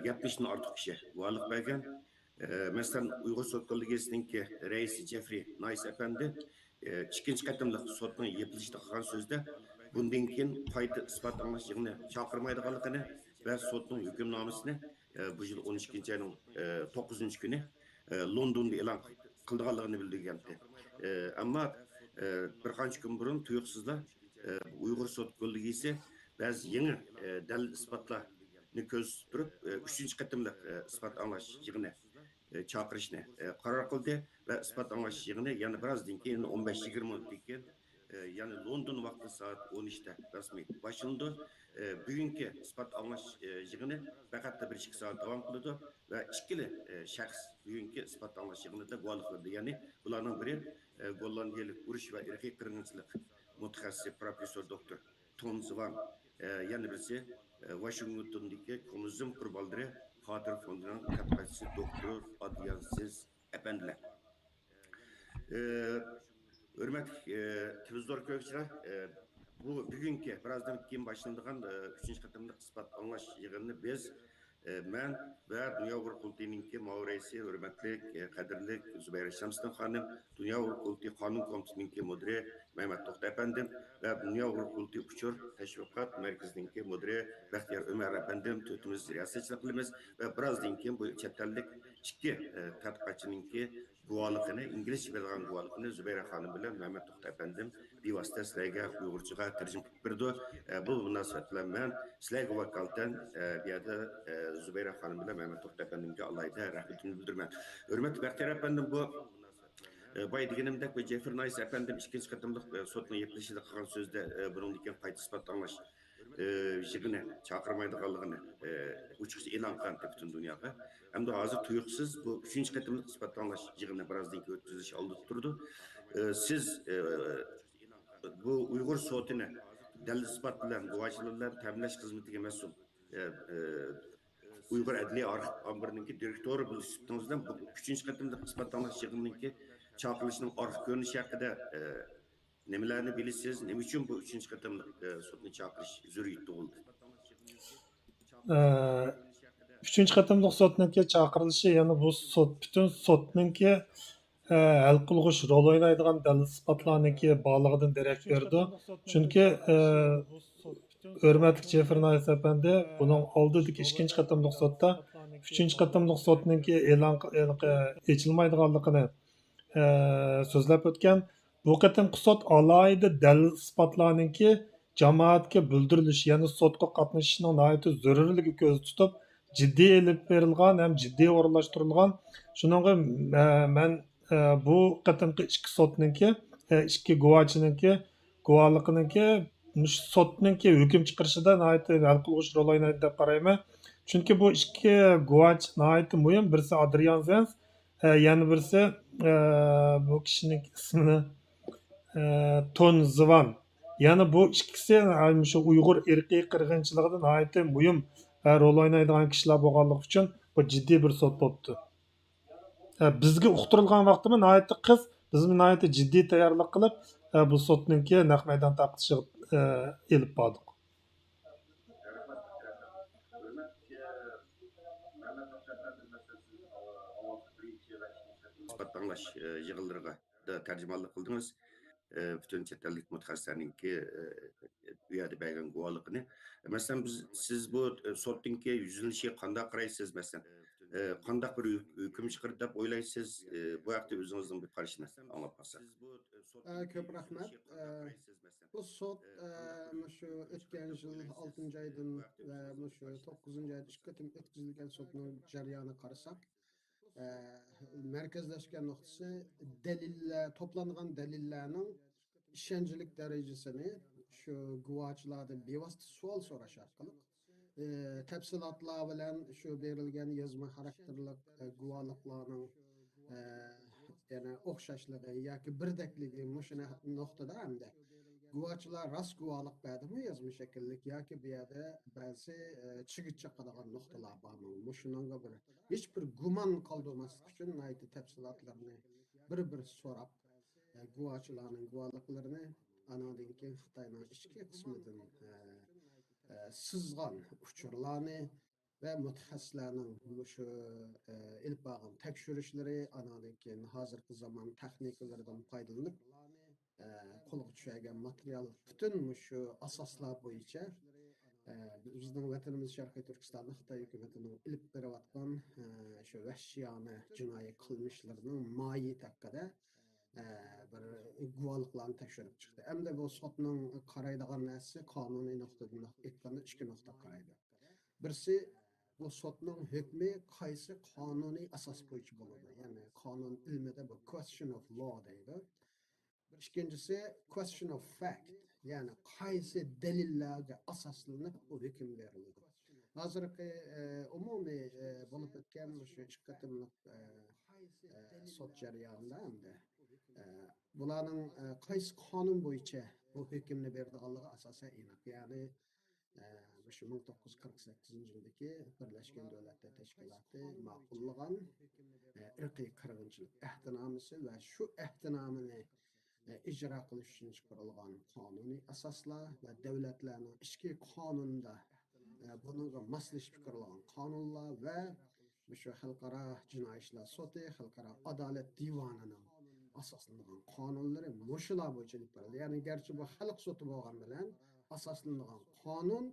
70'den artıq kişi varlık bergen. Mesela Uyghur Sot Kollegiýesining reisi Jeffrey Nice Efendi ikinci qatımlıq sotning yapılışida qilgan so'zda bundan keyin qayta isbot anglash yig'ini chaqirmaydiganligini va sotning hukmnomasini bu yil 12 ayning 9 kuni Londonda e'lon qilganligini bildirgan. Ammo bir qancha kun burun tuyuqsizlar Uyghur Sot Kollegiýesi ba'zi yangi dalil isbotlarni ko'z turib 3-chi qatimliq isbot anglash yig'ini chaqirishni qaror qildi va isbot anglash yig'ini yana birozdan keyin 15-20 minutdan keyin yani London vaqti soat 13'da rasmiy boshlandi. Bugungi isbot anglash yig'ini faqat 1-2 soat davom qiladi va ikkili shaxs bugungi isbot anglash yig'inida guvohlik berdi. Ya'ni bularning biri Gollandiyalik urush va irqiy qirg'inchilik mutaxassisi professor doktor Tom Zvan, yana birisi Washingtondagi kommunizm qurbonlari xotira fondining tadqiqotchisi doktor Adyansiz Efendiler. Hürmetli televizyon ko'ruvchilar, bu bugungi birozdan keyin boshlanadigan 3-chi qatimliq isbot anglash yig'inini biz men va Dünya Uyghur Qurultayı'nınki ma'muriysi hürmetli qadrli Zübeyir Şamsıdın xanım, Dünya Uyghur Qurultayı Qanun Komitetininki müdiri Mehmet To'xta efendim ve Dünya Uyghur Qurultayı Uçur Teşviqat Merkezininki müdiri Baxtiyar Ömer efendim tötümüz riyasetçilik qilamiz ve birazdan keyin bu chet ellik ikki tadqiqotchininki guvohligini, inglizcha bilgan guvohligini Zübeyir xanım bilan Mehmet To'xta efendim bevosita sizlarga Uyg'urchaga tarjima qilib berdi. Bu munosabat bilan men sizlarga vakolatan bu yerda Zübeyir xanım bilan Mehmet To'xta efendimga alayda rahmatini bildiraman. Hurmatli Baxtiyar efendim, bu boy deganimdek bu Jeffrey Nice efendim 2-chi qatimliq sotning yapılışida qilgan so'zda bundan keyin qayta isbot anglash yig'ini chaqirmaydiganligini ochiqcha e'lon qildi butun dunyoga. Hamda hozir tuyuqsiz bu 3-chi qatimliq isbot anglash yig'ini birozdan keyin o'tkazish oldida turdi. Siz bu Uyg'ur sotini dalil isbot bilan guvohchilar ta'minlash xizmatiga mas'ul Uyghur Adliya Ambirininki direktori bo'lish sifatingizdan bu 3-chi qatimliq isbot anglash yig'inininki chaqirilishining orqa ko'rinishi haqida nimalarni bilasiz? Nima uchun bu 3-chi qatimliq sotni chaqirish zaruriyati bo'ldi? 3-chi qatimliq sotninki chaqirilishi, ya'ni bu sot butun sotninki hal qilg'uch rol o'ynaydigan dalil isbotlarniki borligidan darak berdi. Chunki hurmatli Jeffrey Nice efendi buning oldidagi 2-chi qatimliq sotda 3-chi qatimliq sotninki e'lon echilmaydiganligini so'zlab o'tgan. Bu qatimki sot alohida dalil isbotlarniki jamoatga bildirilishi, ya'ni sotga qatnashishining nihoyatda zarurligi ko'zda tutib jiddiy elib berilgan ham jiddiy o'rinlashtirilgan. Shuningga men bu qatimki ikki sotninki ikki guvohchininki guvohliginiki sotninki hukm chiqarishida nihoyatda hal qilg'uch rol o'ynaydi deb qarayman. Chunki bu ikki guvohchi nihoyatda muhim. Birisi Adrian Zenz, yana birisi bu kishining ismini Ton Zvan. Yani bu ikkisi shu Uyg'ur irqiy qirg'inchiligida nihoyatda muhim rol o'ynaydigan kishilar bo'lganligi uchun bu jiddiy bir sot bo'ldi. Bizga uqtirilgan vaqtda nihoyatda qiz bizni nihoyatda jiddiy tayyorlik qilib bu sotninki naq maydon tarqatishiga elib bordik. Isbot anglash yig'inlariga tarjimonlik qildingiz. Bütün chet ellik mutaxassislarninki bu yerda bergan guvohligini. Masalan, siz bu sotninki yuzilishiga qanday qaraysiz masalan? Qanday bir hukm chiqardi deb o'ylaysiz? Bu haqda o'zingizning bir qarashni anglab qolsangiz. Ko'p rahmat. Bu sot shu o'tgan yil 6-oydan va shu 9-oyda ikki qatim o'tkazilgan sotning jarayoni qarasak, merkezleşken noktası deliller, toplanılan delillerinin işencelik derecesini şu guvaçlarda bevasıta sual soraş arkalık tepsilatlar bilen şu verilgen yazma karakterlik guvalıklarının yani okşaşlığı yaki birdekligi muşuna noktada hem de guvaçlar rast guvalık verdi mi yazma şekillik yaki bir yerde bazı çıgıtça kadar noktalar var mı? Muşunanga bir hiçbir guman kaldırması için naydı tepsilatlarını bir sorap guvaçlarının guvalıklarını anadaki Xitay'ın içki kısmından sızgan uçurlarını ve mütəxəssislərin şu ilk bağım tekşürüşləri, anadaki hazırki zaman texnikalardan faydalanıp qo'lga tushadigan material bütün şu asoslar bo'yicha bizning vatanimiz Sharqiy Turkistonda Xitoy hukumatining ilib berayotgan shu vahshiyona jinoiy qilmishlarining mohiyati haqida bir guvohliklarni tekshirib chiqdi. Hamda bu sotning qaraydigan narsasi qonuniy nuqtadan aytganda ikki nuqta qaraydi. Birisi bu sotning hukmi qaysi qonuniy asos bo'yicha bo'ladi. Ya'ni qonun ilmida bu question of law deydi. İkincisi question of fact, yani qaysi delillarga asoslanib bu hukm beriladi. Hozirgi umumiy bo'lib o'tgan shu ikki qatimliq sot jarayonida hamda bularning qaysi qonun bo'yicha bu hukmni berdiganligi asosan aniq. Ya'ni shu 1948-yildagi Birlashgan Davlatlar Tashkiloti ma'qullagan irqiy qirg'inchilik ahdnomasi va shu ahdnomani icra qilish uchun chiqarilgan qonuniy asoslar va davlatlarning ichki qonunida bunga moslashib chiqarilgan qonunlar va shu xalqaro jinoiy ishlar soti, xalqaro adolat divonining asoslangan qonunlari mushular bo'yicha olib boriladi. Ya'ni garchi bu xalq soti bo'lgan bilan asoslangan qonun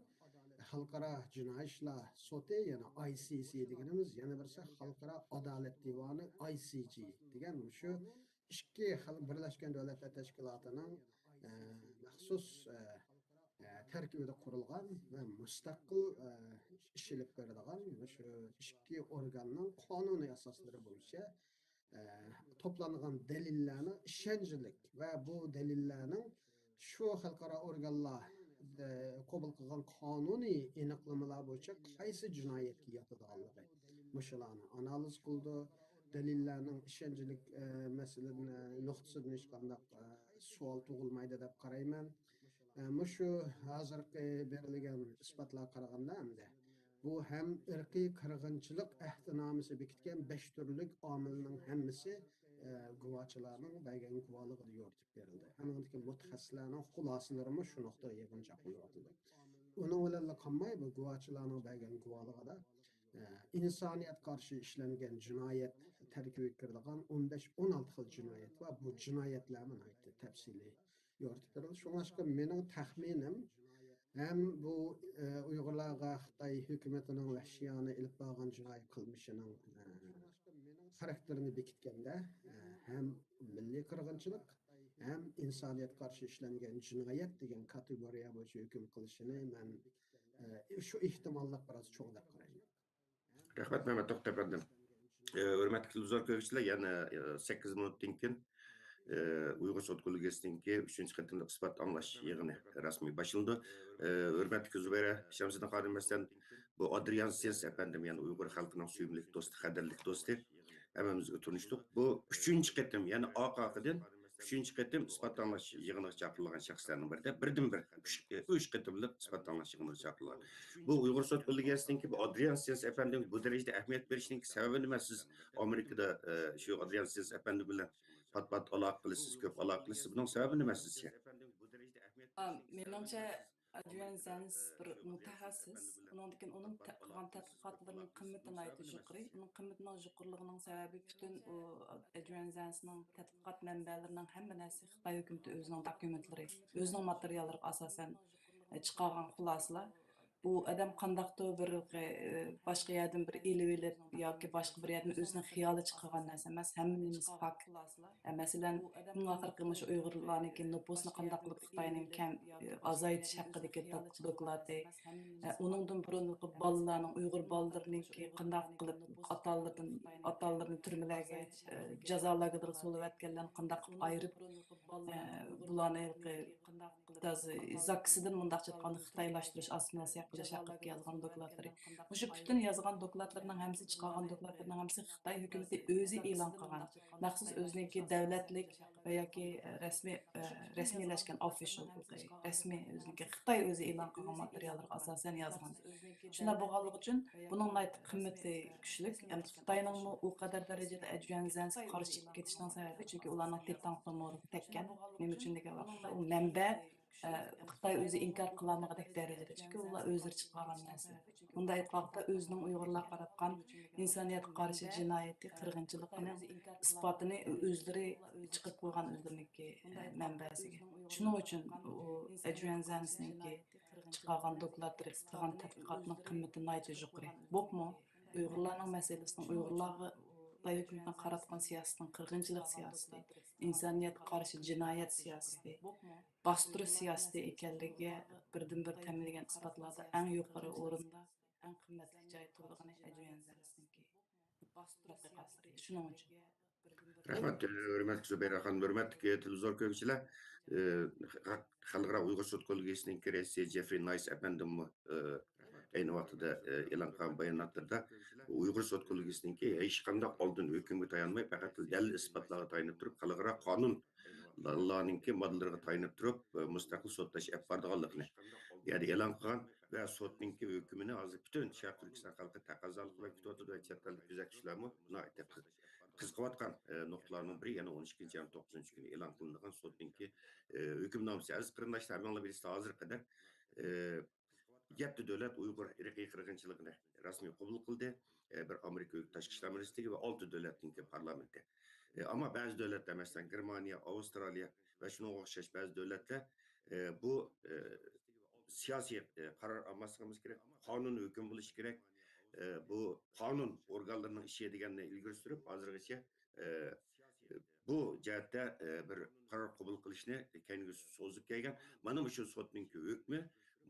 xalqaro jinoiy ishlar soti, ya'ni ICC deganimiz, yana birisi xalqaro adolat divoni ICJ degan shu ikki Birleşken Devletler Teşkilatı'nın maxsus tarkibida qurilgan va mustaqil ish olib beradigan shu ikki organning qonuniy asoslari bo'yicha to'plangan dalillarni ishonchlik va bu dalillarning shu xalqaro organlar qabul qilgan qonuniy aniqlamalar bo'yicha qaysi jinoyatga yotadiganligi mushularni analiz qildi. Delillerinin işencelik meselesine noktasını hiç kandak sual tuğulmaydı dep qarayman. Şu hazırki berilgan ispatlar qaraganda hamda bu hem irqiy qirg'inchilik ahdnomasi bekitgan 5 turlik omilning hammasi guvohchilarning bergan guvohligida yoritib berildi. Hamdaki mutaxassislarning xulosalari shu nuqtaga yig'incha qilyapti. Uning bilan qolmay bu guvohchilarning bergan guvohligida insoniyat qarshi ishlangan jinoyat tarkibiga kiradigan 15-16 xil jinoyat va bu jinoyatlarni tafsiliy yoritib berildi. Shunga mening taxminim hem bu Uyg'urlarga Xitoy hukumatining vahshiyona ilib borgan jinoiy qilmishining xarakterini bekitganda hem milliy qirg'inchilik hem insoniyat qarshi ishlangan jinoyat degan kategoriya bo'yicha hukm qilishini men shu ehtimollar biroz cho'ng deb qarayman. Rahmat Mehmet To'xtapandim. Hürmetli televizyon ko'ruvchilar, yana 8 minutdan keyin Uyghur sot kollegiyasininki 3-chi qatimliq ispat аңlash yig'ini rasmiy boshlandi. Hürmetli Kuzbera, Shamsiddin Xodim masalan bu Adrian Sens efendim, yani Uyghur xalqining suyumlik do'sti, qadrli do'sti, hammamizga tanishdik. Bu 3-chi qatim, yani oqaqidan 3-chi qatim ispat аңlash yig'iniga chaqirilgan shaxslarning birida birdan-bir 3 qatimliq ispat аңlash yig'iniga chaqirilgan. Bu Uyghur sot kollegiyasininki bu Adrian Sens efendim bu darajada ahamiyat berishning sababi nima? Siz Amerikada shu Adrian Sens efendim bilan pat aloqa qilasiz, ko'p aloqa qilasiz. Buning sababi nima sizcha? Menimcha Adrian Zenz bir mutaxassis. Undan onun qilgan tadqiqotlarining qimmatini aytish yuqori. Uning qimmatining yuqorligining sababi butun Adrian Zenzning tadqiqot manbalarining hamma narsa Xitoy hukumati o'zining dokumentlari, o'zining materiallariga asosan chiqargan xulosalar. Bu adam qandaqdir bir boshqa yerdan bir elib yoki boshqa bir yerdan o'zining xiyoli chiqqan narsa emas, hammamiz pak. Masalan, bunaqarqi shu Uyg'urlarniki nüfusni qandaq qilib Xitoyning kam azaytish haqidagi doklati, uningdan burun bolalarning Uyg'ur bolalarininki qandaq qilib atalarni turmalarga jazolarga so'layotganlarni qandaq qilib ayirib bularni zaksidan mundaqcha aytganda Xitoylashtirish asmasi haqida yazgan dokladları. Şu bütün yazgan dokladlarının hamısı çıkargan dokladlarının hamısı Xitoy hukumati o'zi e'lon qilgan. Maxsus o'ziniki davlatlik va yoki rasmiylashgan official rasmiy o'ziniki Xitoy o'zi e'lon qilgan materiallarga asosan yozgan. Shunda bo'lganligi uchun buning qimmati kuchli. Ya'ni Xitoyning u qadar darajada Adrian Zenz qarshi chiqib ketishning sababi chunki ularning tetan tomog'i tekkan. Nima uchun degan vaqtda u manba Xitoy o'zi inkor qilolmagan darajada, chunki ular o'zlari chiqargan narsa. Bunday aytmoqda o'zining Uyg'urlar qaratgan insoniyatga qarshi jinoyati, qirg'inchiligining isbotini o'zlari chiqib qo'ygan o'zlariniki manbasiga. Shuning uchun u Adrianzansniki chiqargan dokladlari, qilgan tadqiqotning qimmati nihoyatda yuqori. Bo'pmi? Uyg'urlarning masalasini Uyg'urlarga Xitoy hukumatining qaratgan siyosatining qirg'inchilik siyosati, insoniyatga qarshi jinoyat siyosati, bostirish siyosati ekanligiga birdan-bir ta'minlagan isbotlarda eng yuqori o'rinda, eng qimmatli joy turligini Adrianzansniki tadqiqotlari. Shuning uchun Rahmat, hörmətli Zübeyra xanım, hörmətli televizor görgüçülər. Xalqara Uyghur Sot Kollegiyəsinin reisi Jeffrey Nice efendim ayni vaqtida e'lon qilgan bayonotlarda Uyghur Sot Kollegiyəsininki hech qanday oldin hukmga tayanmay, faqat dalil isbotlarga tayanib turib, xalqaro qonunlarninki moddalariga tayanib turib, mustaqil sotlash olib boradiganligini, ya'ni e'lon qilgan va sotninki hukmini hozir butun Sharq Turkiston xalqi taqozoliklar kutyapti va chet ellik kuzatuvchilarmi qiziqayotgan nuqtalarning biri yana 12 ayning 9 kuni e'lon qilingan sotninki hukmnomasi. Aziz qarindoshlar, hammalar bilasiz, hozir qadar 7 davlat Uyg'ur irqiy qirg'inchiligini rasmiy qabul qildi. Bir Amerika tashqi ishlar ministrligi va 6 davlatninki parlamenti. Ammo ba'zi davlatlar, masalan, Germaniya, Avstraliya va shunga o'xshash ba'zi davlatlar bu siyosiy qaror olmasligimiz kerak, qonun hukm bo'lishi kerak. Bu qonun organlarının işi deganini ilgari surib, hozirgacha bu jihatda bir qaror qabul qilishni keyinga so'zib kelgan. Mana shu sotninki hukmi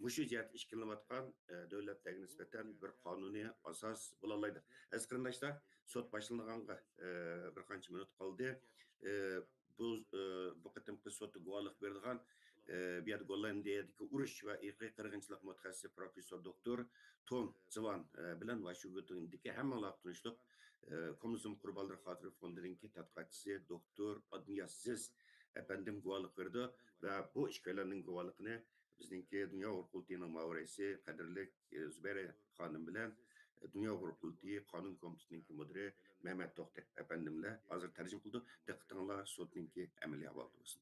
mushu jihat ish qilinayotgan davlatlarga nisbatan bir qonuniy asos bo'la oladi. Aziz qarindoshlar, sot boshlanganga bir qancha minut qoldi. Bu qatimqi sotda guvohlik beradigan bu yerda Gollandiyadagi urush va irqiy qirg'inchilik mutaxassisi professor doktor Tom Zivan bilan Washingtondagi hammalar tunishliq Kommunizm qurbonlari xotira fondininki tadqiqotchisi doktor Adniyaziz efendim guvohlik berdi va bu ikkilarning guvohligini bizningki Dunyo Qurultiyining ma'muriysi qadrli Zübeyra xonim bilan Dunyo Qurultiyi qonun komitetininki mudiri Mehmet To'xta efendimlar hozir tarjima qildi. Diqqatinglar sotninki amaliy ahvolda bo'lsin.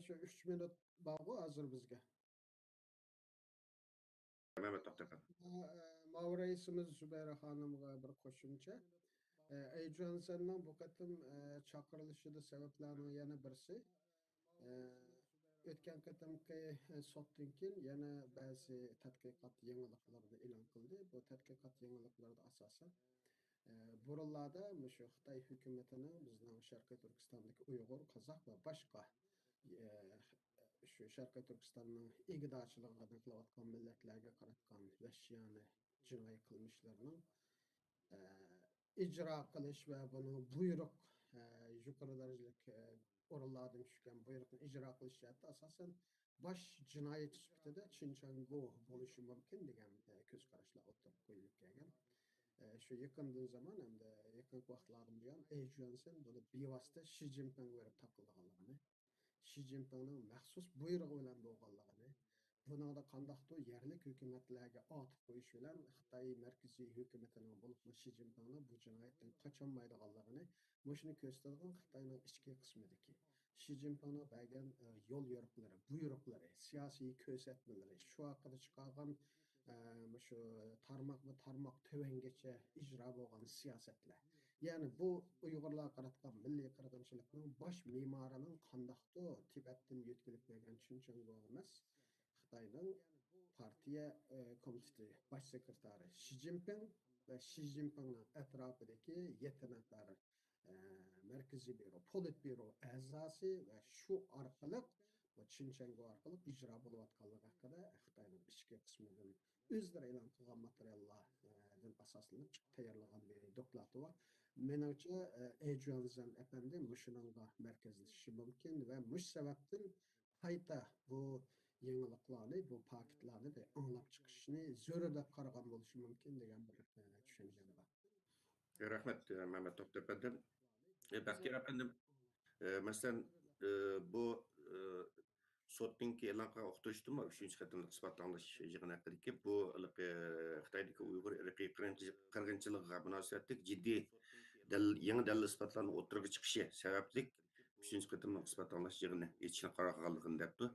Şu 3 minut bağı hazır bizge. Mehmet To'xta. Mavreysimiz Zübeyra Hanım'a bir qo'shimcha. Adriansonning bu qatim chaqirilishida sabablarning yana birisi o'tgan qatimki sotdan keyin yana ba'zi tadqiqot yangiliklarni e'lon qildi. Bu tadqiqot yangiliklarida asosan burunlarda shu Xitoy hukumatining bizning Sharqiy Turkistondagi Uyg'ur, Qozoq va boshqa shu Sharqiy Turkistonning igdorchiligini qilayotgan millatlarga qaratgan vahshiyona jinoiy qilmishlarning icra qilish va buni buyruq yuqori darajalik o'rinlardan tushgan buyruqni ijro qilish jihatda asosan bosh jinoyat sifatida Chinchangu bo'lishi mumkin degan ko'z qarashlar o'tirib qo'yilib kelgan. Shu yaqindan zaman hamda yaqin vaqtlardan buyon Adrianson buni bevosita Shi Jinping berib topilganligini, Shi Jinpingning maxsus buyrug'i bilan bo'lganligini, buningda qandaqdir yerlik hukumatlarga otib qo'yish bilan Xitoy markaziy hukumatining bo'lib Shi Jinpingning bu jinoyatdan qocholmaydiganligini, shuni ko'rsatadigan Xitoyning ichki qismidagi Shi Jinpingning bergan yo'l yo'riqlari, buyruqlari, siyosiy ko'rsatmalari, shu haqida chiqargan shu tarmoq tovangacha ijro bo'lgan siyosatlar. Ya'ni bu Uyg'urlar qaratgan milliy qirg'inchilikning bosh me'morining qandaqdir Tibetdan yetkilib kelgan Chinchangu emas, Xitoyning partiya komiteti bosh sekretari Shi Jinping va Shi Jinpingning atrofidagi 7 nafar markaziy biro, politbiro a'zosi va shu orqali Chinchangu orqali ijro bo'layotganligi haqida Xitoyning ichki qismidan o'zlari e'lon qilgan materiallardan asoslanib tayyorlagan bir doklati bor. Menimcha Adrianson efendim shuningga markazlashishi mumkin va mush sababdan qayta bu yangiliklarni, bu paketlarni anglab chiqishni zo'r deb qaragan bo'lishi mumkin degan bir tushuncham bor. Rahmat Mehmet To'xta efendim. Baxtiyor efendim, masalan bu Sotninki e'lon qilgan o'qitishdimi 3-chi qatimliq isbot anglash yig'ini haqidagi bu Xitoydagi Uyg'ur irqiy qirg'inchiligiga munosabatlik jiddiy yangi dalil isbotlarning o'ttirg'i chiqishi sababli 3-chi qatimliq isbot anglash yig'ini yechishni qaror qilganligini debdi.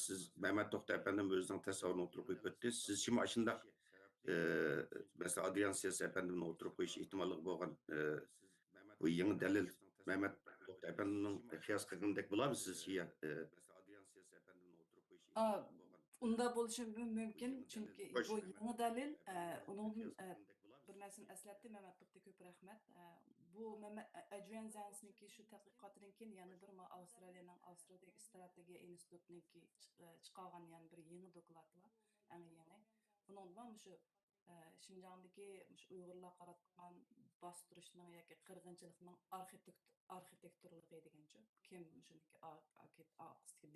Siz Mehmet To'xta efendim o'zining tasavvurini o'tirib qo'yib o'tdi. Siz shim ashundaq mesela Adrian Siyasi efendimning o'tirib qo'yish ehtimolligi bo'lgan bu yangi dalil Mehmet To'xta efendimning qiyos qilgandek bo'ladimi siz Unda bo'lishi mumkin, chunki bu yangi dalil, uningdan bir narsani eslatdi Mehmet To'xta, ko'p rahmat. Bu Adrian Zansniki shu tadqiqotidan keyin yana bir Avstraliyadagi strategiya institutiniki chiqargan yana bir yangi doklad bor, eng yangi. Uningdan shu Şinjandagi Uyg'urlar qaratgan bostirishning yoki qirg'inchilikning arxitekturligi degancha kim shuniki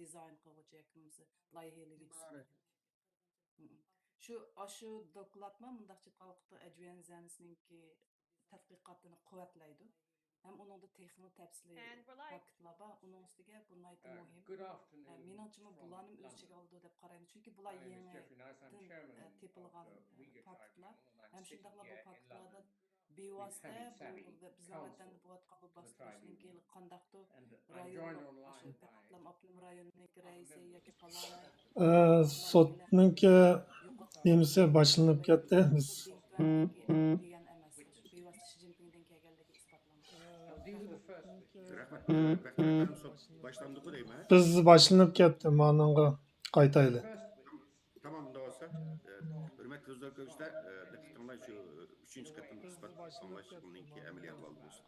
dizayn qiluvchi yoki bo'lmasa loyihalovchi. Shu dokladma mundaqcha vaqtda Adrian Zansningki tadqiqotini quvvatlaydi. Hem onunda texnik tafsili faktlar bor. Uning ustiga bu nayta muhim. Menimcha bularni o'z ichiga oldi deb qarayman. Chunki bular yangi tepilgan faktlar. Hem shundaqla bu faktlarda bevosita bu bizning vatanda bo'layotgan bu bostirishning qandaqdir rayon rayonning raisi yoki palana Sotninki nemisi boshlanib ketdi. degan emas. Bevosita Xi Jinpingdan kelganligi isbotlanmoqda. Biz boshlanib ketdi, mananga qaytayli. Tamam da olsa, hürmetli gözler görüşler, dikkatime şu 3. katın ispat anlaşılığındaki ameliyat aldı olsun.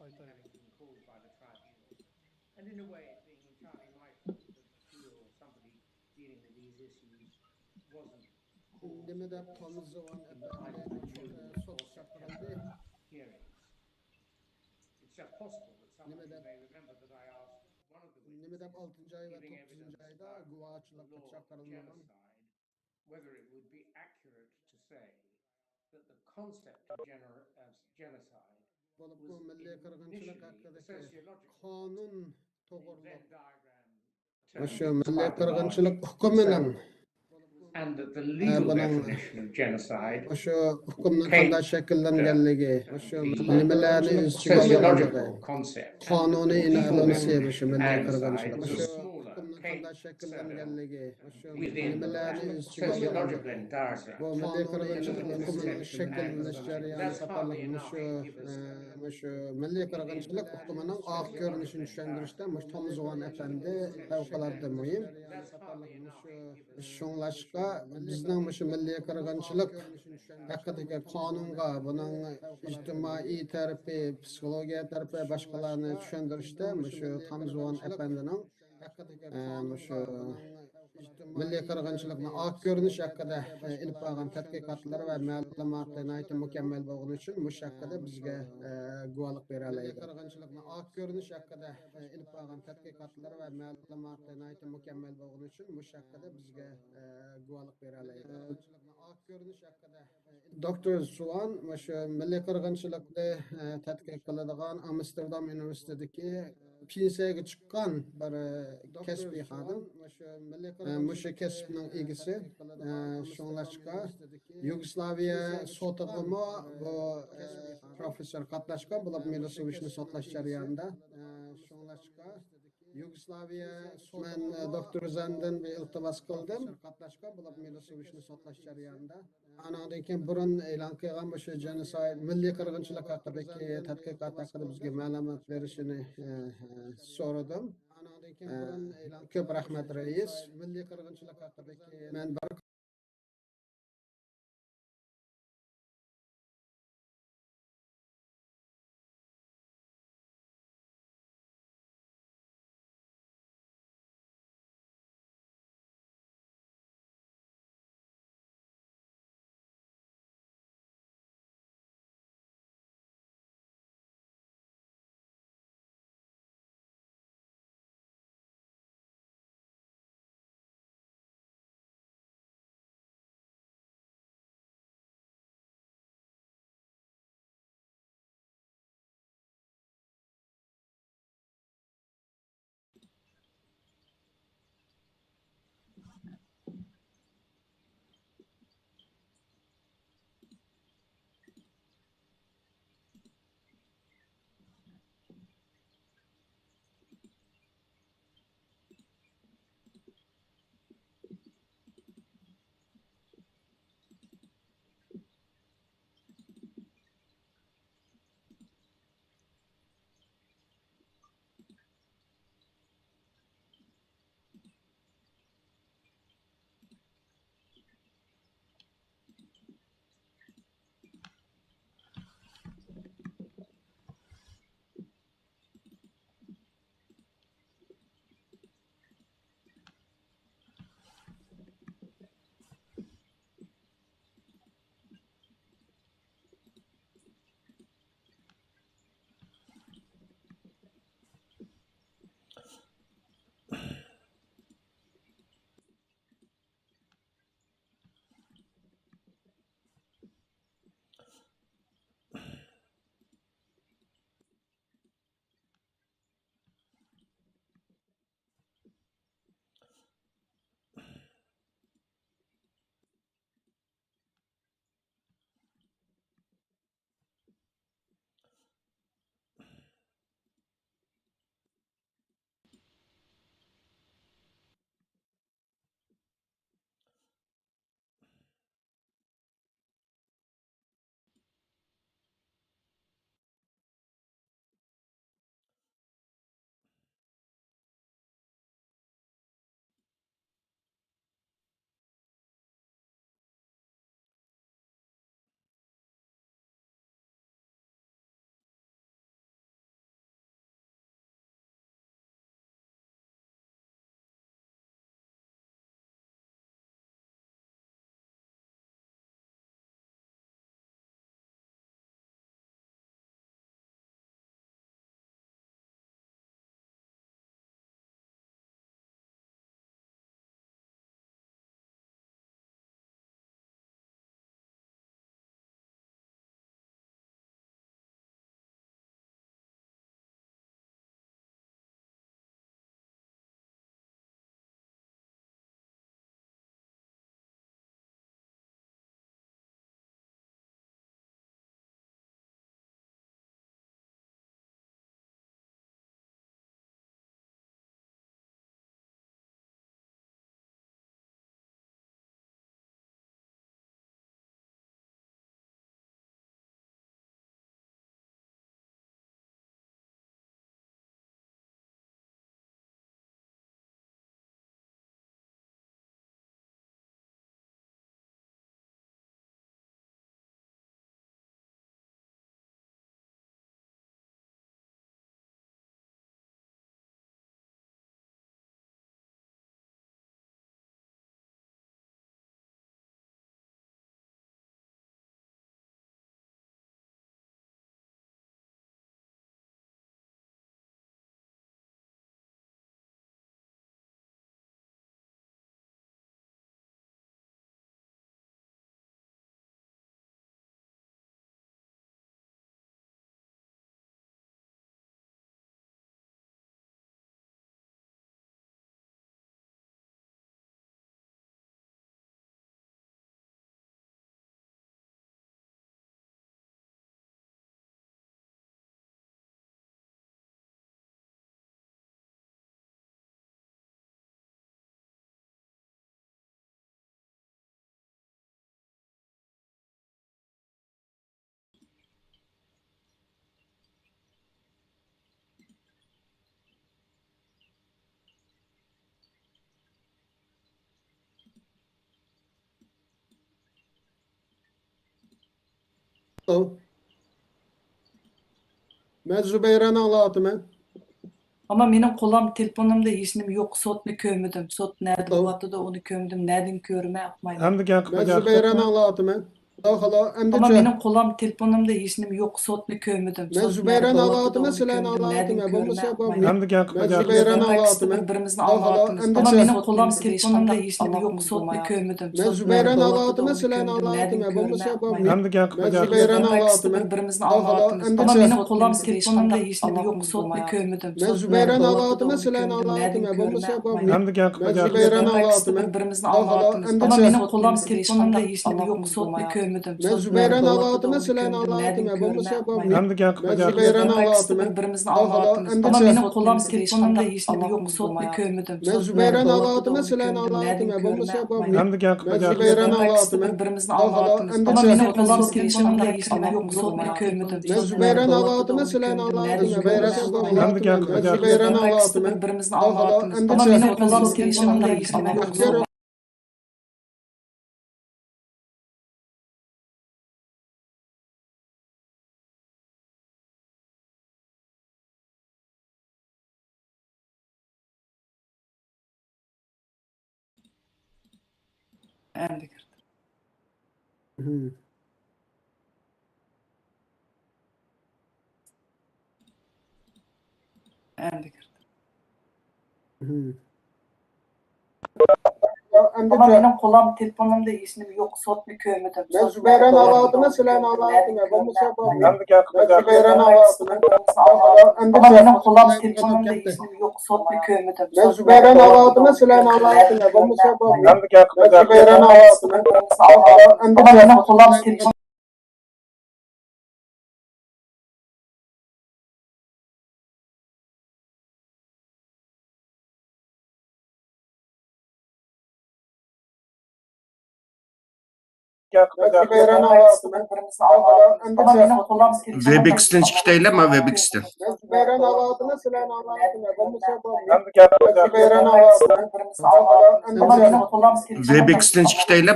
And in a way, being entirely my fault that feel somebody dealing with these issues wasn't Demede Tanrızavan hearings. It's just possible that somebody may remember that I asked one of the witnesses 6. ay ve giving 9. evidence ayda about the guvaçlıkta law of çakırılmadan genocide whether it would be accurate to say that the concept of genocide bolup was bu milli kırgınçılık initially hakkındaki sociological kanun Venn toğırlık diagram şu term milli described the kırgınçılık large hükümünün and that the legal bunun definition of genocide şu hükümün came kanda şekillengenligi şu the nimelerni öz içine sociological alganligi concept. kanuni inanılması şu milli Genocide kırgınçılık was a şu smaller hükümün kanda şekillengenligi şu within nimelerni öz that içine sociological alganligi Venn diagram. bu milli kırgınçılık hükümünün şekilleniş And jarayonu that's hardly katarlık enough to give us şu milli kırgınçılık hükümünün ak görünüşünü düşündürüşte Tamızıvan Efendi fevkalade mühim. that's hardly enough to give us Şunlaşka bizning şu milliy qirg'inchilik haqidagi qonunga buning ijtimoiy tarafi, psixologiya tarafi boshqalarni tushuntirishda shu Tamzivon apandining shu milliy qirg'inchilikni ak ko'rinish haqida ilib borgan tadqiqotlar va ma'lumotlar mukammal bo'lgani uchun mush haqida bizga guvohlik bera oladi. Qirg'inchilikni ak ko'rinish haqida ilib borgan tadqiqotlar va ma'lumotlar mukammal bo'lgani uchun mush haqida bizga guvohlik bera oladi. Doktor Suvan shu milliy qirg'inchilikni tadqiq qiladigan Amsterdam universitetidagi pensiyaga chiqqan bir kasbiy xodim shu kasbning egasi shunlashqa Yugoslaviya sotig'imi bu professor qatnashgan bo'lib Milosevichni sotlash jarayonida shunlashqa Yugoslaviya men doktor Zandan bir iltimos qildim qatnashgan bo'lib Milosevichni sotlash jarayonida anadan keyin burun e'lon qilgan shu genocide milliy qirg'inchilik haqidagi tadqiqot haqida bizga ma'lumot berishini so'radim. Ko'p rahmat rais. Milliy qirg'inchilik haqidagi men bir Ben Zübeyir'e anlattım. Ama benim kolam telefonumda hişnim yok. Sotni kömüdüm. Sot nerede oladı da onu kömüdüm. Nereden körüme yapmayın. Hem de gel Ben Zübeyir'e anlattım. Ama benim kolam telefonumda hişnim yok. Sotni kömüdüm. Ben Sot Zübeyir'e nerede oladı da anlattım. onu Sen kömüdüm. Nereden anlattım. körüme yapmayın. hem de gel Ben Zübeyir'e anlattım. Birbirimizin anlattınız. Ama benim kolam telefonumda hişnim yok. Sotni kömüdüm. Ben Sot Zübeyir'e nerede oladı da anlattım. onu Sen kömüdüm. anlattım. Nereden körüme yapmayın. hem de gel Ben Zübeyir'e anlattım. Birbirimizin anlattınız. Ama benim kolam telefonumda hişnim yok. Sotni kömüdüm. Ben Sot Zübeyir'e nerede oladı da anlattım. onu Sen kömüdüm. anlattım. Nereden körüme yapmayın. hem de gel Ben Zübeyir'e anlattım. Birbirimizin anlattınız. Ama benim kolam telefonumda hişnim yok. Sotni kömüdüm. Ben Sot Zübeyir'e nerede oladı da anlattım. onu Sen kömüdüm. anlattım. Nereden körüme yapmayın. hem de gel Ben Zübeyir'e anlattım. Birbirimizin anlattınız. Ama benim kolam telefonumda hişnim yok. Sotni kömüdüm. Ben Sot Zübeyir'e nerede oladı da anlattım. onu Sen kömüdüm. anlattım. Nereden körüme yapmayın. hem de gel Ben Zübeyir'e anlattım. Birbirimizin anlattınız. Ama benim kolam telefonumda hişnim yok. Sotni kömüdüm. Ben Sot Zübeyir'e nerede oladı da anlattım. onu Sen kömüdüm. anlattım. Nereden Zübeyir'e körüme yapmayın. hem de gel Ben Zübeyir'e anlattım. Birbirimizin anlattınız. Ben Ama de benim kolam telefonumda hişnim yok. Yok. Endi kirdi. Endi kirdi. Ama benim kolam telefonumda hişnim yok. Sotni kömüdüm. Ben Zübeyir'e anlattım. Sen anlattım. hem de gel Ben Zübeyir'e anlattım. Ama benim kolam telefonumda hişnim yok. Sotni kömüdüm. Ben Zübeyir'e anlattım. Sen anlattım. hem de gel Ben Zübeyir'e anlattım. Ama benim kolam telefon Ben Zübeyir'e anlattım. ama benim kolam telefon Webx'ten çıkıtayla Webx'ten. Ben Zübeyir'e anlattım. Sen anlattım. hem de gel Ben Zübeyir'e anlattım. ama benim kolam telefon Webx'ten çıkıtayla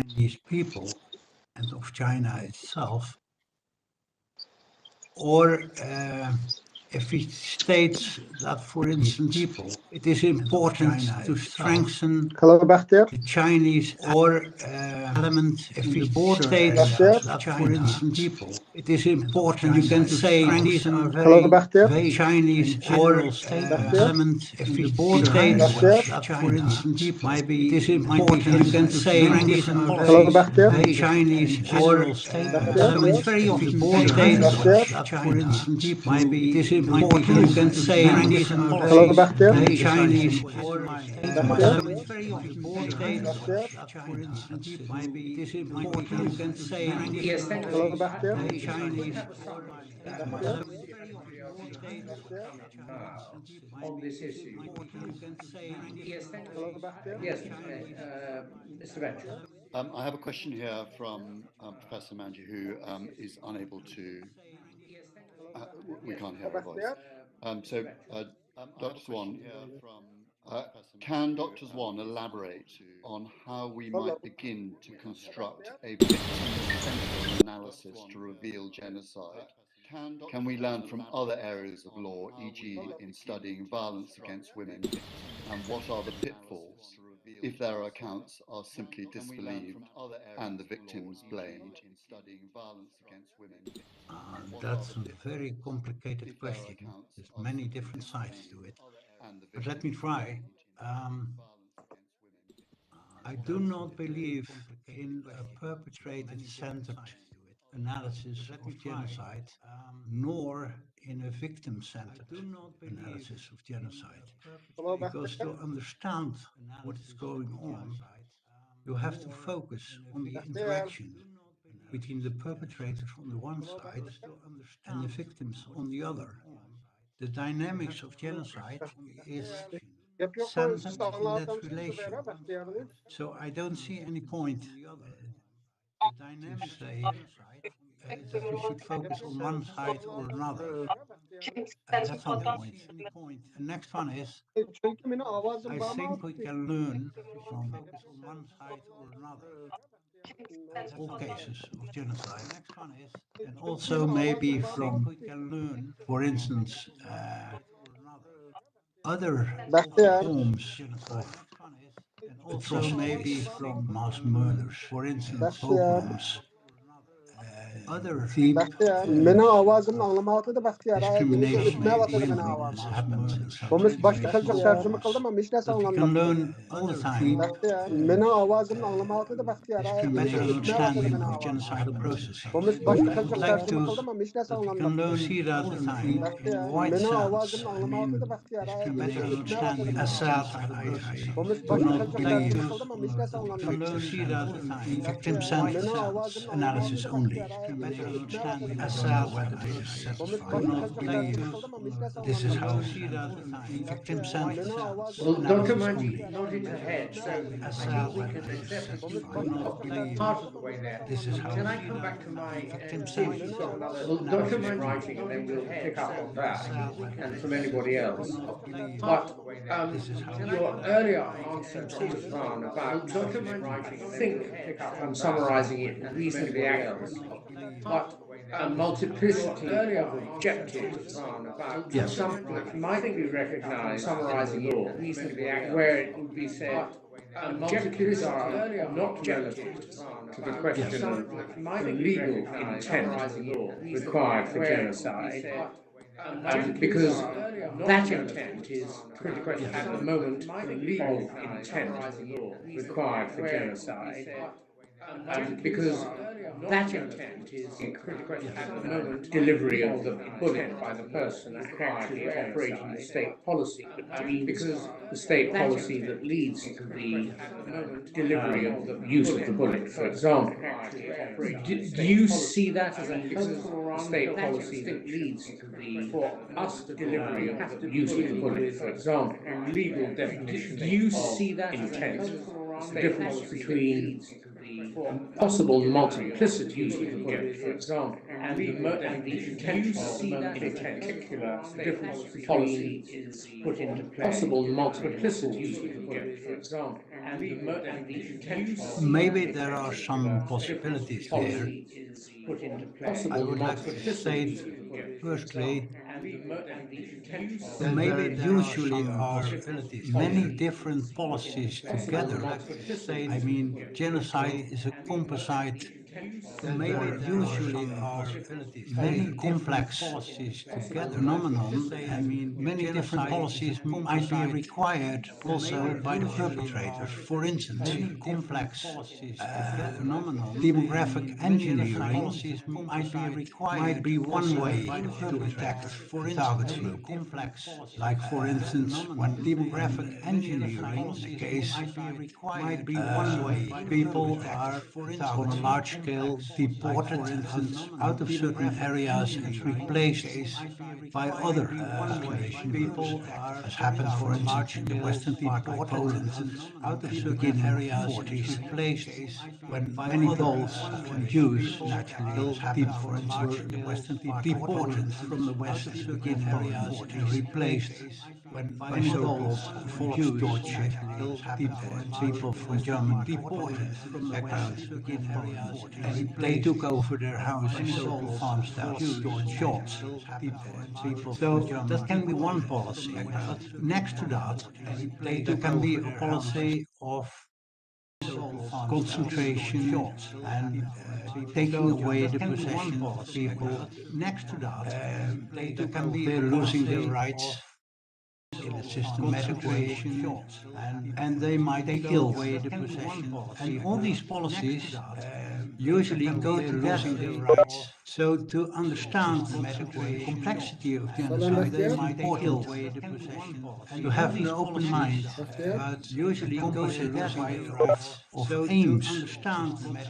Chinese people and of China itself, or if he states that, for instance, people, it is important to strengthen Hello, Bakhtiar. the Chinese or element if he states that, for instance, people, it is important you can say these are Hello, very Bakhtiar. Chinese or element if he states that, for instance, maybe it is important you can say these are Hello, Bakhtiar. very Chinese or element very often states that, for instance, maybe it is important you can say these are Hello, Bakhtiar. very Chinese or Bakhtiar. very often states that, for instance, maybe it is important you can say Yes, thank you. Hello, Bakhtiar. very Chinese Bakhtiar. On this issue. Yes, thank you. Hello, Bakhtiar. Yes, Mr. Venture. I have a question here from Professor Manji, who is unable to. We can't hear her voice. Dr. Swan, can Dr. Swan elaborate on how we might begin to construct a victim-centered analysis to reveal genocide? Can we learn from other areas of law, e.g. in studying violence against women? And what are the pitfalls if their accounts are simply disbelieved and the victims blamed? That's a very complicated question. There's many different sides to it. But let me try. I do not believe in a perpetrator-centered analysis of genocide, nor in a victim-centered analysis of genocide. Because to understand what is going on, you have to focus on the interaction between the perpetrators on the one side and the victims on the other. The dynamics of genocide is centered in that relation. So I don't see any point to say that we should focus on one side or another. That's one point. The next one is, I think we can learn from one side or another all cases of genocide. And also maybe from, for instance, other forms of atrocities, maybe from mass murders, for instance, pogroms, other deep discrimination against women has happened in some situations. But we can learn all the time better understanding of genocidal processes. I would like to see that all the time in white cells. I mean, better understanding as sad I do not believe see that in victim-centered analysis only. Better understanding as sad whether this is satisfying. Do not believe this is how victim-centered Well, Dr. analysis Manji only. nodded her head, so As I sad think we whether can this is accept satisfying. Do not believe part of the way there. this is how Can I come back to my victim-centered document writing, and then we'll pick up on that, and from anybody else. But your earlier answer to Svan about document writing, I think I'm summarizing it reasonably accurately. But a multiplicity of objectives about something might be recognized, summarizing law, where it would be said objectives are not relative to the question of the legal intent required for genocide, because that intent is critical at the moment, the legal intent required for genocide. Because that intent is critical at the moment, delivery of the bullet by the person actually operating the state policy, because the state policy that leads to the delivery of the use of the bullet, for example. Do you see that as a helpful state policy that leads to the, for us, the delivery of the use of the bullet, for example, legal definition? Do you see that intent, the difference between possible multiplicity of the bullet, for example, and the intent in particular, the difference between is put into possible multiplicity of the bullet, for example, and the intent. Maybe there are some possibilities there. I would like to state, firstly, Maybe usually are many different policies together. I mean, genocide is a composite. Maybe usually are many complex policies together phenomenon. I mean, many different policies might be required also by the perpetrators. For instance, many complex phenomenon. Demographic engineering might be one way to attack the target group. Like for instance, when demographic engineering is the case, might be one way people are on a large scale deported, for instance, out of certain areas and replaced by other population people, as happened, for instance, in the western part of Poland, out of the beginning areas 40s, replaced when many Poles and Jews naturally were deported from the west to the beginning areas and replaced when many Poles and Jews people from German deported from the background. They took over their houses, sold farmsteads, stored shops. So that can be one policy. But next to that, there can be a policy of concentration and taking away the possession of people. Next to that, there can be losing their rights in a systematic way, and they might be killed. And all these policies usually go together. So to understand the complexity of genocide, they might be killed. And to have an open mind about usually composite rights of aims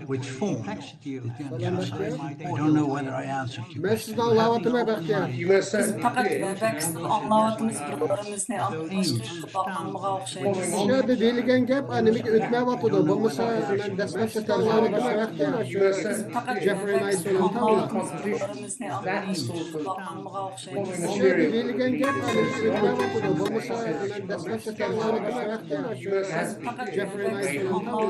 which form the genocide. I don't know whether I answered your Ben question. sizden anlavatım bakya. You must Biz certainly faqat did. vəbəksini anlavatımız, bir-birimizni anlaştırışqa baxanlığa oxşayırız. Şöyle diyilgen gap animiki ötmeye batıdı. Bu mesela ben destekçi terlavatım bakya. Jeffrey Knight'ın tamam. Bir-birimizni anlaştırışqa baxanlığa oxşayırız. Şöyle diyilgen gap animiki ötmeye batıdı. Bu mesela ben destekçi terlavatım bakya. Jeffrey Knight'ın tamam.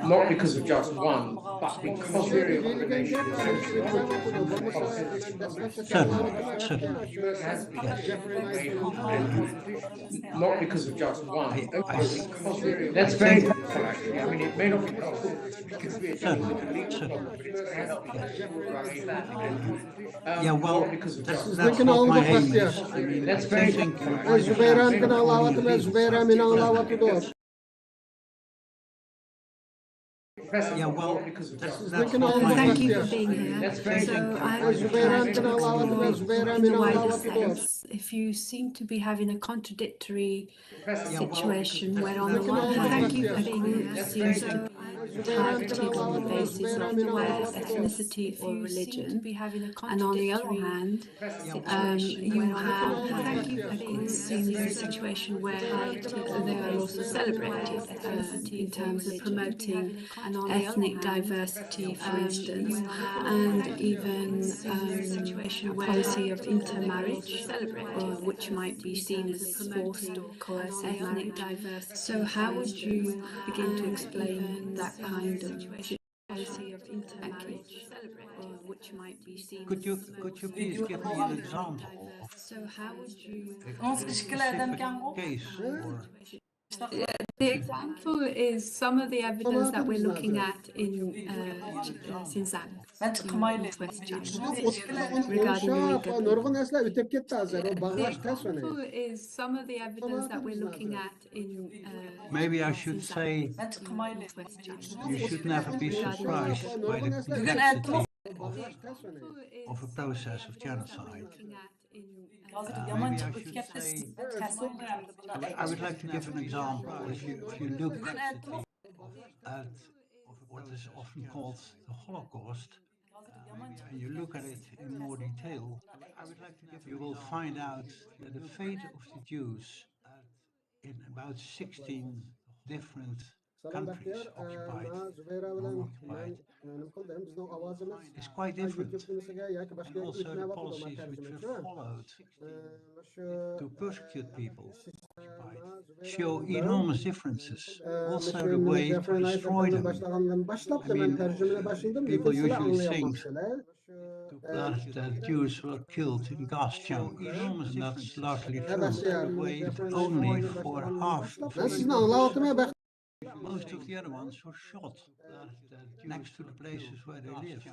Not because of just one, but because Şöyle diyilgen gap animiki ötmeye batıdı. Bu mesela ben destekçi terlavatım bakya. not because of just one. That's very helpful, actually. I mean, it may not be helpful because we're Yeah, well, because of that's just what my aim Bakya. is. I mean, That's very thinking helpful. Zübeyir'in anlavatım ve Zübeyir'in anlavatı. yeah, well, because of that's just what Thank my Thank aim you is. for being here. That's very So good. I would Zübeyir'in like to anlavatım ve explore Zübeyir'in in a wider anlavatı. sense, if you seem to be having a contradictory situation where on the one hand, Thank you for a group seems to be targeted on the basis of their ethnicity or religion, and on the other hand, you have a group in a situation where they are also celebrated in terms of promoting ethnic diversity, for instance, and even a policy of intermarriage, which might be seen as forced or coercive marriage. So how would you begin to explain that kind of policy of intermarriage, which might be seen Could you please give me an example of So how would you... a specific case or The example is some of the evidence that we're looking at in Xinjiang, West China, regarding the Uyghur Nurgun esler ötep gitti hazır. O The bağlaş ters öne. example is some of the evidence that we're looking at in maybe I should say West China. you should never be surprised by the Nurgun esler complexity bağlaş ters öne. of a process of genocide. Hazır Maybe yamanca I should ülkede say təsvir edirəm buna. I would like to give an example. If you look at what is often called the Holocaust, and you look at it in more detail, you will find out that the fate of the Jews in about 16 different countries occupied, non-occupied, is quite different. And also the policies which were followed to persecute people show enormous differences. Also the way to destroy them. I mean, people usually think to that Jews were killed in gas chambers. And that's largely true. But only for half of Ben the sizin anlavatımı bak. most of the other ones were shot next to the places where they lived,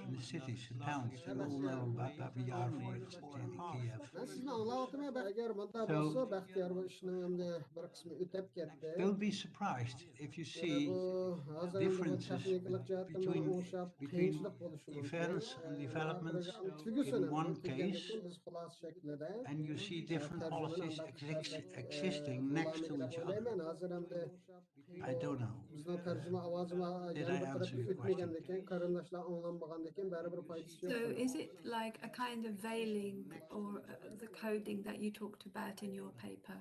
in the cities and towns. You all know about Babi Yar, for instance, in Kiev. Ben sizin anlavatımı bak. Eğer bunda bolsa Baxtiyar bu işinin hem de bir kısmı ötep ketdi. Don't be surprised if you see differences between the events and developments in one case, and you see different policies existing next to each other. I don't know. Bizden tercüme avazıma Did I yani bir answer tarafı your question? ütmegendeken, karındaşlar anlanmagandeken bari bir faydası yok. So is it like a kind of veiling or the coding that you talked about in your paper?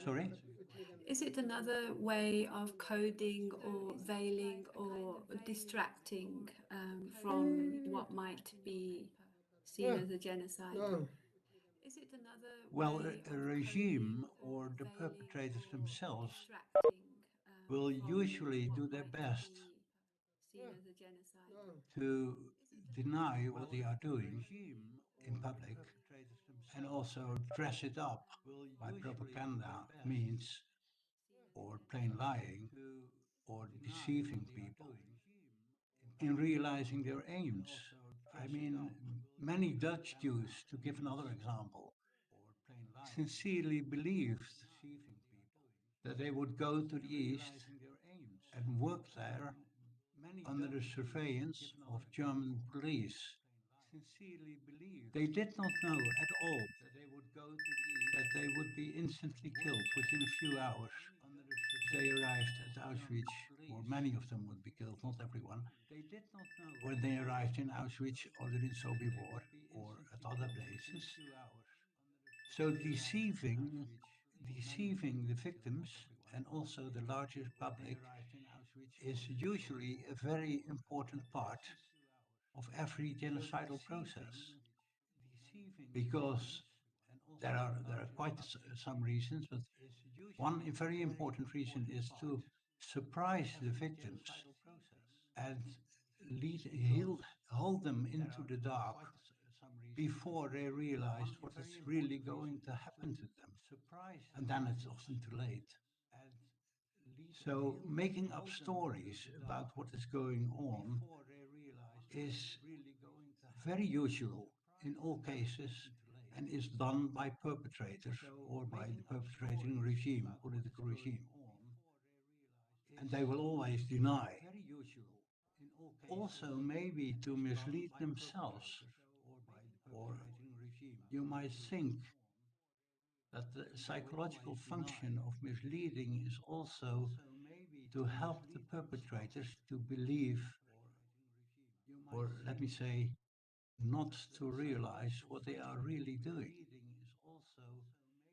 Sorry? Is it another way of coding or veiling or distracting from what might be seen as a genocide? Is it another Well, way a of regime coding or the veiling perpetrators or themselves distracting, will from usually do what their might best be seen as a genocide? to deny what they are doing in public and also dress it up by propaganda means or plain lying or deceiving people in realizing their aims. I mean, many Dutch Jews, to give another example, sincerely believed that they would go to the East and work there under the surveillance of German police. They did not know at all that they would be instantly killed within a few hours. They arrived at Auschwitz, or many of them would be killed, not everyone. When they arrived in Auschwitz or in Sobibor or at other places. So deceiving the victims and also the larger public is usually a very important part of every genocidal process, because there are quite some reasons, but one very important reason is to surprise the victims and hold them into the dark before they realize what is really going to happen to them, and then it's often too late. So making up stories about what is going on is very usual in all cases and is done by perpetrators or by the perpetrating regime, political regime. And they will always deny. Also maybe to mislead themselves, or you might think that the psychological function of misleading is also to help the perpetrators to believe, or let me say, not to realize what they are really doing.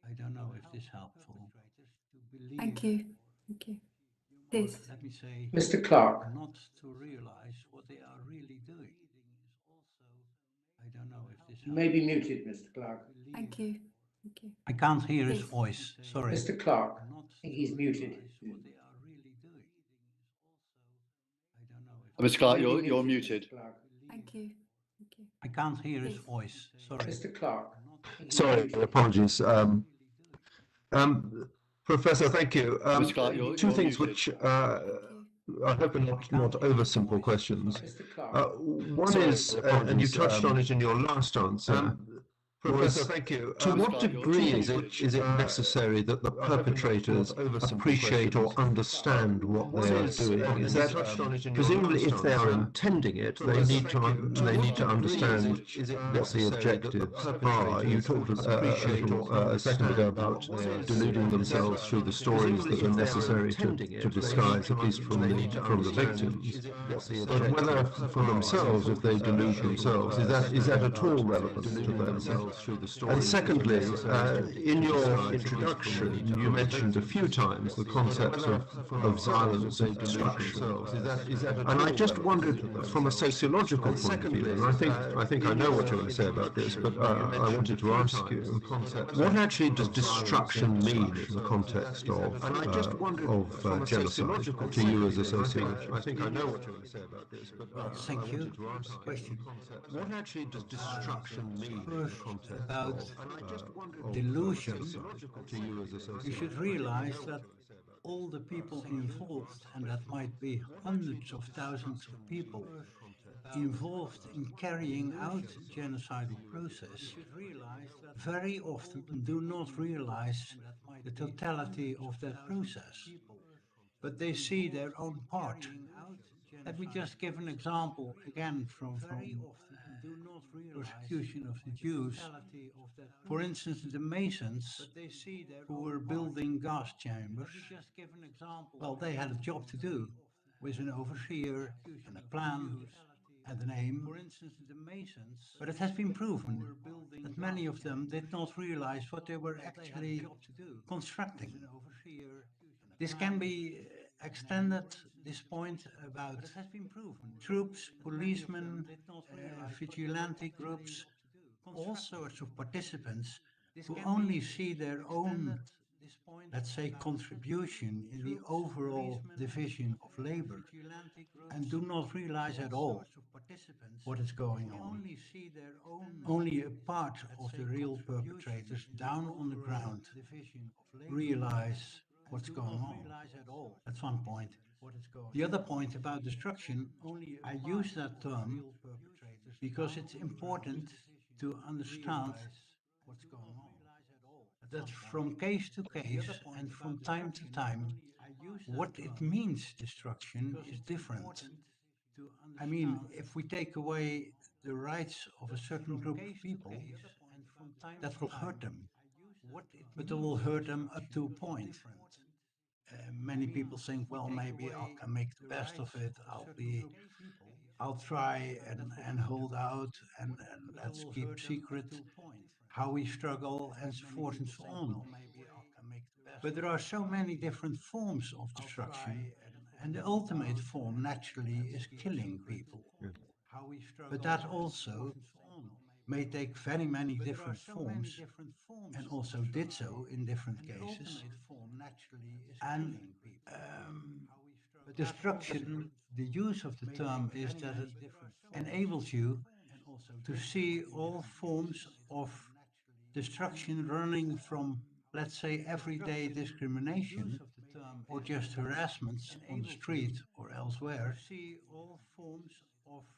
I don't know if this is helpful. Thank you. Thank you. Please. Let me say, Mr. Clark. not to realize what they are really doing. I don't know if this You may be muted, Mr. Clark. Thank you. Thank you. I can't hear his Please. voice. Sorry. Mr. Clark, I think he's muted. Mr. Clark, You may be you're Mr. muted. Clark. Thank you. Thank you. I can't hear his Please. voice. Sorry. Mr. Clark. I think he's Sorry, muted. apologies. Professor, thank you. Mr. Clark, Two you're things muted. which Thank you. I hope are not oversimple questions. Mr. Clark. One Sorry, is, and you apologies, touched on it in your last answer, Professor, thank you. to what Scott, you're degree muted. is it necessary that the perpetrators appreciate or understand what they are doing? Is that presumably, if they are intending it, they need to understand what the objectives are? You talked a second ago about deluding themselves through the stories that are necessary to disguise, at least from the victims. But whether for themselves, if they delude themselves, is that at all relevant to them? through the story. And secondly, in your introduction, you mentioned a few times the concepts of violence and destruction. And I just wondered, from a sociological point of view, and I think I know what you're going to say about this, but I wanted to ask you, what actually does destruction mean in the context of genocide to you as a sociologist? I think I know what you're going to say about this, but thank I you. wanted to ask Question. what actually does destruction mean in the context About of delusion, to you as a sociologist? you should realize that all the people involved, and that might be hundreds of thousands of people involved in carrying out genocidal process, very often do not realize the totality of that process, but they see their own part. Let me just give an example again from persecution of the Jews. For instance, the Masons who were building gas chambers, well, they had a job to do with an overseer and a plan and an aim. But it has been proven that many of them did not realize what they were actually constructing. This can be extended, this point, about troops, policemen, vigilante groups, all sorts of participants who only see their own, let's say, contribution in the overall division of labor and do not realize at all what is going on. Only a part of the real perpetrators down on the ground realize what's going on. That's one point. The other point about destruction, I use that term because it's important to understand that from case to case and from time to time, what it means, destruction, is different. I mean, if we take away the rights of a certain group of people, that will hurt them, but it will hurt them up to a point. Many people think, well, maybe I can make the best of it. I'll try and hold out and let's keep secret how we struggle and so forth and so on. But there are so many different forms of destruction, and the ultimate form naturally is killing people. But that also may take very many different forms, and also did so in different cases. And destruction, the use of the term is that it enables you to see all forms of destruction running from, let's say, everyday discrimination or just harassments on the street or elsewhere,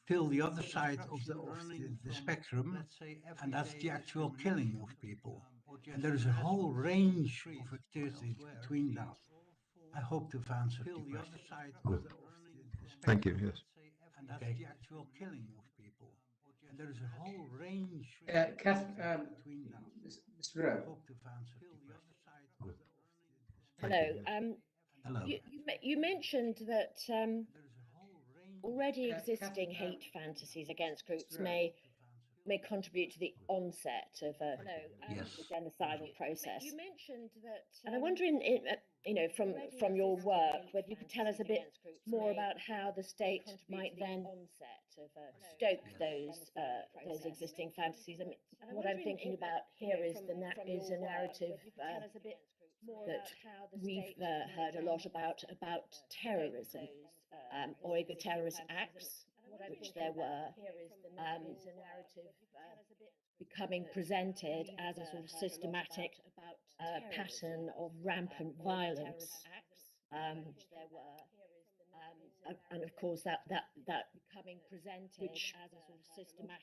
till the other side of the spectrum, and that's the actual killing of people. And there is a whole range of activities between that. I hope to have answered the question. Thank you, yes. And that's the actual killing of people. And there is a whole range between that. Mr. Rowe. I hope to have answered the question. Hello. Hello. You mentioned that already existing hate fantasies against groups may contribute to the onset of a genocidal process. You mentioned that, and I'm wondering, from your work, whether you could tell us a bit more about how the state might then stoke those existing fantasies. I mean, what I'm thinking about here is a narrative that we've heard a lot about terrorism, Uyghur terrorist acts, which there were, becoming presented as a sort of systematic pattern of rampant violence. And of course, that becoming presented which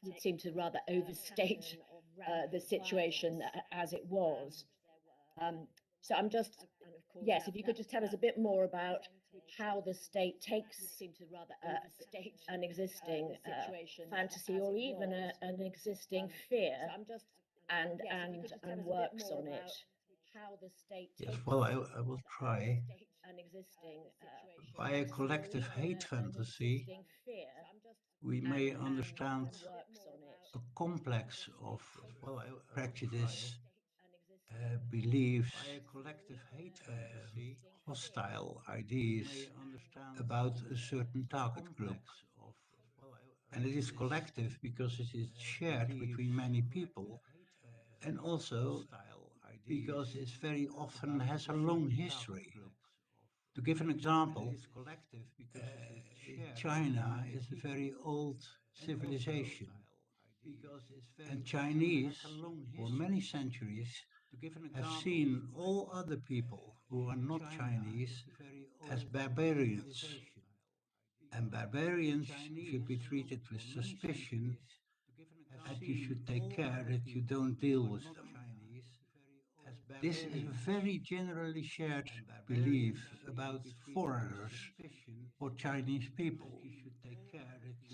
would seem to rather overstate the situation as it was. So I'm just, yes, if you could just tell us a bit more about how the state takes an existing fantasy or even an existing fear and works on it. Yes, well, I will try. By a collective hate fantasy, we may and understand works on it. a complex of prejudice, beliefs, hostile ideas about a certain target group. And it is collective because it is shared between many people, and also because it very often has a long history. To give an example, China is a very old civilization, and Chinese, for many centuries, have seen all other people who are not Chinese as barbarians. And barbarians should be treated with suspicion, and you should take care that you don't deal with them. This is a very generally shared belief about foreigners or Chinese people.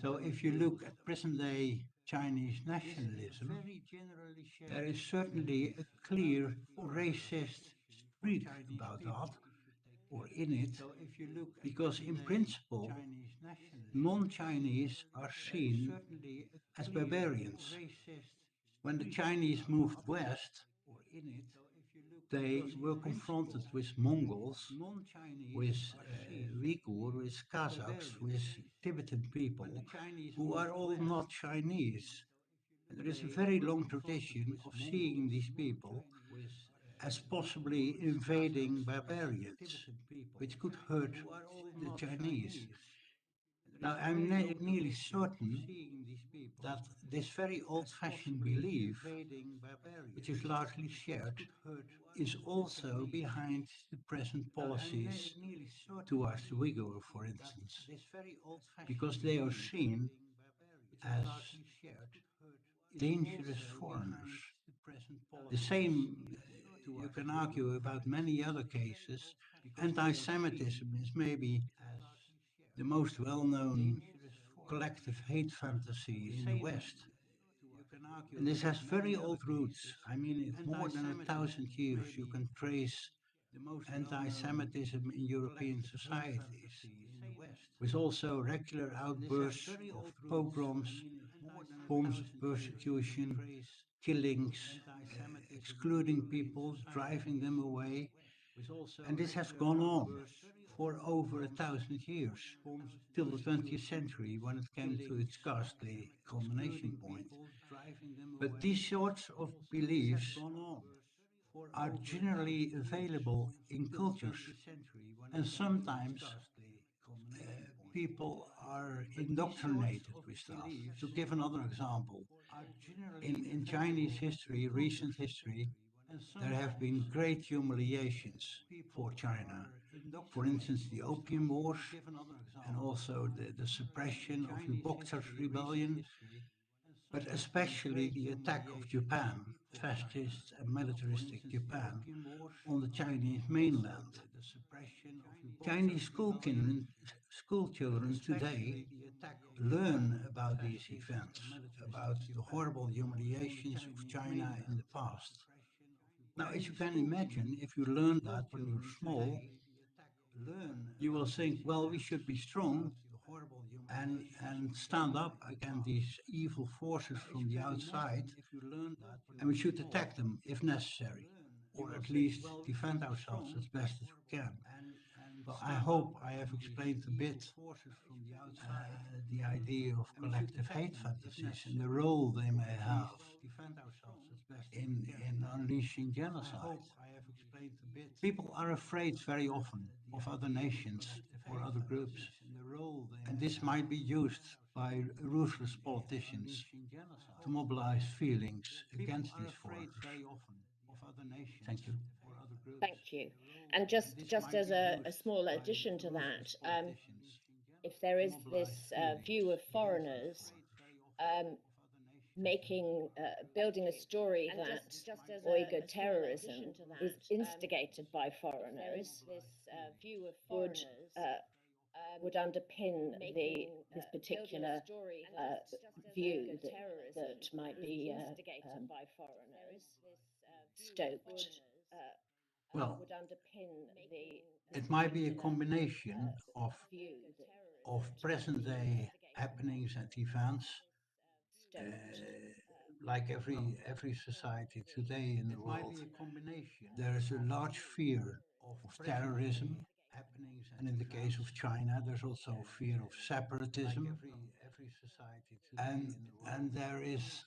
So if you look at present-day Chinese nationalism, there is certainly a clear racist streak about that, or in it, because in principle, non-Chinese are seen as barbarians. When the Chinese moved west, they were confronted with Mongols, with Uyghur, with Kazakhs, with Tibetan people, who are all not Chinese. And there is a very long tradition of seeing these people as possibly invading barbarians, which could hurt the Chinese. Now, I'm nearly certain that this very old-fashioned belief, which is largely shared, is also behind the present policies towards the Uyghur, for instance, because they are seen as dangerous foreigners. The same you can argue about many other cases. Anti-Semitism is maybe the most well-known collective hate fantasy in the West. And this has very old roots. I mean, it's more than 1,000 years you can trace anti-Semitism in European societies, with also regular outbursts of pogroms, forms of persecution, killings, excluding people, driving them away. And this has gone on for over 1,000 years, till the 20th century, when it came to its ghastly culmination point. But these sorts of beliefs are generally available in cultures, and sometimes people are indoctrinated with that. To give another example, in Chinese history, recent history, there have been great humiliations for China. For instance, the Opium Wars, and also the suppression of the Boxer Rebellion, but especially the attack of Japan, fascist and militaristic Japan, on the Chinese mainland. Chinese school children today learn about these events, about the horrible humiliations of China in the past. Now, as you can imagine, if you learn that when you're small, you will think, well, we should be strong and stand up against these evil forces from the outside, and we should attack them if necessary, or at least defend ourselves as best as we can. Well, I hope I have explained a bit the idea of collective hate fantasies and the role they may have in unleashing genocide. People are afraid very often of other nations or other groups, and this might be used by ruthless politicians to mobilize feelings against these foreigners. Thank you. Thank you. And just as a small addition to that, if there is this view of foreigners building a story that Uyghur terrorism is instigated by foreigners, would underpin this particular view that might be stoked. Well, it might be a combination of present-day happenings and events. Like every society today in the world, there is a large fear of terrorism, and in the case of China, there's also fear of separatism, and there is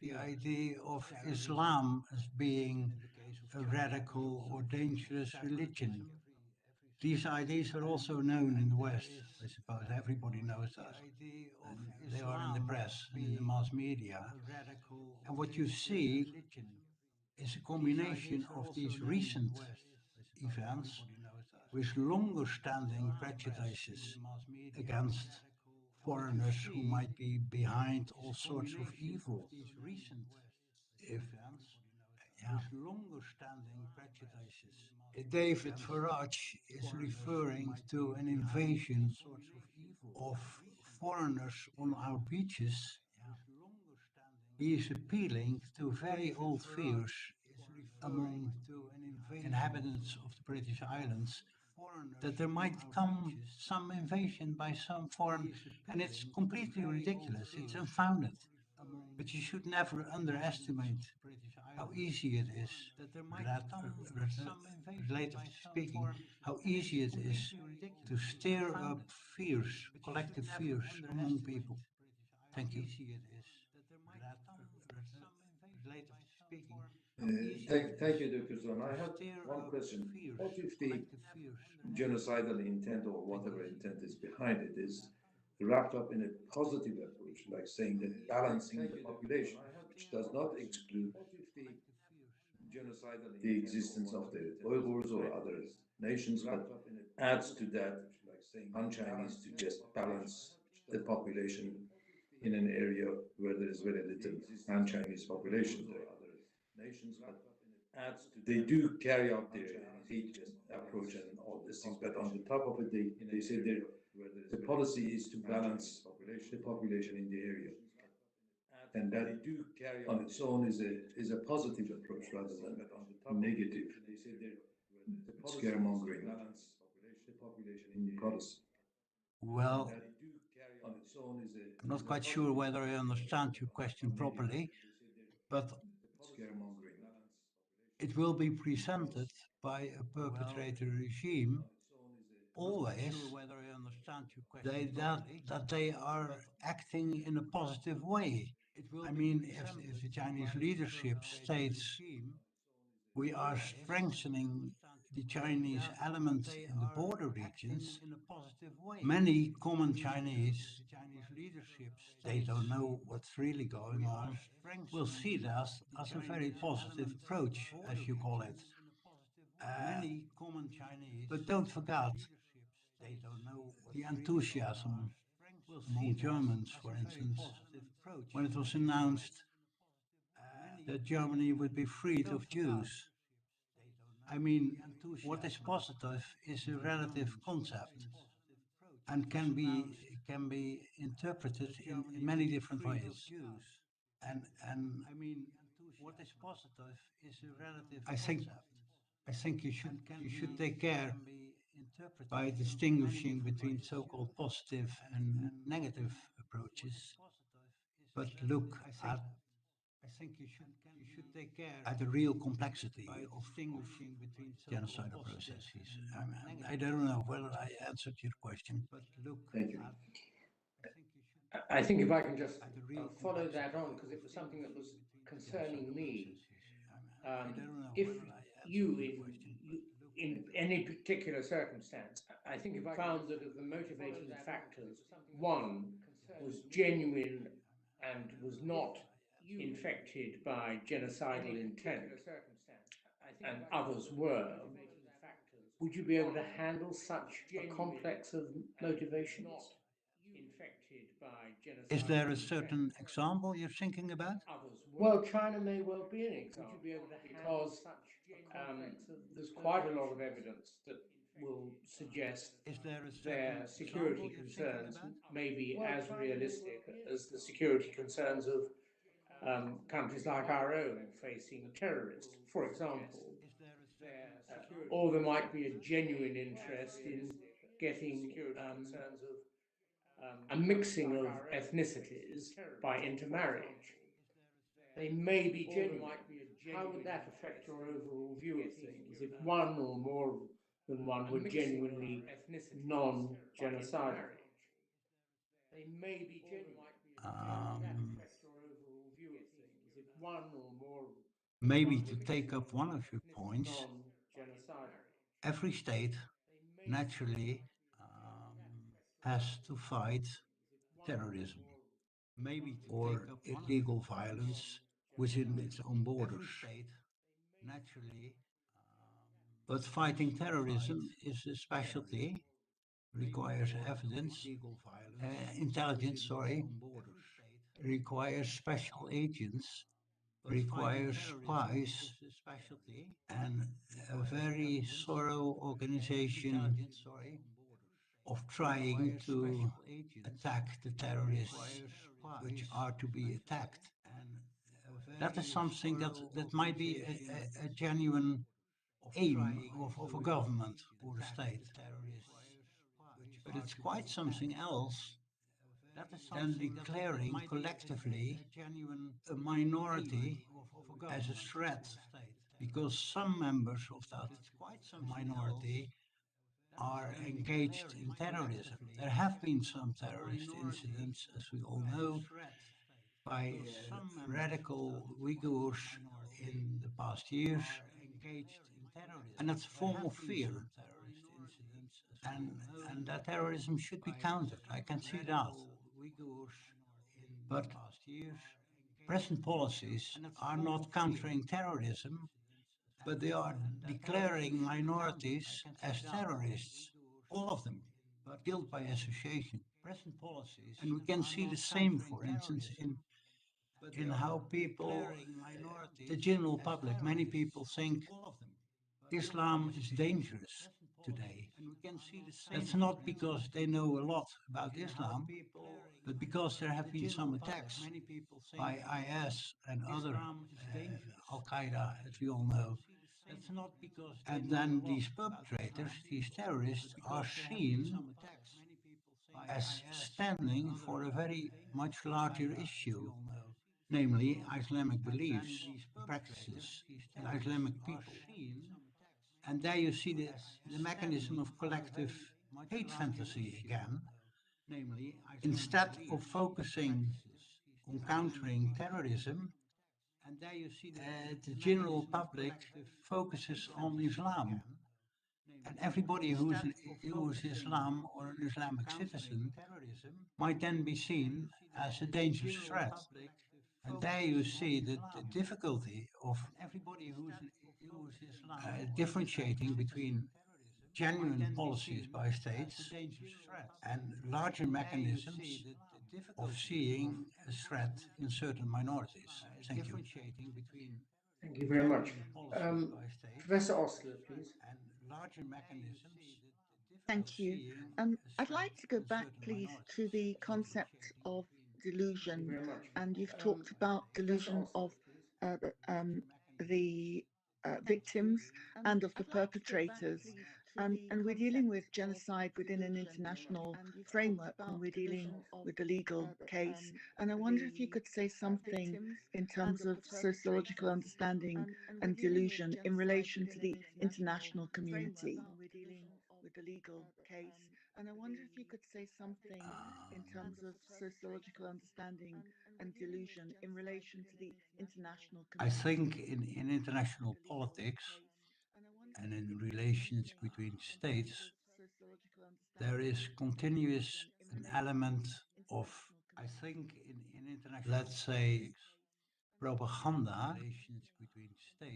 the idea of Islam as being a radical or dangerous religion. These ideas are also known in the West. I suppose everybody knows that. And they are in the press, in the mass media. And what you see is a combination of these recent events with longer standing prejudices against foreigners who might be behind all sorts of evil. If yeah. David Farage is referring to an invasion of foreigners on our beaches. He is appealing to very old fears among inhabitants of the British Islands that there might come some invasion by some foreign, and it's completely ridiculous, it's unfounded. But you should never underestimate how easy it is, relatively speaking, how easy it is to stir up fears, collective fears among people. Thank you. Thank you, Dr. Zon. I have one question. What if the genocidal intent or whatever intent is behind it is wrapped up in a positive approach, like saying that balancing the population, which does not exclude the existence of the Uyghurs or other nations, but adds to that un-Chinese to just balance the population in an area where there is very little non-Chinese population there. They do carry out their hate approach and all these things, but on the top of it, they say the policy is to balance the population in the area. And that on its own is a positive approach rather than negative scaremongering policy. Well, I'm not quite sure whether I understand your question properly, but it will be presented by a perpetrator regime always that they are acting in a positive way. I mean, if the Chinese leadership states we are strengthening the Chinese element in the border regions, many common Chinese, they don't know what's really going on, will see that as a very positive approach, as you call it. But don't forget the enthusiasm among Germans, for instance, when it was announced that Germany would be freed of Jews. I mean, what is positive is a relative concept and can be interpreted in many different ways. And I mean, what is positive is a relative concept. I think you should take care by distinguishing between so-called positive and negative approaches. But look at the real complexity of genocidal processes. I don't know whether I answered your question. Thank you. I think if I can just follow that on, because it was something that was concerning me. If you, in any particular circumstance, I think if I found that of the motivating factors, one was genuine and was not infected by genocidal intent, and others were, would you be able to handle such a complex of motivations? Is there a certain example you're thinking about? Well, China may well be an example, because there's quite a lot of evidence that will suggest their security concerns may be as realistic as the security concerns of countries like our own facing terrorists, for example. Or there might be a genuine interest in getting a mixing of ethnicities by intermarriage. They may be genuine. How would that affect your overall view of things if one or more than one were genuinely non-genocidal? They may be genuine. How would that affect your overall view of things if one or more Maybe to take up one of your points, non-genocidal? every state naturally has to fight terrorism, maybe or illegal violence within its own borders. Naturally, but fighting terrorism is a specialty, requires evidence, intelligence, requires special agents, requires spies, and a very thorough organization of trying to attack the terrorists which are to be attacked. That is something that might be a genuine aim of a government or a state. But it's quite something else than declaring collectively a minority as a threat, because some members of that minority are engaged in terrorism. There have been some terrorist incidents, as we all know, by radical Uyghurs in the past years, and that's a form of fear. And that terrorism should be countered. I can see that. But present policies are not countering terrorism, but they are declaring minorities as terrorists, all of them, guilt by association. And we can see the same, for instance, in how people, the general public, many people think Islam is dangerous today. That's not because they know a lot about Islam, but because there have been some attacks by IS and other Al-Qaeda, as we all know. And then these perpetrators, these terrorists, are seen as standing for a very much larger issue, namely Islamic beliefs, practices, and Islamic people. And there you see the mechanism of collective hate fantasy again. Instead of focusing on countering terrorism, the general public focuses on Islam. And everybody who is Islam or an Islamic citizen might then be seen as a dangerous threat. And there you see the difficulty of differentiating between genuine policies by states and larger mechanisms of seeing a threat in certain minorities. Thank you. Thank you very much. Professor Osler, please. Thank you. I'd like to go back, please, to the concept of delusion. And you've talked about delusion of the victims and of the perpetrators. And we're dealing with genocide within an international framework when we're dealing with a legal case. And I wonder if you could say something in terms of sociological understanding and delusion in relation to the international community. With the legal case. And I wonder if you could say something in terms of sociological understanding and delusion in relation to the international community. I think in international politics and in relations between states, there is continuous an element of, I think in international, let's say, propaganda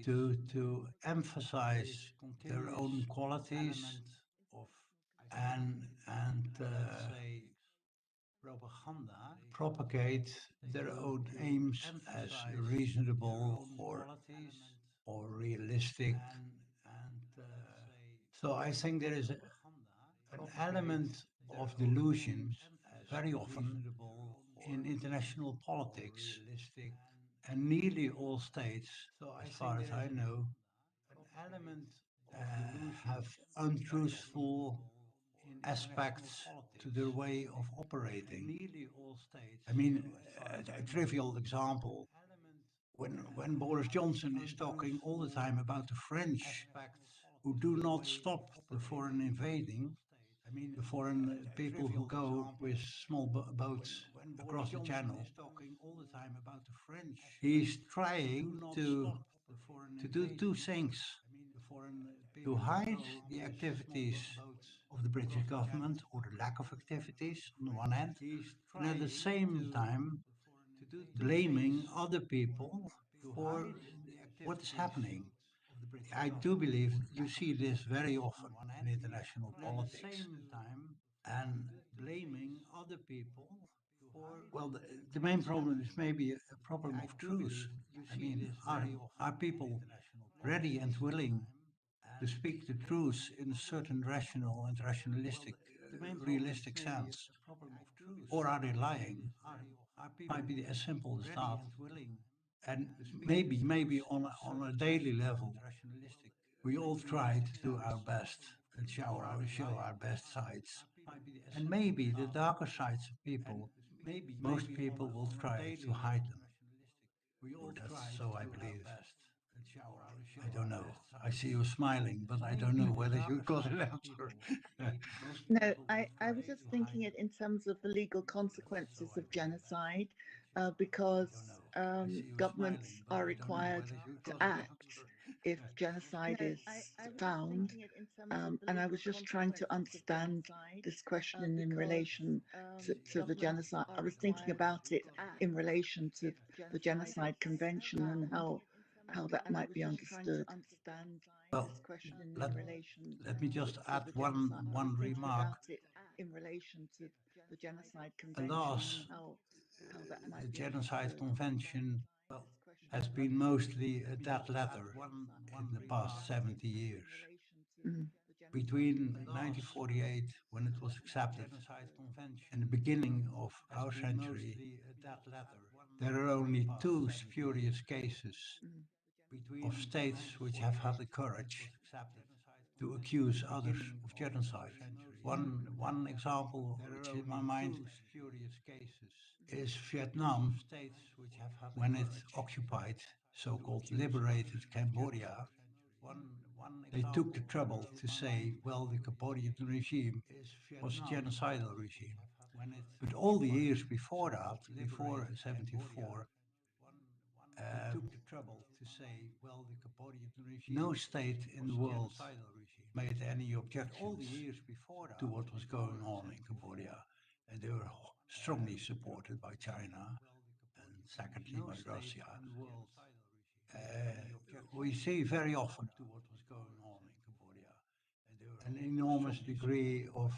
to emphasize their own qualities and propagate their own aims as reasonable or realistic. So I think there is an element of delusion very often in international politics, and nearly all states, as far as I know, have untruthful aspects to their way of operating. I mean, a trivial example, when Boris Johnson is talking all the time about the French who do not stop the foreign invading, the foreign people who go with small boats across the channel, he's trying to do two things: to hide the activities of the British government, or the lack of activities on the one hand, and at the same time blaming other people for what is happening. I do believe you see this very often in international politics, and blaming other people for, well, the main problem is maybe a problem of truth. I mean, are people ready and willing to speak the truth in a certain rational and rationalistic, realistic sense? Or are they lying? Might be as simple as that. And maybe on a daily level, we all try to do our best and show our best sides. And maybe the darker sides of people, most people will try to hide them. Or that's so I believe. I don't know. I see you smiling, but I don't know whether you got an answer. No, I was just thinking it in terms of the legal consequences of genocide, because governments are required to act if genocide is found. And I was just trying to understand this question in relation to the genocide. I was thinking about it in relation to the Genocide Convention and how that might be understood. Well, let me just add one remark. In relation to the Genocide Convention. Alas, the Genocide Convention has been mostly a dead letter in the past 70 years. Between 1948, when it was accepted, and the beginning of our century, there are only two spurious cases of states which have had the courage to accuse others of genocide. One example which is in my mind is Vietnam, when it occupied, so-called liberated Cambodia. They took the trouble to say, well, the Cambodian regime was a genocidal regime. But all the years before that, before 74, no state in the world made any objections to what was going on in Cambodia. And they were strongly supported by China, and secondly by Russia. We see very often an enormous degree of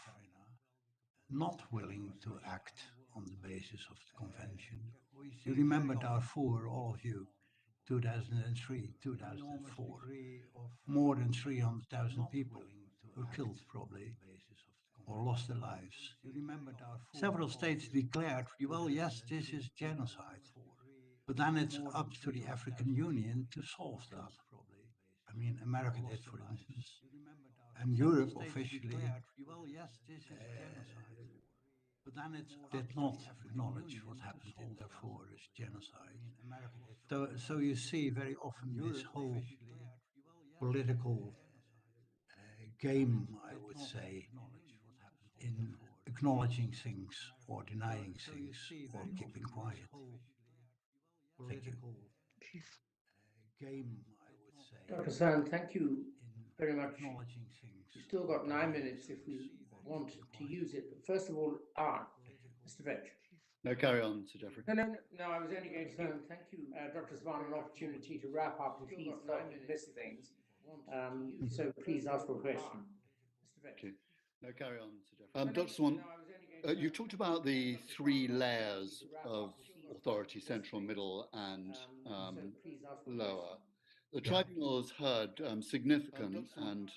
not willing to act on the basis of the convention. You remember Darfur, all of you, 2003, 2004. More than 300,000 people were killed, probably, or lost their lives. Several states declared, well, yes, this is genocide. But then it's up to the African Union to solve that. I mean, America did, for instance. And Europe officially did not acknowledge what happened in Darfur as genocide. So you see very often this whole political game, I would say, in acknowledging things or denying things or keeping quiet. Thank you. Dr. San, thank you very much. We've still got 9 minutes if we want to use it. But first of all, Mr. Vetch. No, carry on, Sir Geoffrey. No, I was only going to say thank you, Dr. Swan, an opportunity to wrap up if he thought he missed things. So please ask a question. Mr. Vetch. Okay. No, carry on, Sir Geoffrey. Dr. Swan, you talked about the three layers of authority, central, middle, and lower. The tribunal has heard significant and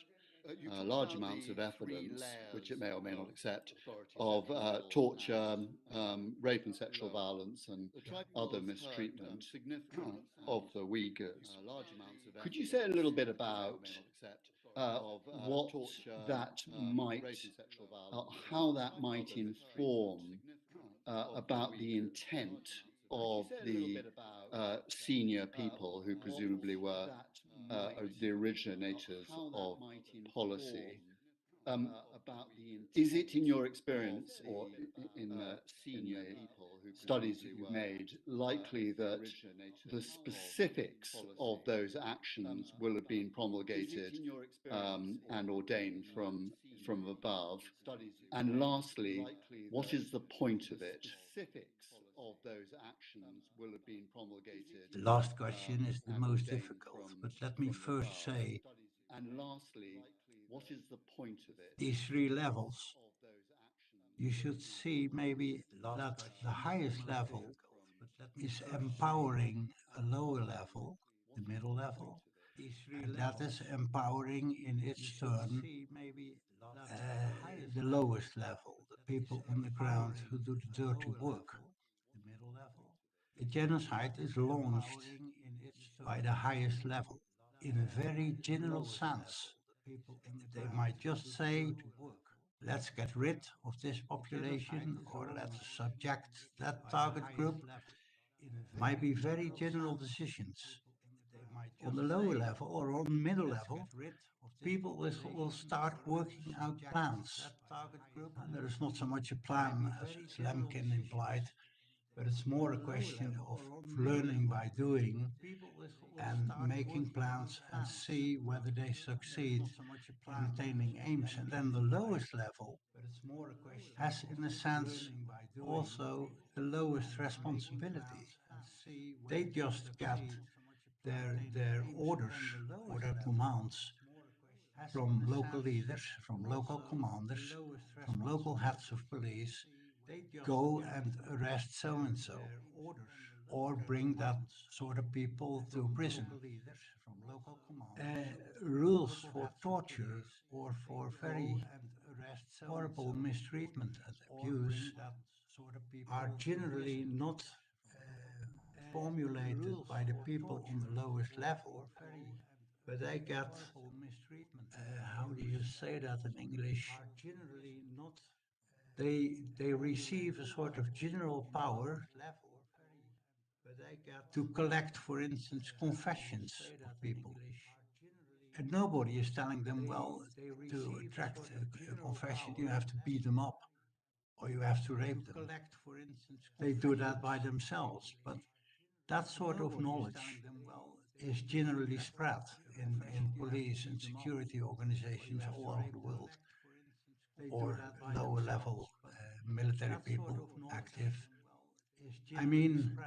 large amounts of evidence, which it may or may not accept, of torture, rape and sexual violence, and other mistreatment of the Uyghurs. Could you say a little bit about what that might, how that might inform about the intent of the senior people who presumably were the originators of policy. Is it, in your experience, or in the studies that you've made, likely that the specifics of those actions will have been promulgated and ordained from above? And lastly, what is the point of it? The last question is the most difficult, but let me first say, and lastly, what is the point of it? these three levels, you should see maybe that the highest level is empowering a lower level, the middle level, and that is empowering in its turn the lowest level, the people on the ground who do the dirty work. The genocide is launched by the highest level in a very general sense. They might just say, let's get rid of this population or let's subject that target group. Might be very general decisions. On the lower level or on the middle level, people will start working out plans. And there is not so much a plan as Lemkin implied, but it's more a question of learning by doing and making plans and see whether they succeed in attaining aims. And then the lowest level has, in a sense, also the lowest responsibility. They just get their orders or their commands from local leaders, from local commanders, from local heads of police. Go and arrest so-and-so, or bring that sort of people to prison. Rules for torture or for very horrible mistreatment and abuse are generally not formulated by the people on the lowest level, but they get, how do you say that in English? They receive a sort of general power to collect, for instance, confessions of people. And nobody is telling them, well, to attract a confession, you have to beat them up or you have to rape them. They do that by themselves. But that sort of knowledge is generally spread in police and security organizations all over the world, or lower level military people active. I mean,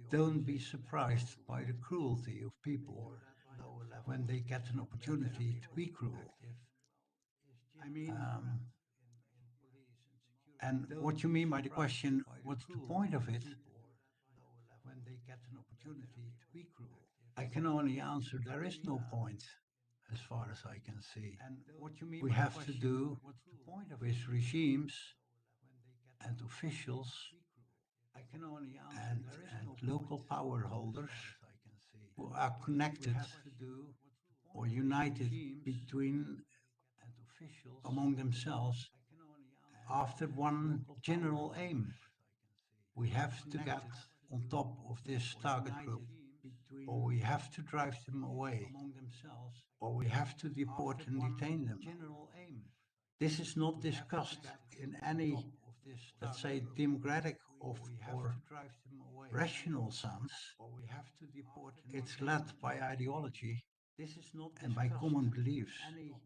don't be surprised by the cruelty of people when they get an opportunity to be cruel. And what you mean by the question, what's the point of it? I can only answer, there is no point, as far as I can see. We have to do with regimes and officials and local power holders who are connected or united among themselves after one general aim. We have to get on top of this target group, or we have to drive them away, or we have to deport and detain them. This is not discussed in any, let's say, democratic or rational sense. It's led by ideology and by common beliefs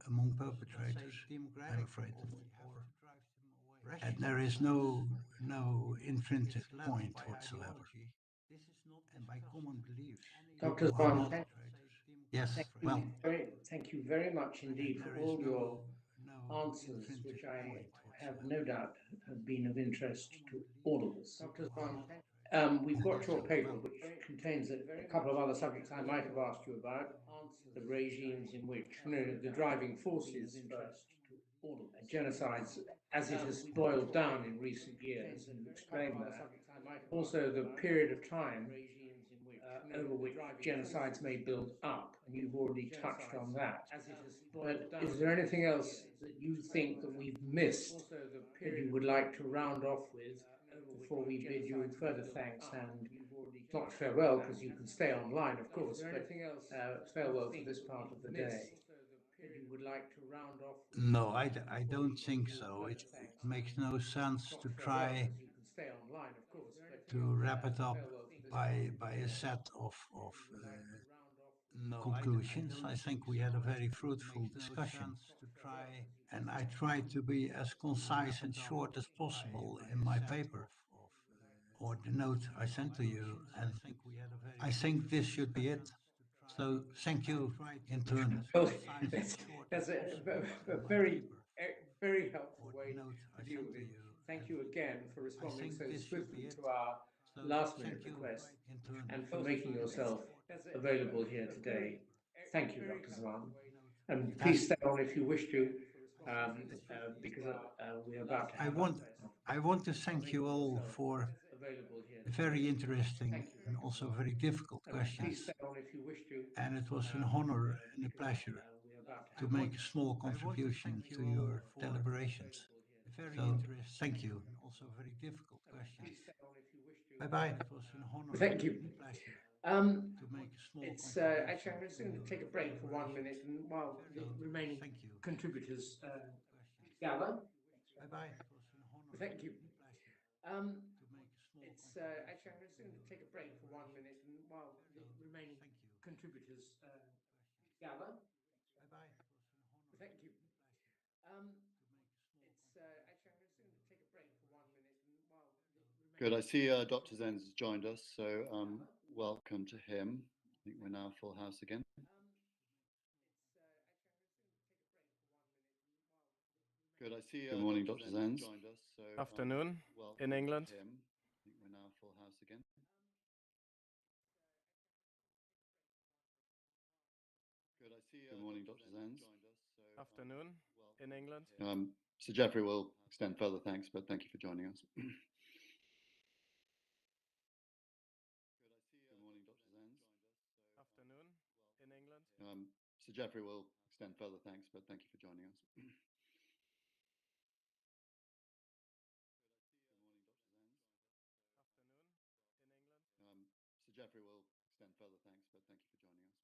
among perpetrators, I'm afraid. And there is no intrinsic point whatsoever. Dr. Swan, yes, well, thank you very much indeed for all your answers, which I have no doubt have been of interest to all of us. Dr. Swan, we've got your paper, which contains a couple of other subjects I might have asked you about, the regimes in which, the driving forces for genocides, as it has boiled down in recent years, and you explain that. Also, the period of time over which genocides may build up, and you've already touched on that. But is there anything else that you think that we've missed that you would like to round off with before we bid you further thanks and not farewell, because you can stay online, of course, but farewell for this part of the day that you would like to round off with? No, I don't think so. It makes no sense to try to wrap it up by a set of conclusions. I think we had a very fruitful discussion, and I tried to be as concise and short as possible in my paper or the note I sent to you, and I think this should be it. So thank you in turn. Well, that's a very, very helpful way to deal with it. Thank you again for responding so swiftly to our last-minute request and for making yourself available here today. Thank you, Dr. Zaman. And please stay on if you wish to, because we're about to have I want to thank you all for very interesting and also very difficult questions. And it was an honor and a pleasure to make a small contribution to your deliberations. So thank you. Also very difficult questions. Bye-bye. It was an honor. Thank you. And a pleasure. It's actually, I'm just going to take a break for 1 minute, and while the remaining contributors gather. Bye-bye. Thank you. It's actually, I'm just going to take a break for 1 minute, and while the remaining contributors gather. Bye-bye. Thank you. It's actually, I'm just going to take a break for 1 minute, and while the remaining. Good. I see Dr. Zenz has joined us, so welcome to him. I think we're now full house again. Good. I see. Good morning, Dr. Zenz. Afternoon in England. I think we're now full house again. Good. I see. Good morning, Dr. Zenz. Afternoon in England. Sir Geoffrey will extend further thanks, but thank you for joining us. Good morning, Dr. Zenz. Afternoon in England. Sir Geoffrey will extend further thanks, but thank you for joining us. Sir Geoffrey will extend further thanks, but thank you for joining us. Sir Geoffrey will extend further thanks, but thank you for joining us.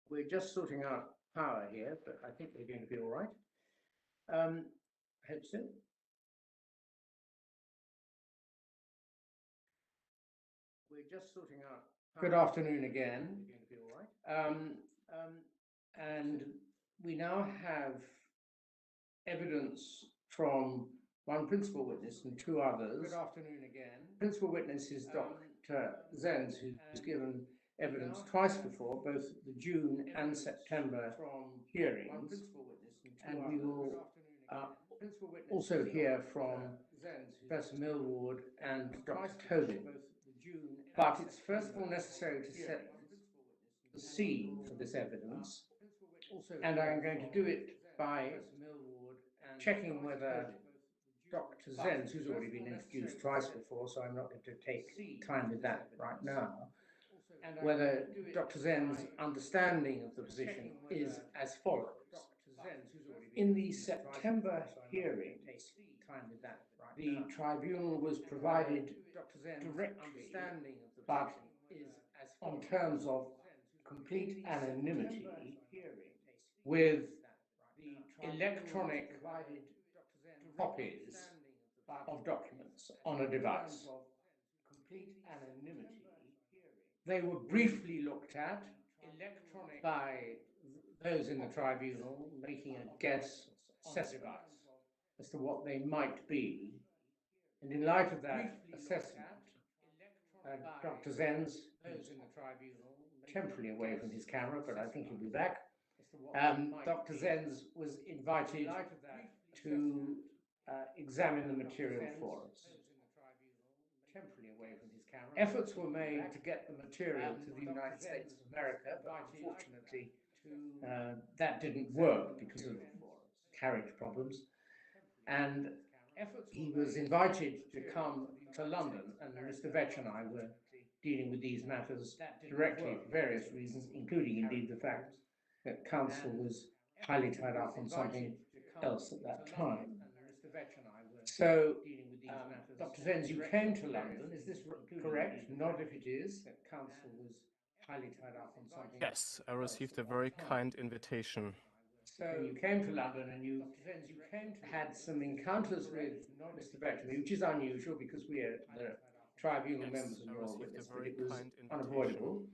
We're just sorting out power here, but I think we're going to be all right. Hope so. We're just sorting out. Good afternoon again. And we now have evidence from one principal witness and two others. Good afternoon again. Principal witness is Dr. Zenz, who's given evidence twice before, both the June and September hearings. And we will also hear from Professor Millward and Dr. Tobin. But it's first of all necessary to set the scene for this evidence, and I'm going to do it by checking whether Dr. Zenz, who's already been introduced twice before, so I'm not going to take time with that right now, whether Dr. Zen's understanding of the position is as follows. In the September hearing, the tribunal was provided directly, but on terms of complete anonymity, with electronic copies of documents on a device. They were briefly looked at by those in the tribunal, making a guess, assessment as to what they might be. And in light of that assessment, Dr. Zenz, who's temporarily away from his camera, but I think he'll be back, Dr. Zenz was invited to examine the material for us. Efforts were made to get the material to the United States of America, but unfortunately that didn't work because of carriage problems. And he was invited to come to London, and Mr. Vetch and I were dealing with these matters directly for various reasons, including indeed the fact that counsel was highly tied up on something else at that time. So, Dr. Zenz, you came to London, is this correct? Not if it is. Counsel was highly tied up on something. Yes, I received a very kind invitation. So you came to London and you had some encounters with Mr. Beckley, which is unusual because we are the tribunal members of your witness, but it was unavoidable.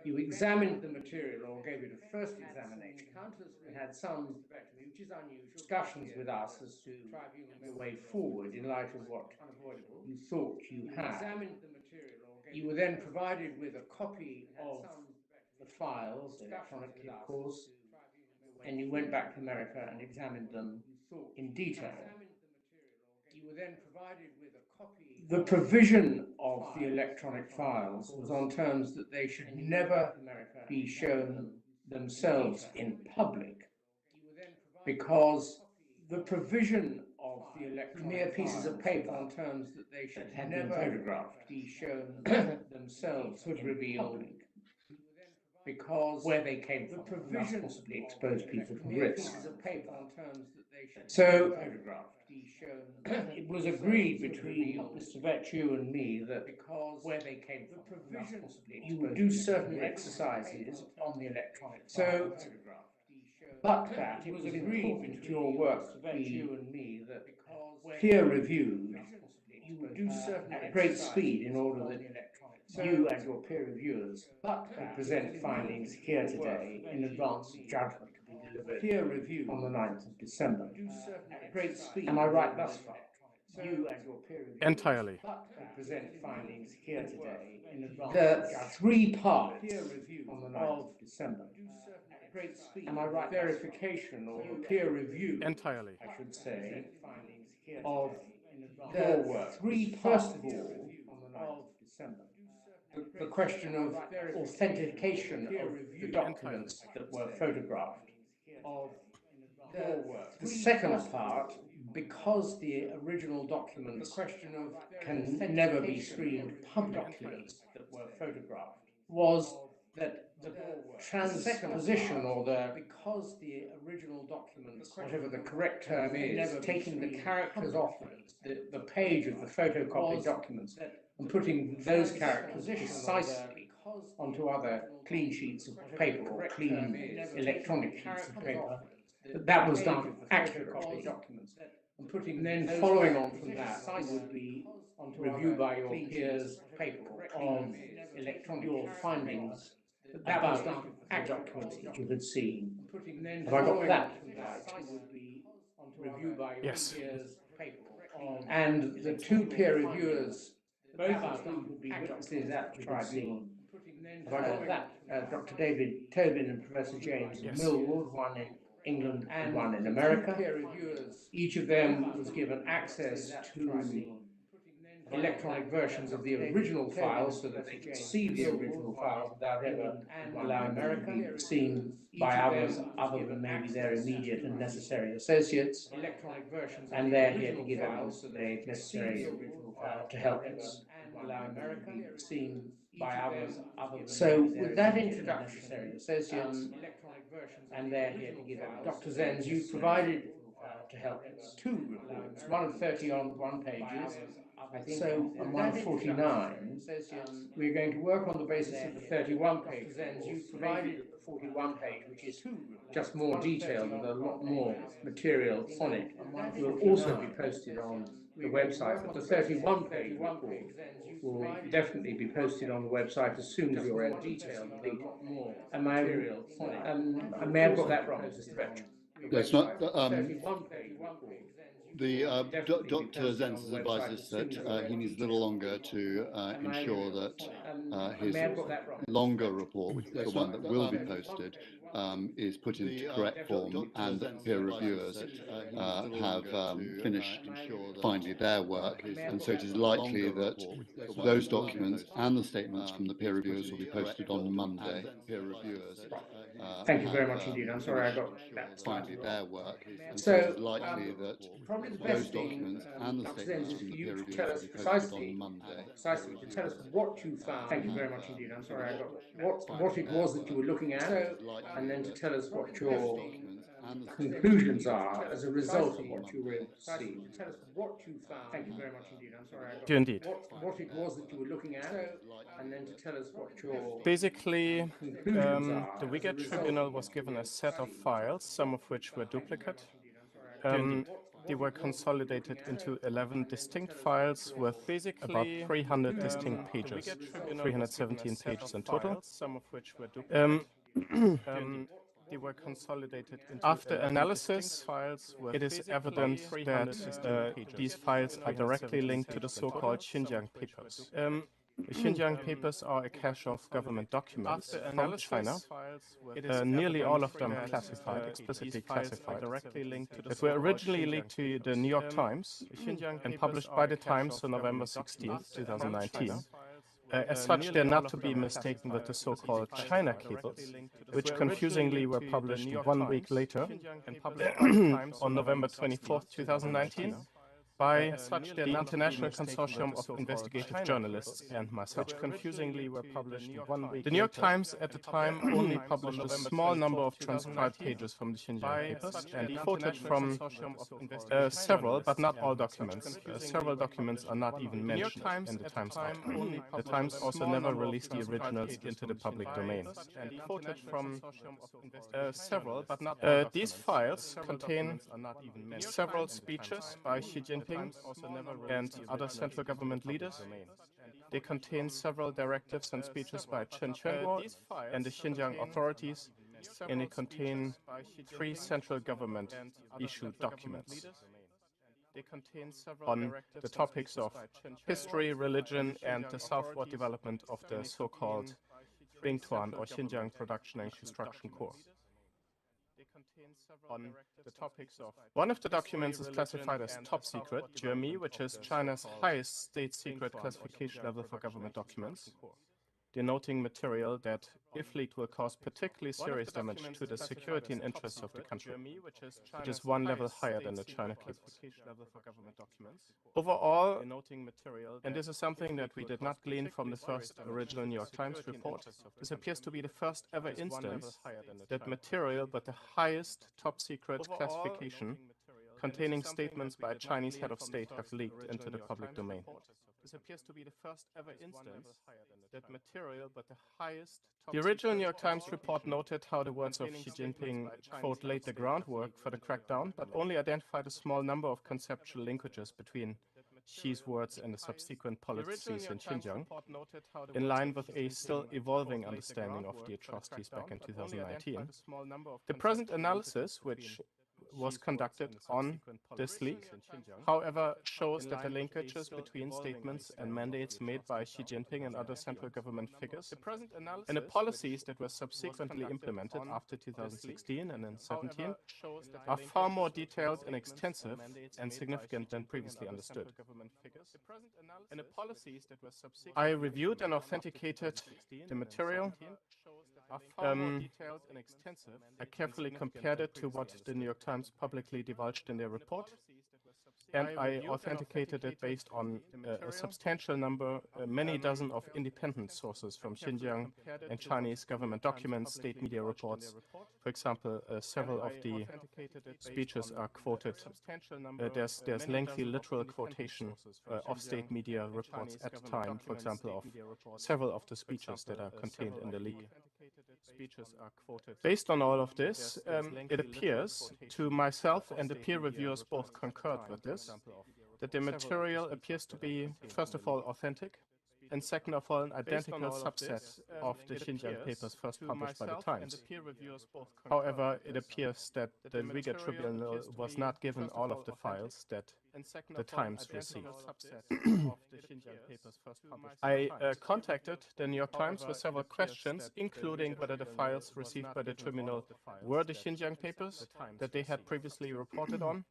You examined the material or gave it a first examination and had some discussions with us as to the way forward in light of what you thought you had. You were then provided with a copy of the files, electronically of course, and you went back to America and examined them in detail. The provision of the electronic files was on terms that they should never be shown themselves in public, because the provision of the electronic mere pieces of paper on terms that they should never photographed be shown themselves would reveal because where they came from, the provision possibly exposed people to risk. So it was agreed between Mr. Vetchu and me that because where they came from, the provision you would do certain exercises on the electronic. So, but that it was agreed to your work be peer reviewed. You would do certain at great speed in order that you and your peer reviewers could present findings here today in advance of judgment to be delivered on the 9th of December. At great speed. Am I right thus far? You and your peer reviewers Entirely. could present findings here today in advance. The three parts on the 9th of December. At great speed. Am I right? Verification or peer review. Entirely. I should say of your work. Three first of all on the 9th of December. The question of authentication of the documents that were photographed of your work. The second part, because the original documents can never be streamed publicly that were photographed, was that the transposition or because the original documents, whatever the correct term is, taking the characters off the page of the photocopied documents and putting those characters precisely onto other clean sheets of paper or clean electronic sheets of paper. That was done accurately. And putting then following on from that would be review by your peers paper of your findings. That was done accurately documents that you had seen. Have I got that right? Review by your peers paper. And the two peer reviewers, both of whom would be witnesses at the tribunal. Have I got that? Dr. David Tobin and Professor James Millward, one in England and one in America. Peer reviewers, each of them was given access to electronic versions of the original files so that they could see the original files without ever allowing them to be seen by others other than maybe their immediate and necessary associates. And they're here to give evidence that they necessary to help us. Allowing America seen by others other than so with that introduction, associates, and they're here to give evidence. Dr. Zenz, you've provided to help us 2 reports, one of 31 pages. So on 149, we're going to work on the basis of the 31 page. You've provided the 41 page, which is just more detailed with a lot more material on it. Will also be posted on the website, but the 31 page report will definitely be posted on the website as soon as you're in detail. Am I may have got that wrong, Mr. Vetch. That's not Dr. Zenz has advised us that he needs a little longer to ensure that his longer report, which is the one that will be posted, is put into correct form, and that peer reviewers have finished finally their work, and so it is likely that those documents and the statements from the peer reviewers will be posted on Monday. Peer reviewers. Thank you very much indeed. I'm sorry I got that finally their work, and so it is likely that probably the those best thing, documents and the statements from the peer to reviewers tell will us be posted precisely, on Monday. to tell us what you found. Thank you very much indeed. I'm sorry I got what it was that you were looking at, and then to tell us what your conclusions are as a result of what you were able to see. Tell us what you found. Thank you very much indeed. I'm sorry I got Indeed. what it was that you were looking at, and then to tell us what your Basically, conclusions are. the Uyghur Tribunal was given a set of files, some of which were duplicate. They were consolidated into 11 distinct files with about 300 distinct pages, 317 pages in total. Some of which were duplicate. They were consolidated into after analysis. It is evident that these files are directly linked to the so-called Xinjiang papers. The Xinjiang papers are a cache of government documents from China. Nearly all of them classified, explicitly classified, that were originally leaked to the New York Times and published by the Times on November 16, 2019. As such, they're not to be mistaken with the so-called China cables, which confusingly were published 1 week later on November 24, 2019. By the International Consortium of Investigative Journalists and myself, which confusingly were published 1 week. The New York Times at the time only published a small number of transcribed pages from the Xinjiang papers and quoted from several, but not all documents. Several documents are not even mentioned in the Times article. The Times also never released the originals into the public domain. And quoted from several, but not all these files contain several speeches by Xi Jinping and other central government leaders. They contain several directives and speeches by Chen Quanguo and the Xinjiang authorities, and they contain 3 central government issued documents. They contain several on the topics of history, religion, and the southward development of the so-called Bingtuan or Xinjiang Production and Construction Corps. On the topics of one of the documents is classified as top secret, GME, which is China's highest state secret classification level for government documents, denoting material that, if leaked, will cause particularly serious damage to the security and interests of the country, which is 1 level higher than the China cables. Overall, and this is something that we did not glean from the first original New York Times report, this appears to be the first ever instance that material but the highest top secret classification containing statements by a Chinese head of state have leaked into the public domain. This appears to be the first ever instance that material but the highest... The original New York Times report noted how the words of Xi Jinping, quote, laid the groundwork for the crackdown, but only identified a small number of conceptual linkages between Xi's words and the subsequent policies in Xinjiang, in line with a still evolving understanding of the atrocities back in 2019. The present analysis, which was conducted on this leak, however, shows that the linkages between statements and mandates made by Xi Jinping and other central government figures and the policies that were subsequently implemented after 2016 and then 17 are far more detailed and extensive and significant than previously understood. I reviewed and authenticated the material. I carefully compared it to what the New York Times publicly divulged in their report, and I authenticated it based on a substantial number, many dozen of independent sources from Xinjiang and Chinese government documents, state media reports. For example, several of the speeches are quoted. There's lengthy literal quotation of state media reports at the time, for example, of several of the speeches that are contained in the leak. Based on all of this, it appears to myself and the peer reviewers both concurred with this, that the material appears to be, first of all, authentic, and second of all, an identical subset of the Xinjiang papers first published by the Times. However, it appears that the Uyghur Tribunal was not given all of the files that the Times received. I contacted the New York Times with several questions, including whether the files received by the Tribunal were the Xinjiang papers that they had previously reported on,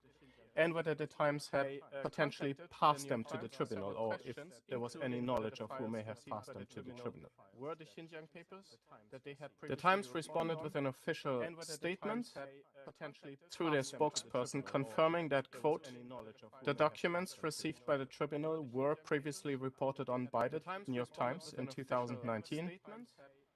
and whether the Times had potentially passed them to the Tribunal, or if there was any knowledge of who may have passed them to the Tribunal. Were the Xinjiang papers that they had previously? The Times responded with an official statement through their spokesperson confirming that, quote, the documents received by the Tribunal were previously reported on by the New York Times in 2019.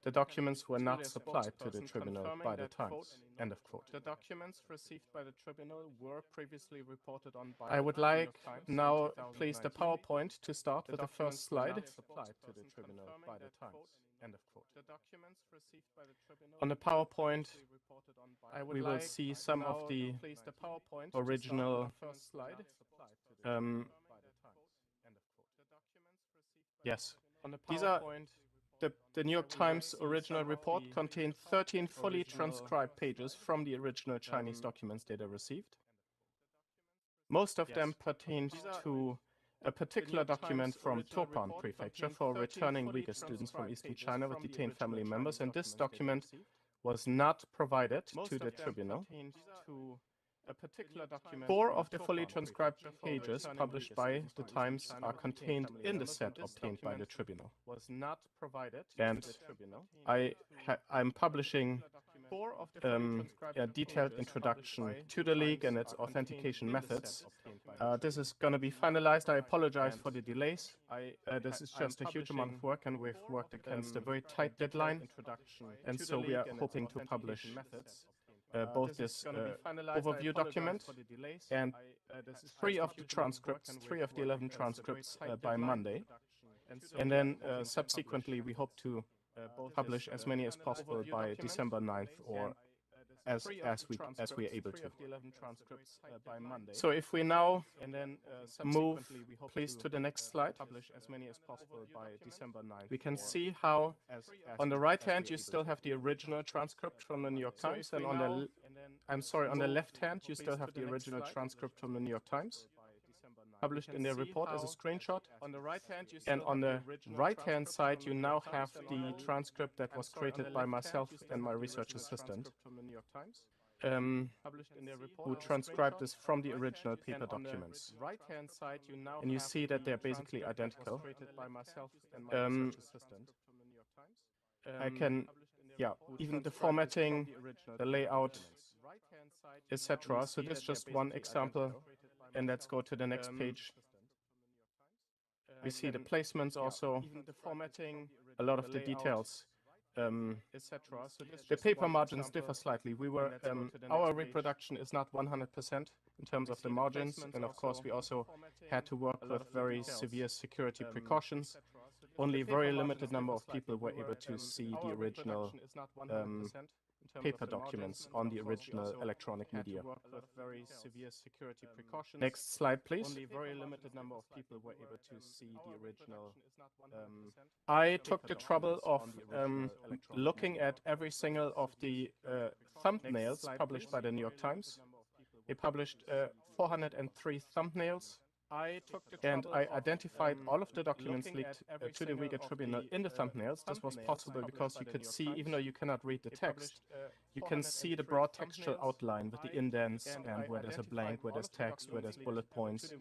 The documents were not supplied to the Tribunal by the Times. End of quote. The documents received by the Tribunal were previously reported on by I would like now, please, the PowerPoint to start with the first slide. End of quote. On the PowerPoint, we will see some of the original yes. These are the New York Times original report contained 13 fully transcribed pages from the original Chinese documents data received. Most of them pertained to a particular document from Topan Prefecture for returning Uyghur students from Eastern China with detained family members, and this document was not provided to the Tribunal. Four of the fully transcribed pages published by the Times are contained in the set obtained by the Tribunal. And I'm publishing a detailed introduction to the leak and its authentication methods. This is going to be finalized. I apologize for the delays. This is just a huge amount of work, and we've worked against a very tight deadline. And so we are hoping to publish both this overview document and three of the 11 transcripts by Monday. And then subsequently, we hope to publish as many as possible by December 9th or as we are able to. So if we now move, please, to the next slide, we can see how on the right hand you still have the original transcript from the New York Times, and on the left hand you still have the original transcript from the New York Times, published in their report as a screenshot. And on the right-hand side, you now have the transcript that was created by myself and my research assistant, who transcribed this from the original paper documents. And you see that they're basically identical. I can, even the formatting, the layout, etc. So this is just one example. And let's go to the next page. We see the placements also, a lot of the details, etc. So the paper margins differ slightly. Our reproduction is not 100% in terms of the margins, and of course we also had to work with very severe security precautions. Only a very limited number of people were able to see the original paper documents on the original electronic media. Next slide, please. Only a very limited number of people were able to see the original. I took the trouble of looking at every single of the thumbnails published by the New York Times They published 403 thumbnails. And I identified all of the documents leaked to the Uyghur Tribunal in the thumbnails. This was possible because you could see, even though you cannot read the text, you can see the broad textual outline with the indents and where there's a blank, where there's text, where there's bullet points,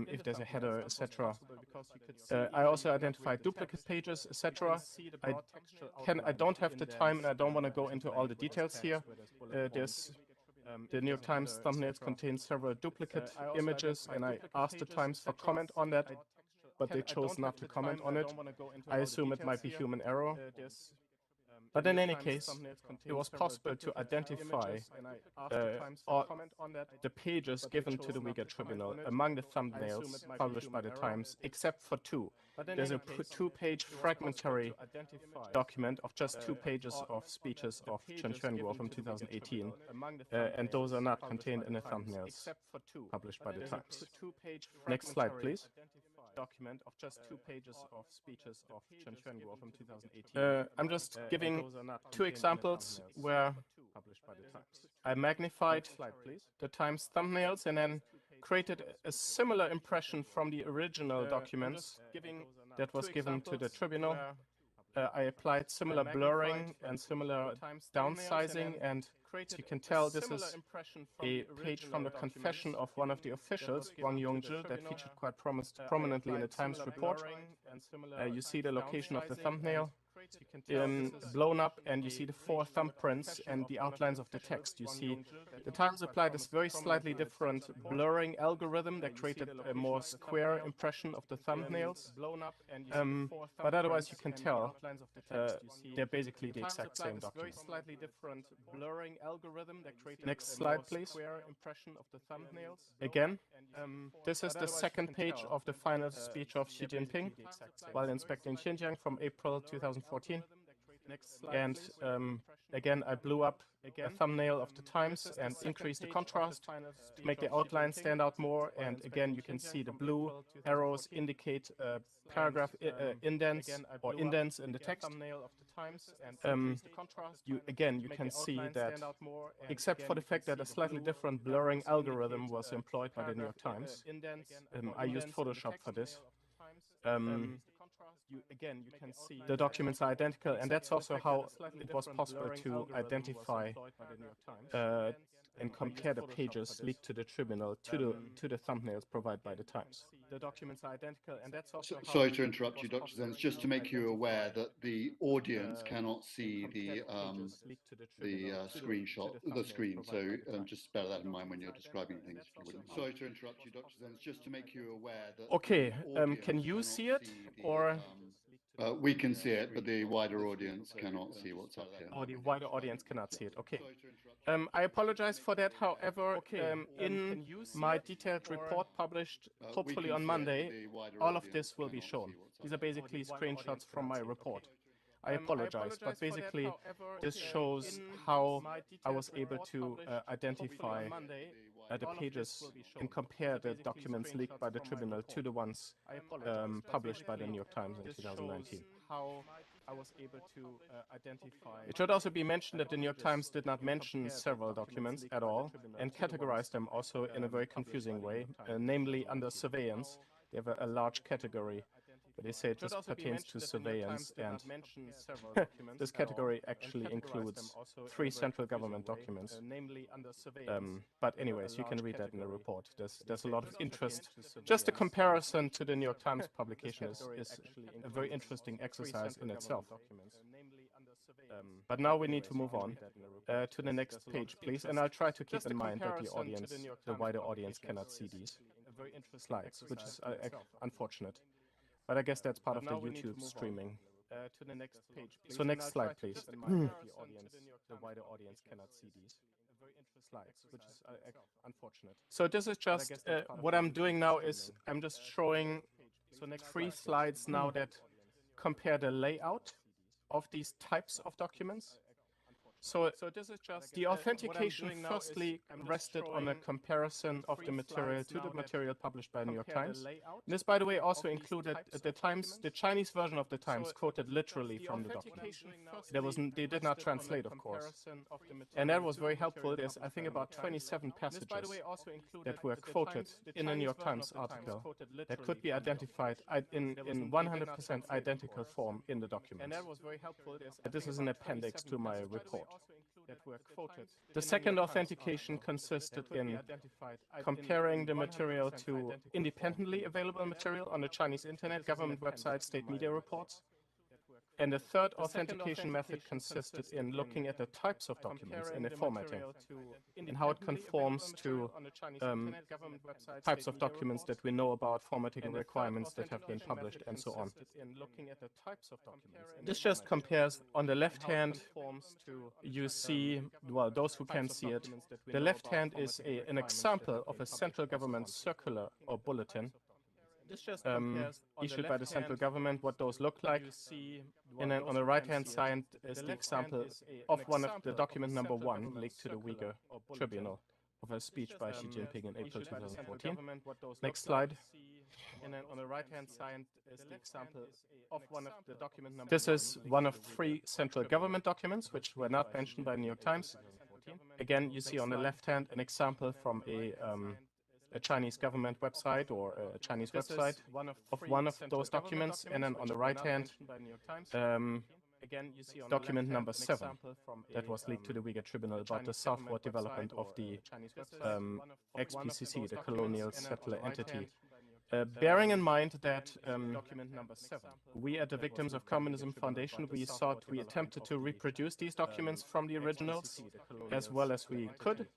if there's a header, etc. I also identified duplicate pages, etc. I don't have the time and I don't want to go into all the details here. The New York Times thumbnails contain several duplicate images, and I asked the Times for comment on that, but they chose not to comment on it. I assume it might be human error. But in any case, it was possible to identify the pages given to the Uyghur Tribunal among the thumbnails published by the Times, except for two. There's a two-page fragmentary document of just 2 pages of speeches of Chen Quanguo from 2018, and those are not contained in the thumbnails published by the Times. Next slide, please. Document of just 2 pages of speeches of Chen Quanguo from 2018. I'm just giving 2 examples where I magnified the Times thumbnails and then created a similar impression from the original documents that was given to the tribunal. I applied similar blurring and similar downsizing, and as you can tell, this is a page from the confession of one of the officials, Wang Yongzhi, that featured quite prominently in the Times report. You see the location of the thumbnail blown up, and you see the 4 thumbprints and the outlines of the text. You see the Times applied this very slightly different blurring algorithm that created a more square impression of the thumbnails. But otherwise you can tell they're basically the exact same document. Next slide, please. Again, this is the second page of the final speech of Xi Jinping while inspecting Xinjiang from April 2014. And again, I blew up a thumbnail of the Times and increased the contrast to make the outline stand out more. And again, you can see the blue arrows indicate paragraph indents or indents in the text. You can see that, except for the fact that a slightly different blurring algorithm was employed by the New York Times, I used Photoshop for this. You can see the documents are identical, and that's also how it was possible to identify and compare the pages leaked to the tribunal to the thumbnails provided by the Times. The documents are identical, and that's also Sorry to interrupt you, Dr. Zenz, just to make you aware that the audience cannot see the screenshot, the screen. So just bear that in mind when you're describing things. Sorry to interrupt you, Dr. Zenz, just to make you aware that. Okay, can you see it, or? We can see it, but the wider audience cannot see what's up here. Oh, the wider audience cannot see it. Okay. I apologize for that. However, in my detailed report published hopefully on Monday, all of this will be shown. These are basically screenshots from my report. I apologize, but basically this shows how I was able to identify the pages and compare the documents leaked by the tribunal to the ones published by the New York Times in 2019. It should also be mentioned that the New York Times did not mention several documents at all and categorized them also in a very confusing way, namely under surveillance. They have a large category, but they say it just pertains to surveillance, and this category actually includes 3 central government documents. But anyways, you can read that in the report. There's a lot of interest. Just a comparison to the New York Times publication is a very interesting exercise in itself. But now we need to move on to the next page, please. And I'll try to keep in mind that the wider audience cannot see these slides, which is unfortunate. But I guess that's part of the YouTube streaming. So next slide, please. The wider audience cannot see these slides, which is unfortunate. So this is just what I'm doing now is I'm just showing 3 slides now that compare the layout of these types of documents. So this is just the authentication firstly rested on a comparison of the material to the material published by New York Times. And this, by the way, also included the Chinese version of the Times quoted literally from the document. They did not translate, of course. And that was very helpful. There's, I think, about 27 passages that were quoted in a New York Times article that could be identified in 100% identical form in the document. And that was very helpful. This is an appendix to my report. The second authentication consisted in comparing the material to independently available material on the Chinese internet, government websites, state media reports. And the third authentication method consisted in looking at the types of documents and the formatting, and how it conforms to types of documents that we know about, formatting requirements that have been published, and so on. This just compares, on the left hand, you see, well, those who can see it, the left hand is an example of a central government circular or bulletin issued by the central government, what those look like. And then on the right-hand side is the example of one of the document number 1 leaked to the Uyghur Tribunal of a speech by Xi Jinping in April 2014. Next slide. And then on the right-hand side is the example of one of the document number. This is one of 3 central government documents which were not mentioned by the New York Times. Again, you see on the left hand an example from a Chinese government website or a Chinese website of one of those documents, and then on the right hand, document number 7 that was leaked to the Uyghur Tribunal about the southward development of the XPCC, the colonial settler entity. Bearing in mind that we at the Victims of Communism Foundation, we attempted to reproduce these documents from the originals as well as we could.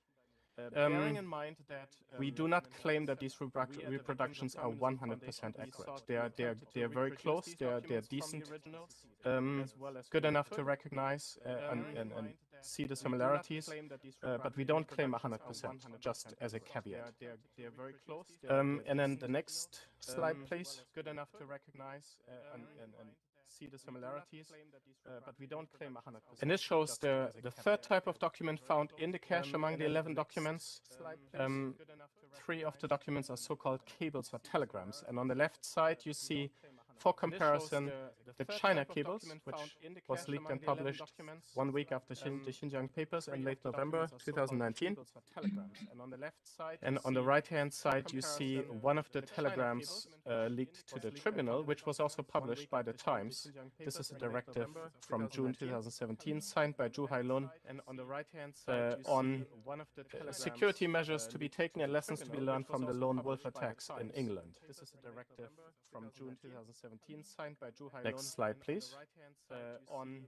Bearing in mind that we do not claim that these reproductions are 100% accurate. They are very close. They are decent, good enough to recognize and see the similarities, but we don't claim 100%. Just as a caveat. And then the next slide, please. Good enough to recognize and see the similarities, but we don't claim 100%. And this shows the third type of document found in the cache among the 11 documents. 3 of the documents are so-called cables or telegrams. And on the left side, you see, for comparison, the China cables, which was leaked and published 1 week after the Xinjiang papers in late November 2019. And on the right-hand side, you see one of the telegrams leaked to the tribunal, which was also published by the Times. This is a directive from June 2017, signed by Zhu Hailun, on security measures to be taken and lessons to be learned from the lone wolf attacks in England. This is a directive from June 2017, signed by Zhu Hailun. Next slide, please. On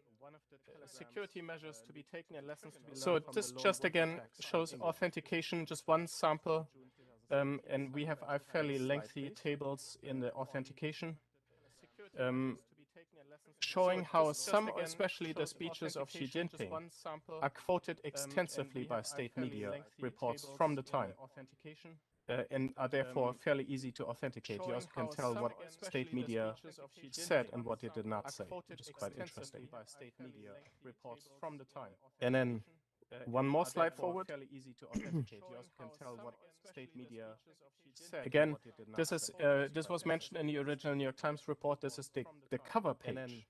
security measures to be taken and lessons to be learned. So this just again shows authentication, just one sample, and we have fairly lengthy tables in the authentication, showing how some, especially the speeches of Xi Jinping, are quoted extensively by state media reports from the time. And are therefore fairly easy to authenticate. You also can tell what state media said and what they did not say, which is quite interesting. And then one more slide forward. Again, this was mentioned in the original New York Times report. This is the cover page.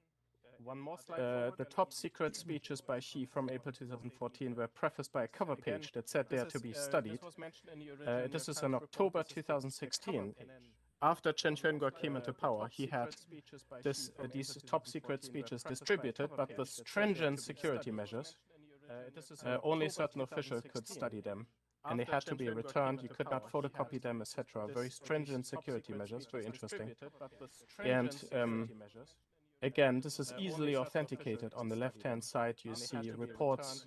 The top secret speeches by Xi from April 2014 were prefaced by a cover page that said they are to be studied. This is in October 2016. After Chen Quanguo came into power, he had these top secret speeches distributed, but with stringent security measures. Only certain officials could study them, and they had to be returned. You could not photocopy them, etc. Very stringent security measures, very interesting. And again, this is easily authenticated. On the left-hand side, you see reports,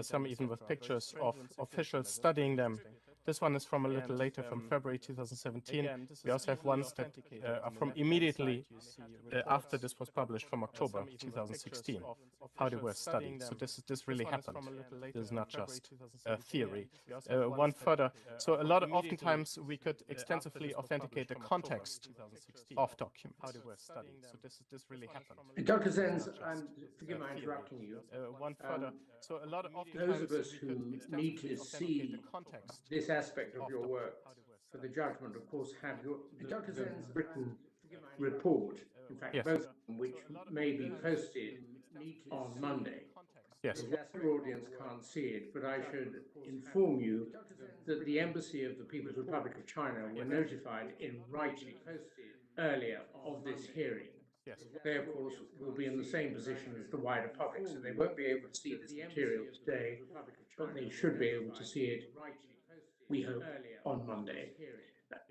some even with pictures of officials studying them. This one is from a little later, from February 2017. We also have ones that are from immediately after this was published, from October 2016, how they were studied. So this really happened. This is not just a theory. One further, so oftentimes we could extensively authenticate the context of documents. How they were studied. So this really happened. Dr. Zenz, and forgive my interrupting you. One further, so those of us who need to see this aspect of your work for the judgment, of course, have the written report, in fact, yes. both of them, which may be posted on Monday. Yes. Your audience can't see it, but I should inform you that the Embassy of the People's Republic of China were notified in writing earlier of this hearing. Yes. They, of course, will be in the same position as the wider public, so they won't be able to see this material today, but they should be able to see it, we hope, on Monday.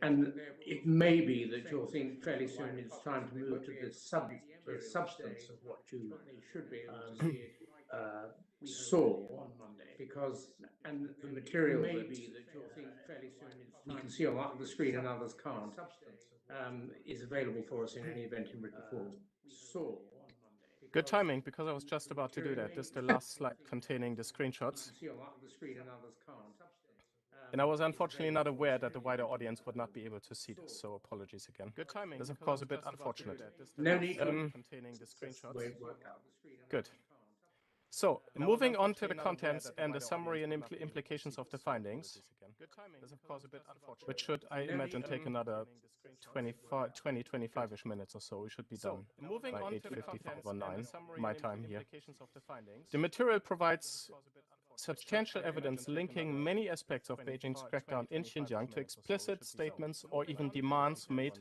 And it may be that you'll think fairly soon it's time to move to the substance of what you saw on Monday, because the material that you'll think fairly soon you can see on the screen and others can't, is available for us in any event in written form. Good timing, because I was just about to do that. This is the last slide containing the screenshots. And I was unfortunately not aware that the wider audience would not be able to see this, so apologies again. Good timing. This is, of course, a bit unfortunate. No need containing the screenshots. Good. So, moving on to the contents and the summary and implications of the findings, which should, I imagine, take another 25-ish minutes or so. We should be done by 8:55 or 9, my time here. The material provides substantial evidence linking many aspects of Beijing's crackdown in Xinjiang to explicit statements or even demands made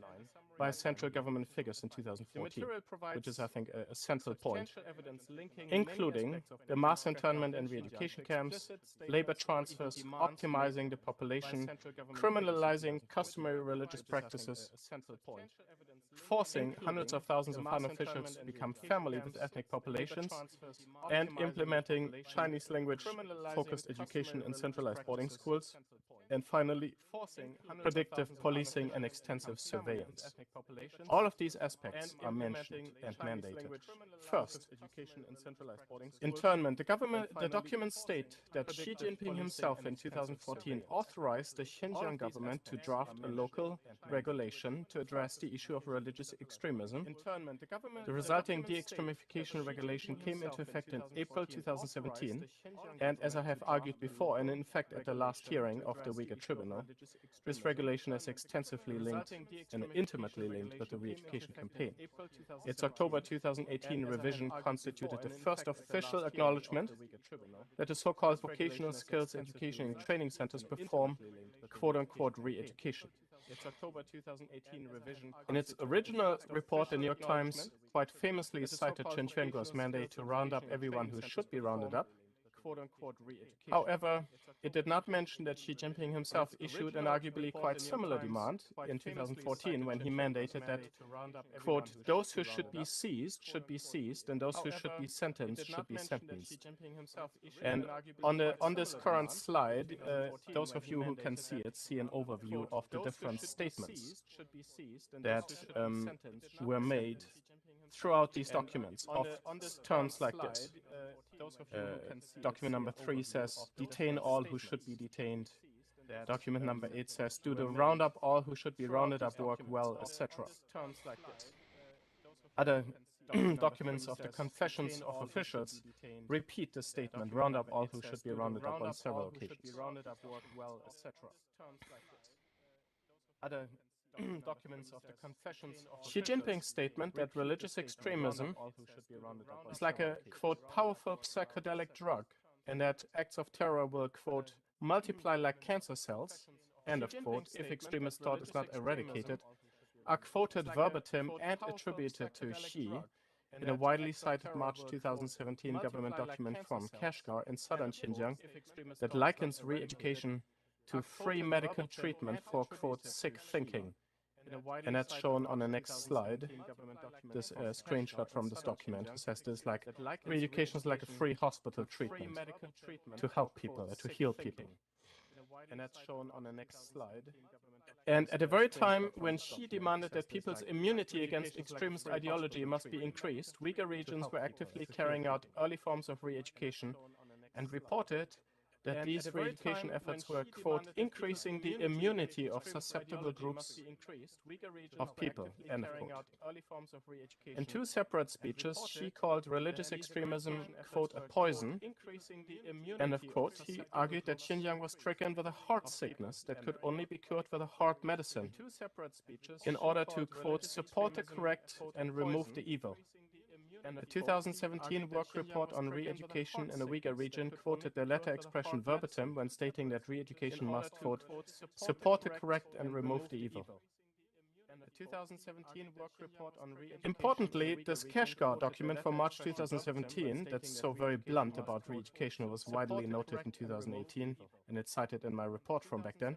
by central government figures in 2014, which is, I think, a central point, including the mass internment and re-education camps, labor transfers, optimizing the population, criminalizing customary religious practices, forcing hundreds of thousands of Han officials to become family with ethnic populations, and implementing Chinese language-focused education in centralized boarding schools, and finally, predictive policing and extensive surveillance. All of these aspects are mentioned and mandated. First, internment. The documents state that Xi Jinping himself in 2014 authorized the Xinjiang government to draft a local regulation to address the issue of religious extremism. The resulting de-extremification regulation came into effect in April 2017, and as I have argued before, and in fact at the last hearing of the Uyghur Tribunal, this regulation is extensively linked and intimately linked with the re-education campaign. Its October 2018 revision constituted the first official acknowledgement that the so-called vocational skills education and training centers perform quote-unquote re-education. In its original report, the New York Times quite famously cited Chen Quanguo's mandate to round up everyone who should be rounded up. However, it did not mention that Xi Jinping himself issued an arguably quite similar demand in 2014 when he mandated that, quote, those who should be seized, and those who should be sentenced should be sentenced. And on this current slide, those of you who can see it, see an overview of the different statements that were made throughout these documents of terms like this. Document number 3 says, detain all who should be detained. Document number 8 says, do the roundup all who should be rounded up work well, etc. Other documents of the confessions of officials repeat the statement, round up all who should be rounded up on several occasions. Other documents of the confessions of Xi Jinping's statement that religious extremism is like a, quote, powerful psychedelic drug, and that acts of terror will, quote, multiply like cancer cells, end of quote, if extremist thought is not eradicated, are quoted verbatim and attributed to Xi in a widely cited March 2017 government document from Kashgar in southern Xinjiang that likens re-education to free medical treatment for, quote, sick thinking. And that's shown on the next slide, this screenshot from this document. It says this like, re-education is like a free hospital treatment to help people, to heal people. and that's shown on the next slide. And at the very time when she demanded that people's immunity against extremist ideology must be increased, Uyghur regions were actively carrying out early forms of re-education and reported that these re-education efforts were, quote, increasing the immunity of susceptible groups of people, end of quote. In two separate speeches, she called religious extremism, quote, a poison, end of quote. He argued that Xinjiang was stricken with a heart sickness that could only be cured with a heart medicine in order to, quote, support the correct and remove the evil. The 2017 work report on re-education in the Uyghur region quoted the latter expression verbatim when stating that re-education must, quote, support the correct and remove the evil. The 2017 work report on Importantly, this Kashgar document from March 2017, that's so very blunt about re-education, was widely noted in 2018, and it's cited in my report from back then.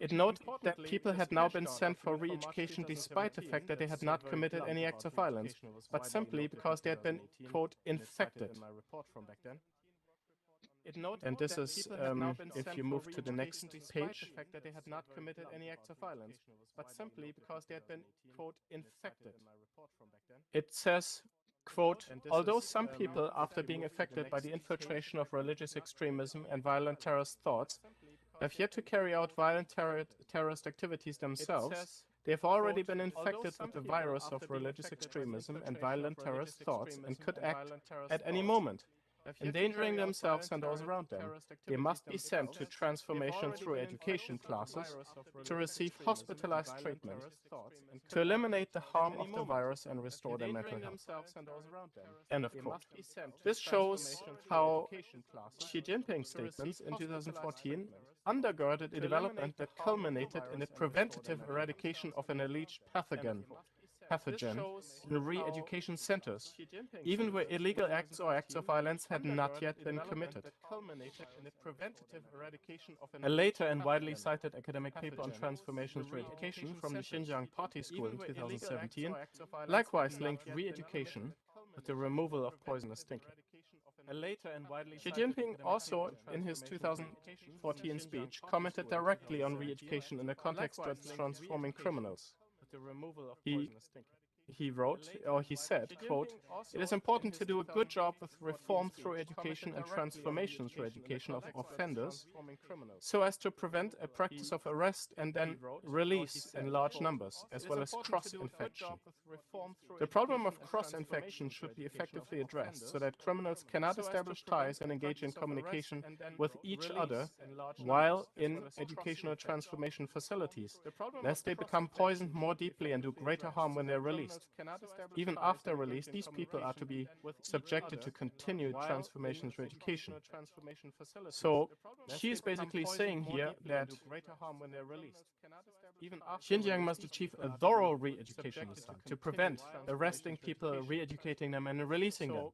It noted that people had now been sent for re-education despite the fact that they had not committed any acts of violence, but simply because they had been, quote, infected. And this is, if you move to the next page, that they had not committed any acts of violence, but simply because they had been, quote, infected. It says, quote, although some people, after being affected by the infiltration of religious extremism and violent terrorist thoughts, have yet to carry out violent terrorist activities themselves, they have already been infected with the virus of religious extremism and violent terrorist thoughts and could act at any moment, endangering themselves and those around them. They must be sent to transformation through education classes to receive hospitalized treatment, to eliminate the harm of the virus and restore their mental health. End of quote. This shows how Xi Jinping's statements in 2014 undergirded a development that culminated in the preventative eradication of an alleged pathogen in re-education centers, even where illegal acts or acts of violence had not yet been committed. A later and widely cited academic paper on transformation through education from the Xinjiang Party School in 2017 likewise linked re-education with the removal of poisonous thinking. Xi Jinping also, in his 2014 speech, commented directly on re-education in the context of transforming criminals. He wrote, or he said, quote, it is important to do a good job with reform through education and transformation through education of offenders so as to prevent a practice of arrest and then release in large numbers, as well as cross-infection. The problem of cross-infection should be effectively addressed so that criminals cannot establish ties and engage in communication with each other while in educational transformation facilities, lest they become poisoned more deeply and do greater harm when they're released. Even after release, these people are to be subjected to continued transformation through education. So she's basically saying here that Xinjiang must achieve a thorough re-education this time to prevent arresting people, re-educating them and releasing them,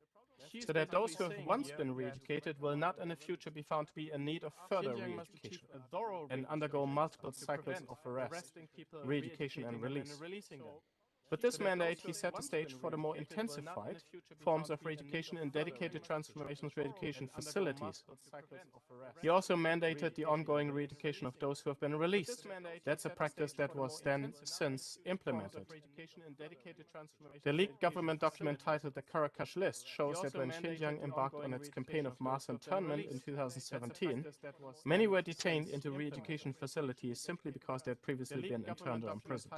so that those who have once been re-educated will not in the future be found to be in need of further re-education and undergo multiple cycles of arrest, re-education and release. With this mandate, he set the stage for the more intensified forms of re-education in dedicated transformation through education facilities. He also mandated the ongoing re-education of those who have been released. That's a practice that was then since implemented. The leaked government document titled the Karakash List shows that when Xinjiang embarked on its campaign of mass internment in 2017, many were detained into re-education facilities simply because they had previously been interned or imprisoned.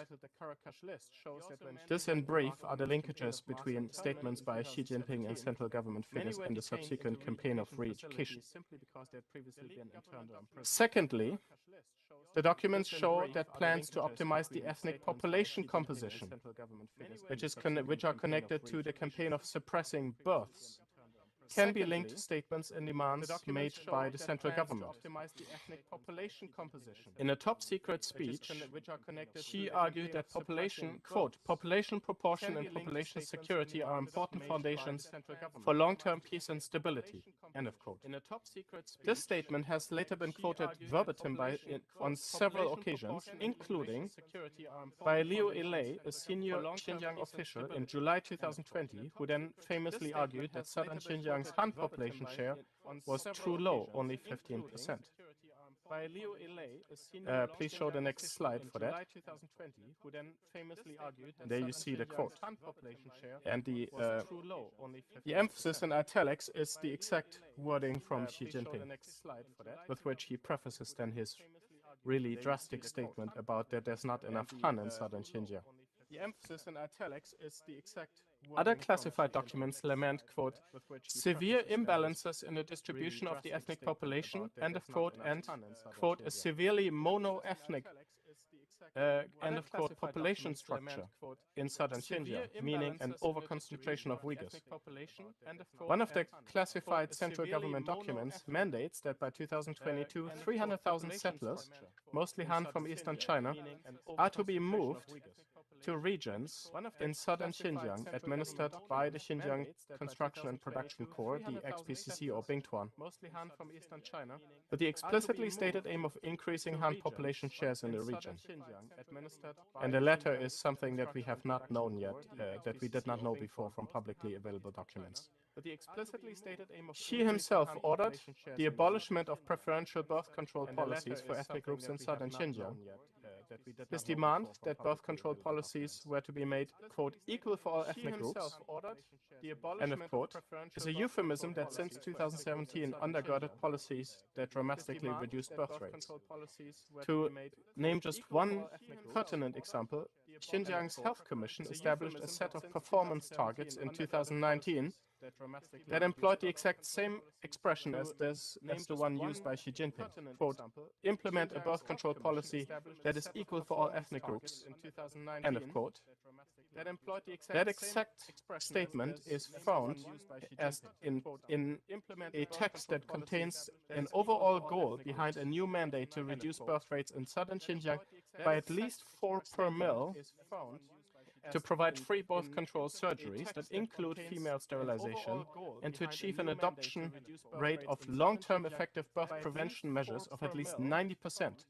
This, in brief, are the linkages between statements by Xi Jinping and central government figures in the subsequent campaign of re-education. Secondly, the documents show that plans to optimize the ethnic population composition, which are connected to the campaign of suppressing births, can be linked to statements and demands made by the central government. In a top-secret speech, she argued that population, quote, population proportion and population security are important foundations for long-term peace and stability, end of quote. This statement has later been quoted verbatim on several occasions, including by Liu Ilei, a senior Xinjiang official, in July 2020, who then famously argued that southern Xinjiang's Han population share was too low, only 15%. by Leo Ilay, please show the next slide for that. July 2020, who then famously argued, and there you see the quote, population share, and the emphasis in italics is the exact wording from Xi Jinping, with which he prefaces then his really drastic statement about that there's not enough Han in southern Xinjiang. The emphasis in italics is the exact other classified documents lament, quote, severe imbalances in the distribution of the ethnic population, end of quote, and, quote, a severely mono-ethnic, end of quote, population structure in southern Xinjiang, meaning an overconcentration of Uyghurs. One of the classified central government documents mandates that by 2022, 300,000 settlers, mostly Han from eastern China, are to be moved to regions in southern Xinjiang administered by the Xinjiang Construction and Production Corps, the XPCC or Bingtuan, mostly Han from eastern China, with the explicitly stated aim of increasing Han population shares in the region. And the latter is something that we have not known yet, that we did not know before from publicly available documents. But the explicitly stated aim of Xi himself ordered the abolishment of preferential birth control policies for ethnic groups in southern Xinjiang. His demand that birth control policies were to be made, quote, equal for all ethnic groups, end of quote, is a euphemism that since 2017 undergirded policies that dramatically reduced birth rates. To name just one pertinent example, Xinjiang's Health Commission established a set of performance targets in 2019 that employed the exact same expression as the one used by Xi Jinping. Quote, implement a birth control policy that is equal for all ethnic groups, end of quote. That exact statement is found as in a text that contains an overall goal behind a new mandate to reduce birth rates in southern Xinjiang by at least 4 per mil, to provide free birth control surgeries that include female sterilization, and to achieve an adoption rate of long-term effective birth prevention measures of at least 90%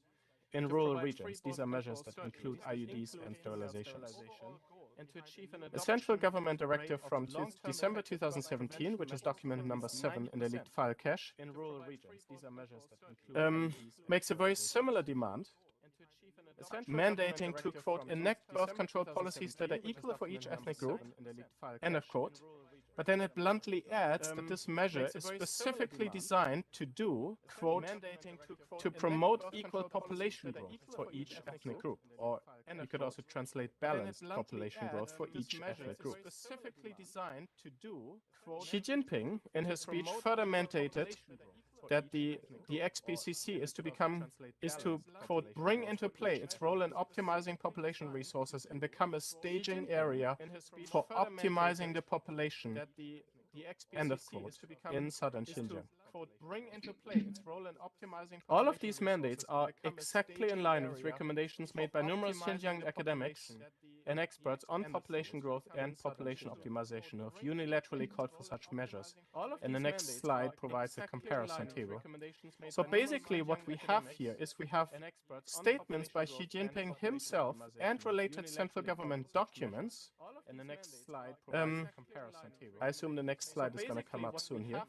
in rural regions. These are measures that include IUDs and sterilizations. A central government directive from December 2017, which is document number 7 in the leaked file cache, makes a very similar demand, mandating to, quote, enact birth control policies that are equal for each ethnic group, end of quote. But then it bluntly adds that this measure is specifically designed to do, quote, to promote equal population growth for each ethnic group. Or you could also translate balanced population growth for each ethnic group. Xi Jinping, in his speech, further mandated that the XPCC is to, quote, bring into play its role in optimizing population resources and become a staging area for optimizing the population, end of quote, in southern Xinjiang. All of these mandates are exactly in line with recommendations made by numerous Xinjiang academics and experts on population growth and population optimization who have unilaterally called for such measures. And the next slide provides a comparison table. So basically what we have here is we have statements by Xi Jinping himself and related central government documents. And the next slide provides a comparison table. I assume the next slide is going to come up soon here.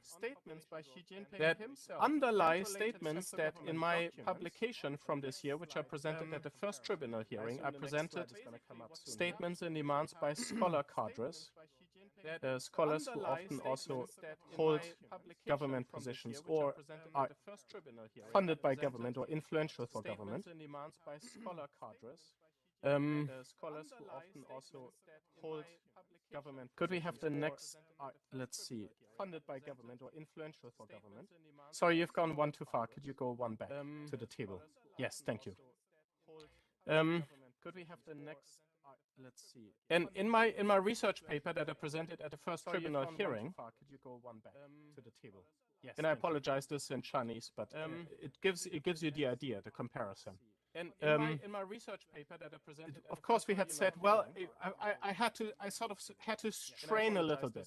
Statements by Xi Jinping that underlie statements that in my publication from this year, which I presented at the first tribunal hearing, I presented statements and demands by scholar cadres, scholars who often also hold government positions or are funded by government or influential for government. Scholars who often also hold government. Could we have the next, let's see, funded by government or influential for government? Sorry, you've gone one too far. Could you go one back to the table? Yes, thank you. Could we have the next, let's see. And in my research paper that I presented at the first tribunal hearing, could you go one back to the table? Yes, and I apologize, this is in Chinese, but it gives you the idea, the comparison. And in my research paper that I presented, of course, we had said, well, I sort of had to strain a little bit.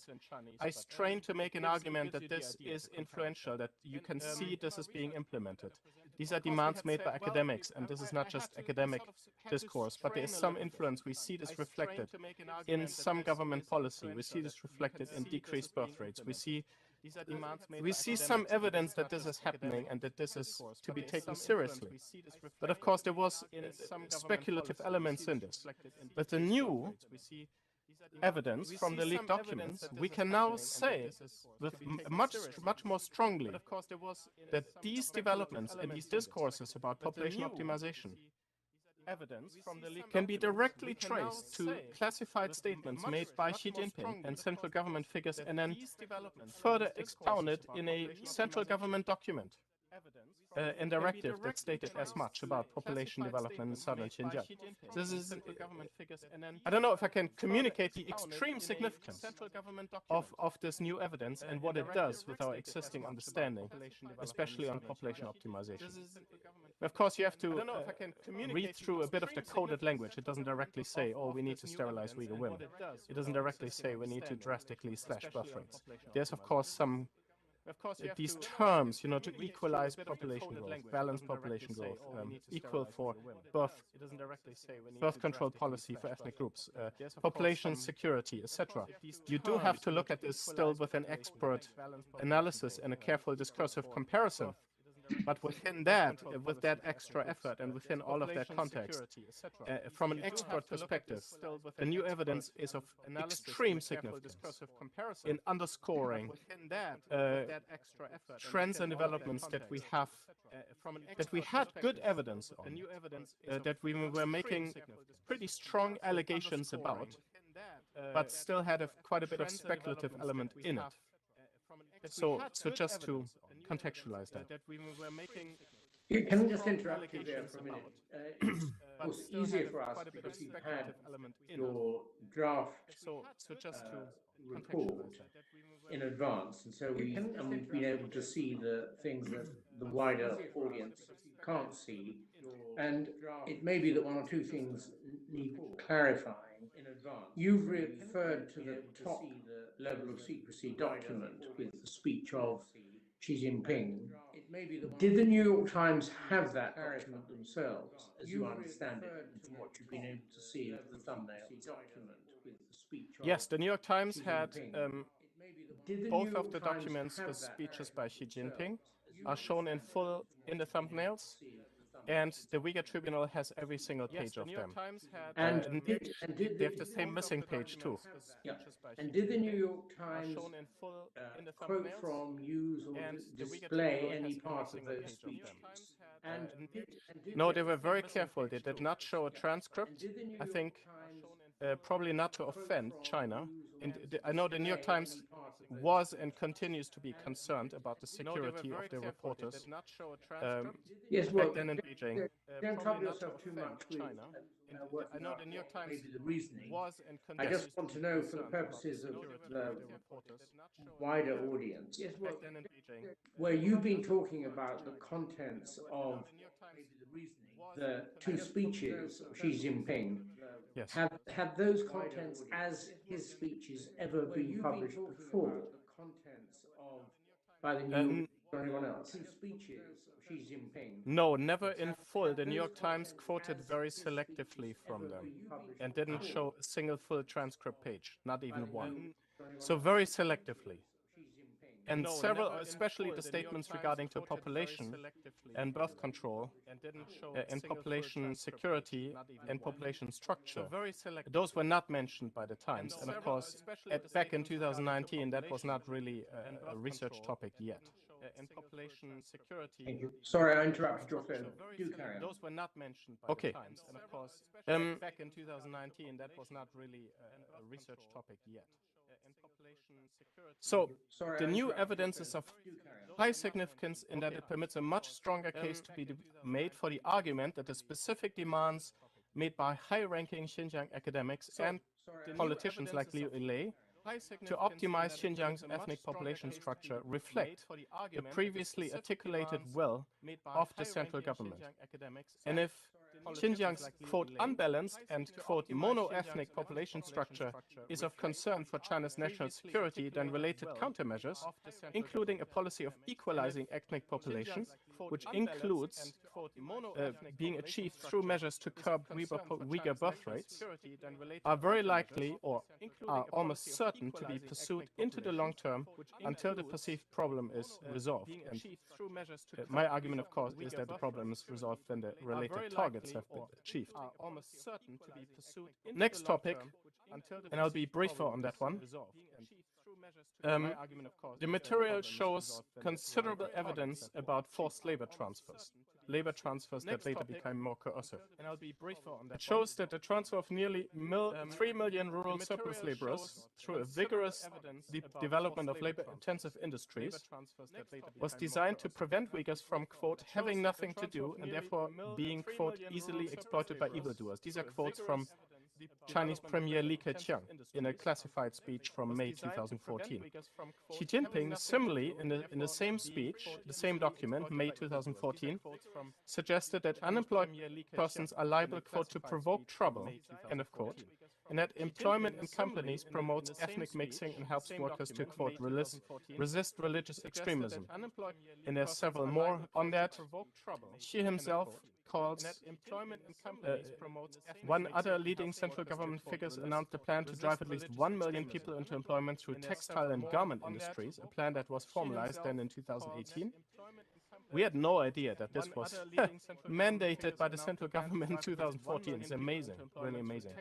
I strained to make an argument that this is influential, that you can see this is being implemented. These are demands made by academics, and this is not just academic discourse, but there is some influence. We see this reflected in some government policy. We see this reflected in decreased birth rates. We see We see some evidence that this is happening and that this is to be taken seriously. But of course, there was some speculative elements in this. But the new evidence from the leaked documents, we can now say with much more strongly that these developments and these discourses about population optimization can be directly traced to classified statements made by Xi Jinping and central government figures and then further expounded in a central government document and directive that stated as much about population development in southern Xinjiang. This is, I don't know if I can communicate the extreme significance of this new evidence and what it does with our existing understanding, especially on population optimization. Of course, you have to read through a bit of the coded language. It doesn't directly say, oh, we need to sterilize Uyghur women. It doesn't directly say we need to drastically slash birth rates. There's, of course, some these terms, you know, to equalize population growth, balance population growth, equal for birth control policy for ethnic groups, population security, etc. You do have to look at this still with an expert analysis and a careful discursive comparison. But within that, with that extra effort and within all of that context, from an expert perspective, the new evidence is of extreme significance in underscoring trends and developments that we have, that we had good evidence on, that we were making pretty strong allegations about, but still had quite a bit of speculative element in it. So just to contextualize that. You can just interrupt you there for a minute. It's of course easier for us because you've had your draft report in advance, and so we've been able to see the things that the wider audience can't see. And it may be that one or two things need clarifying. You've referred to the top level of secrecy document with the speech of Xi Jinping. Did the New York Times have that document themselves, as you understand it, from what you've been able to see of the thumbnail document with the speech of Yes, the New York Times Xi had Jinping? both of the documents with speeches by Xi Jinping are shown in full in the thumbnails, and the Uyghur Tribunal has every single page of them. And they have the same missing page too. Yeah. And did the New York Times quote from, use, or display any part of those speeches? No, they were very careful. They did not show a transcript. I think probably not to offend China. And I know the New York Times was and continues to be concerned about the security of their reporters. Yes, well, back then in Beijing. Don't trouble yourself too much with China. I know the New York Times maybe the reasoning. was and I continues just want to know, for the purposes of the wider audience, yes, well, where you've been talking about the contents of the two speeches of Xi Jinping, yes. have those contents as his speeches ever been published before by the New York or anyone else? Two speeches of Xi Jinping. No, never in full. The New York Times quoted very selectively from them and didn't show a single full transcript page, not even one. So very selectively. And several, especially the statements regarding to population and birth control and population security and population structure, those were not mentioned by the Times. And of course, back in 2019, that was not really a research topic yet. And population security. Thank you. Sorry, I interrupted your friend. Do carry on. Those were not mentioned by the Times. And of course, back in 2019, that was not really a research topic yet. So the new evidence is of high significance in that it permits a much stronger case to be made for the argument that the specific demands made by high-ranking Xinjiang academics and politicians like Liu Yilei to optimize Xinjiang's ethnic population structure reflect the previously articulated will of the central government. And if Xinjiang's, quote, unbalanced and, quote, mono-ethnic population structure is of concern for China's national security, then related countermeasures, including a policy of equalizing ethnic population, which includes being achieved through measures to curb Uyghur birth rates, are very likely or are almost certain to be pursued into the long term until the perceived problem is resolved. And, my argument, of course, is that the problem is resolved when the related targets have been achieved. Next topic, and I'll be briefer on that one. The material shows considerable evidence about forced labor transfers that later became more coercive. It shows that the transfer of nearly 3 million rural surplus laborers through a vigorous development of labor-intensive industries was designed to prevent Uyghurs from, quote, having nothing to do and therefore being, quote, easily exploited by evildoers. These are quotes from Chinese Premier Li Keqiang in a classified speech from May 2014. Xi Jinping, similarly, in the same speech, the same document, May 2014, suggested that unemployed persons are liable, quote, to provoke trouble, end of quote, and that employment in companies promotes ethnic mixing and helps workers to, quote, resist religious extremism. And there's several more on that. Xi himself calls one other leading central government figures announced a plan to drive at least 1 million people into employment through textile and garment industries, a plan that was formalized then in 2018. We had no idea that this was mandated by the central government in 2014. It's amazing, really amazing.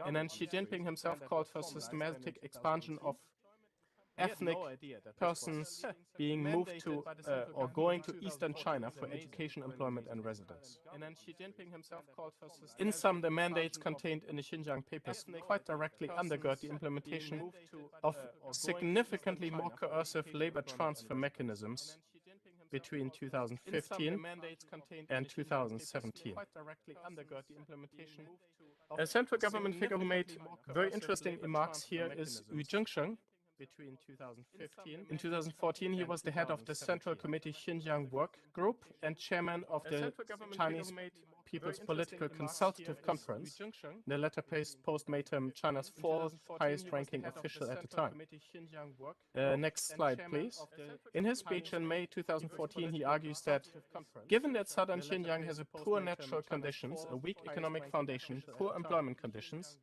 And then Xi Jinping himself called for systematic expansion of ethnic persons being moved to or going to eastern China for education, employment, and residence. In sum, the mandates contained in the Xinjiang papers quite directly undergird the implementation of significantly more coercive labor transfer mechanisms between 2015 and 2017. A central government figure who made very interesting remarks here is Yu Zhengsheng. In 2014, he was the head of the Central Committee Xinjiang Work Group and chairman of the Chinese People's Political Consultative Conference. The latter post made him China's fourth highest-ranking official at the time. Next slide, please. In his speech in May 2014, he argues that given that southern Xinjiang has poor natural conditions, a weak economic foundation, poor employment conditions,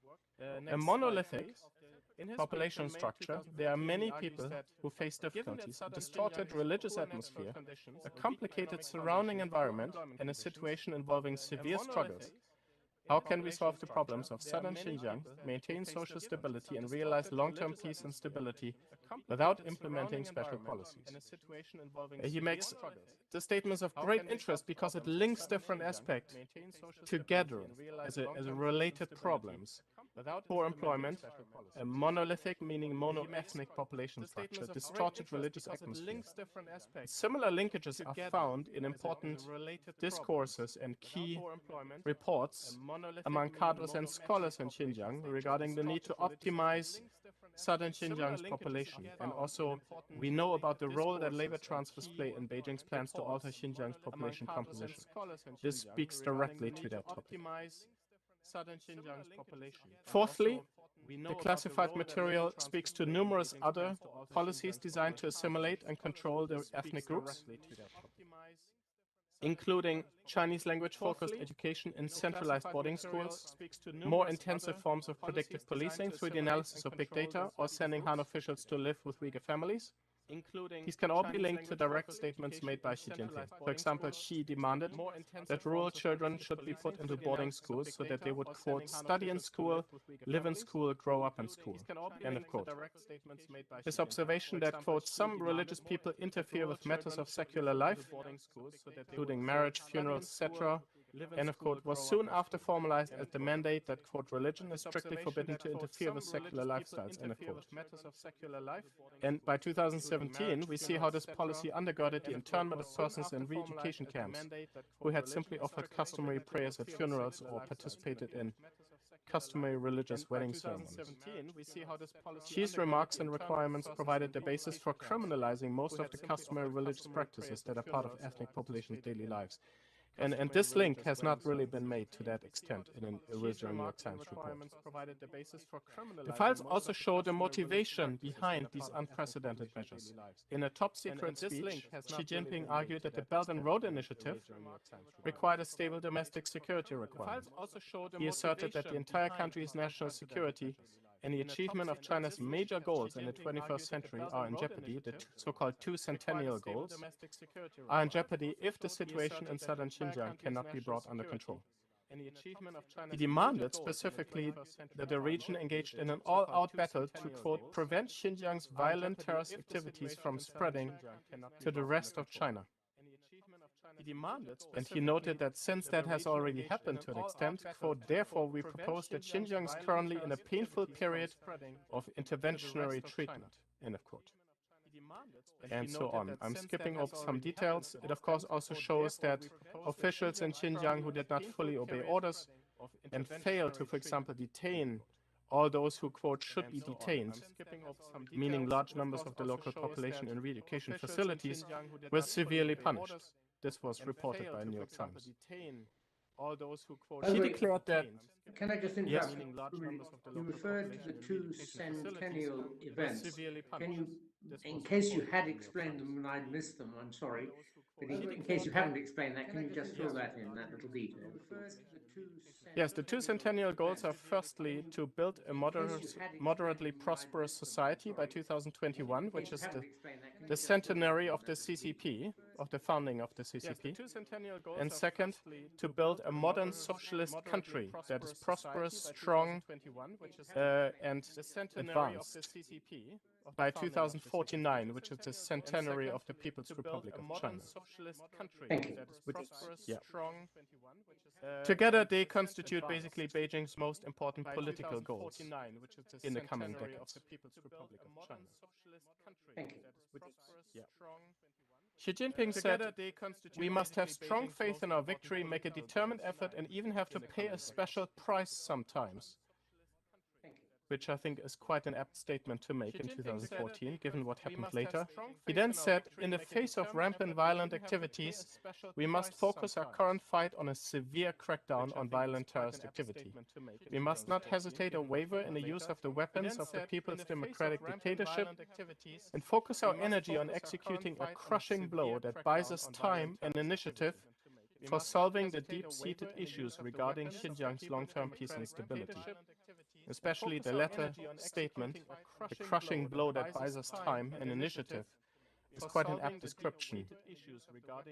a monolithic population structure, there are many people who face difficulties, a distorted religious atmosphere, a complicated surrounding environment, and a situation involving severe struggles. How can we solve the problems of southern Xinjiang, maintain social stability, and realize long-term peace and stability without implementing special policies? He makes the statements of great interest because it links different aspects together as related problems. Poor employment, a monolithic, meaning mono-ethnic population structure, distorted religious atmosphere. Similar linkages are found in important discourses and key reports among cadres and scholars in Xinjiang regarding the need to optimize southern Xinjiang's population. And also, we know about the role that labor transfers play in Beijing's plans to alter Xinjiang's population composition. This speaks directly to that topic. Fourthly, the classified material speaks to numerous other policies designed to assimilate and control the ethnic groups, including Chinese language-focused education in centralized boarding schools, more intensive forms of predictive policing through the analysis of big data, or sending Han officials to live with Uyghur families. These can all be linked to direct statements made by Xi Jinping. For example, Xi demanded that rural children should be put into boarding schools so that they would, quote, study in school, live in school, grow up in school, end of quote. His observation that, quote, some religious people interfere with matters of secular life, including marriage, funerals, etc., end of quote, was soon after formalized as the mandate that, quote, religion is strictly forbidden to interfere with secular lifestyles, end of quote. And by 2017, we see how this policy undergirded the internment of persons in re-education camps who had simply offered customary prayers at funerals or participated in customary religious wedding ceremonies. Xi's remarks and requirements provided the basis for criminalizing most of the customary religious practices that are part of ethnic populations' daily lives. And this link has not really been made to that extent in an original New York Times report. The files also show the motivation behind these unprecedented measures. In a top-secret speech, Xi Jinping argued that the Belt and Road Initiative required a stable domestic security requirement. He asserted that the entire country's national security and the achievement of China's major goals in the 21st century are in jeopardy. The so-called two centennial goals are in jeopardy if the situation in southern Xinjiang cannot be brought under control. He demanded specifically that the region engaged in an all-out battle to, quote, prevent Xinjiang's violent terrorist activities from spreading to the rest of China. And he noted that since that has already happened to an extent, quote, therefore we propose that Xinjiang is currently in a painful period of interventionary treatment, end of quote. And so on. I'm skipping over some details. It of course also shows that officials in Xinjiang who did not fully obey orders and failed to, for example, detain all those who, quote, should be detained, meaning large numbers of the local population in re-education facilities, were severely punished. This was reported by New York Times. He declared that... Can I just interrupt? Yes. You referred to the two centennial events. Can you, in case you had explained them and I'd missed them, I'm sorry, but in case you haven't explained that, can you just fill that in, that little detail? Yes, the two centennial goals are firstly to build a moderately prosperous society by 2021, which is the centenary of the CCP, of the founding of the CCP. And second, to build a modern socialist country that is prosperous, strong, and advanced by 2049, which is the centenary of the People's Republic of China. Thank you. Together, they constitute basically Beijing's most important political goals in the coming decades. Thank you. Xi Jinping said, we must have strong faith in our victory, make a determined effort, and even have to pay a special price sometimes. Which I think is quite an apt statement to make in 2014, given what happened later. He then said, in the face of rampant violent activities, we must focus our current fight on a severe crackdown on violent terrorist activity. We must not hesitate or waver in the use of the weapons of the People's Democratic Dictatorship and focus our energy on executing a crushing blow that buys us time and initiative for solving the deep-seated issues regarding Xinjiang's long-term peace and stability. Especially the latter statement, the crushing blow that buys us time and initiative, is quite an apt description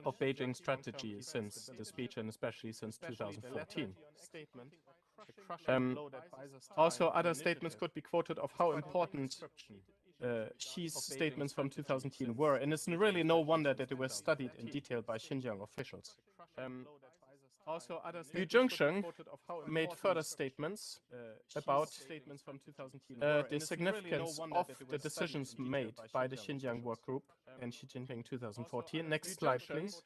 of Beijing's strategy since the speech and especially since 2014. Also, other statements could be quoted of how important Xi's statements from 2010 were, and it's really no wonder that they were studied in detail by Xinjiang officials. Liu Zhengsheng made further statements about the significance of the decisions made by the Xinjiang Work Group and Xi Jinping 2014. Next slide, please.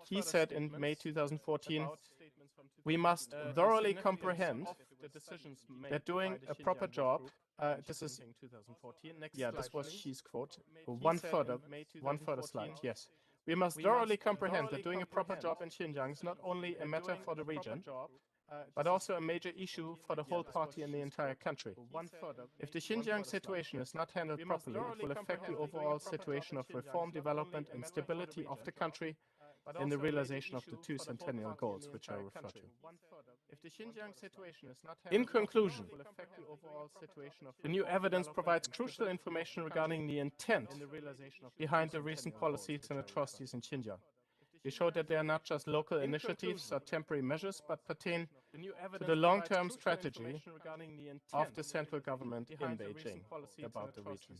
He said in May 2014, we must thoroughly comprehend that doing a proper job, this was Xi's quote. One further slide, yes. We must thoroughly comprehend that doing a proper job in Xinjiang is not only a matter for the region, but also a major issue for the whole party and the entire country. If the Xinjiang situation is not handled properly, it will affect the overall situation of reform, development, and stability of the country and the realization of the two centennial goals, which I refer to. In conclusion, the new evidence provides crucial information regarding the intent behind the recent policies and atrocities in Xinjiang. They show that they are not just local initiatives or temporary measures, but pertain to the long-term strategy of the central government in Beijing about the region.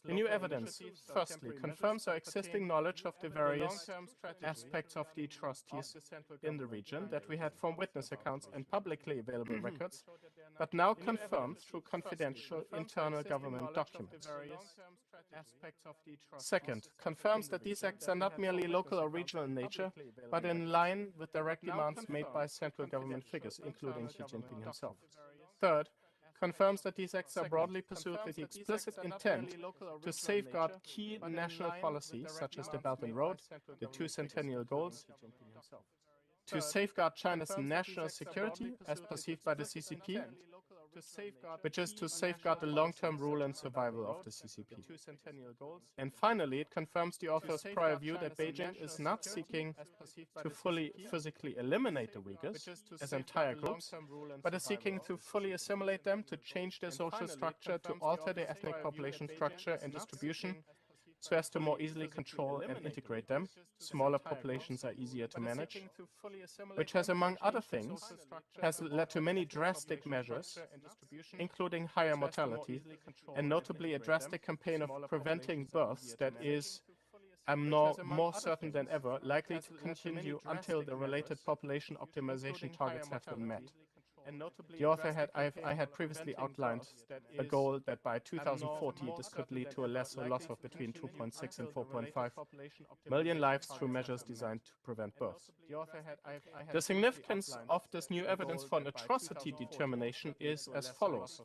The new evidence, firstly, confirms our existing knowledge of the various aspects of the atrocities in the region that we had from witness accounts and publicly available records, but now confirmed through confidential internal government documents. Second, confirms that these acts are not merely local or regional in nature, but in line with direct demands made by central government figures, including Xi Jinping himself. Third, confirms that these acts are broadly pursued with the explicit intent to safeguard key national policies such as the Belt and Road, the two centennial goals, to safeguard China's national security as perceived by the CCP, which is to safeguard the long-term rule and survival of the CCP. And finally, it confirms the author's prior view that Beijing is not seeking to fully physically eliminate the Uyghurs as entire groups, but is seeking to fully assimilate them, to change their social structure, to alter their ethnic population structure and distribution, so as to more easily control and integrate them. Smaller populations are easier to manage, which has, among other things, has led to many drastic measures, including higher mortality, and notably a drastic campaign of preventing births that is, I'm now more certain than ever, likely to continue until the related population optimization targets have been met. The author I had previously outlined a goal that by 2040 this could lead to a lesser loss of between 2.6 and 4.5 million lives through measures designed to prevent births. The significance of this new evidence for an atrocity determination is as follows.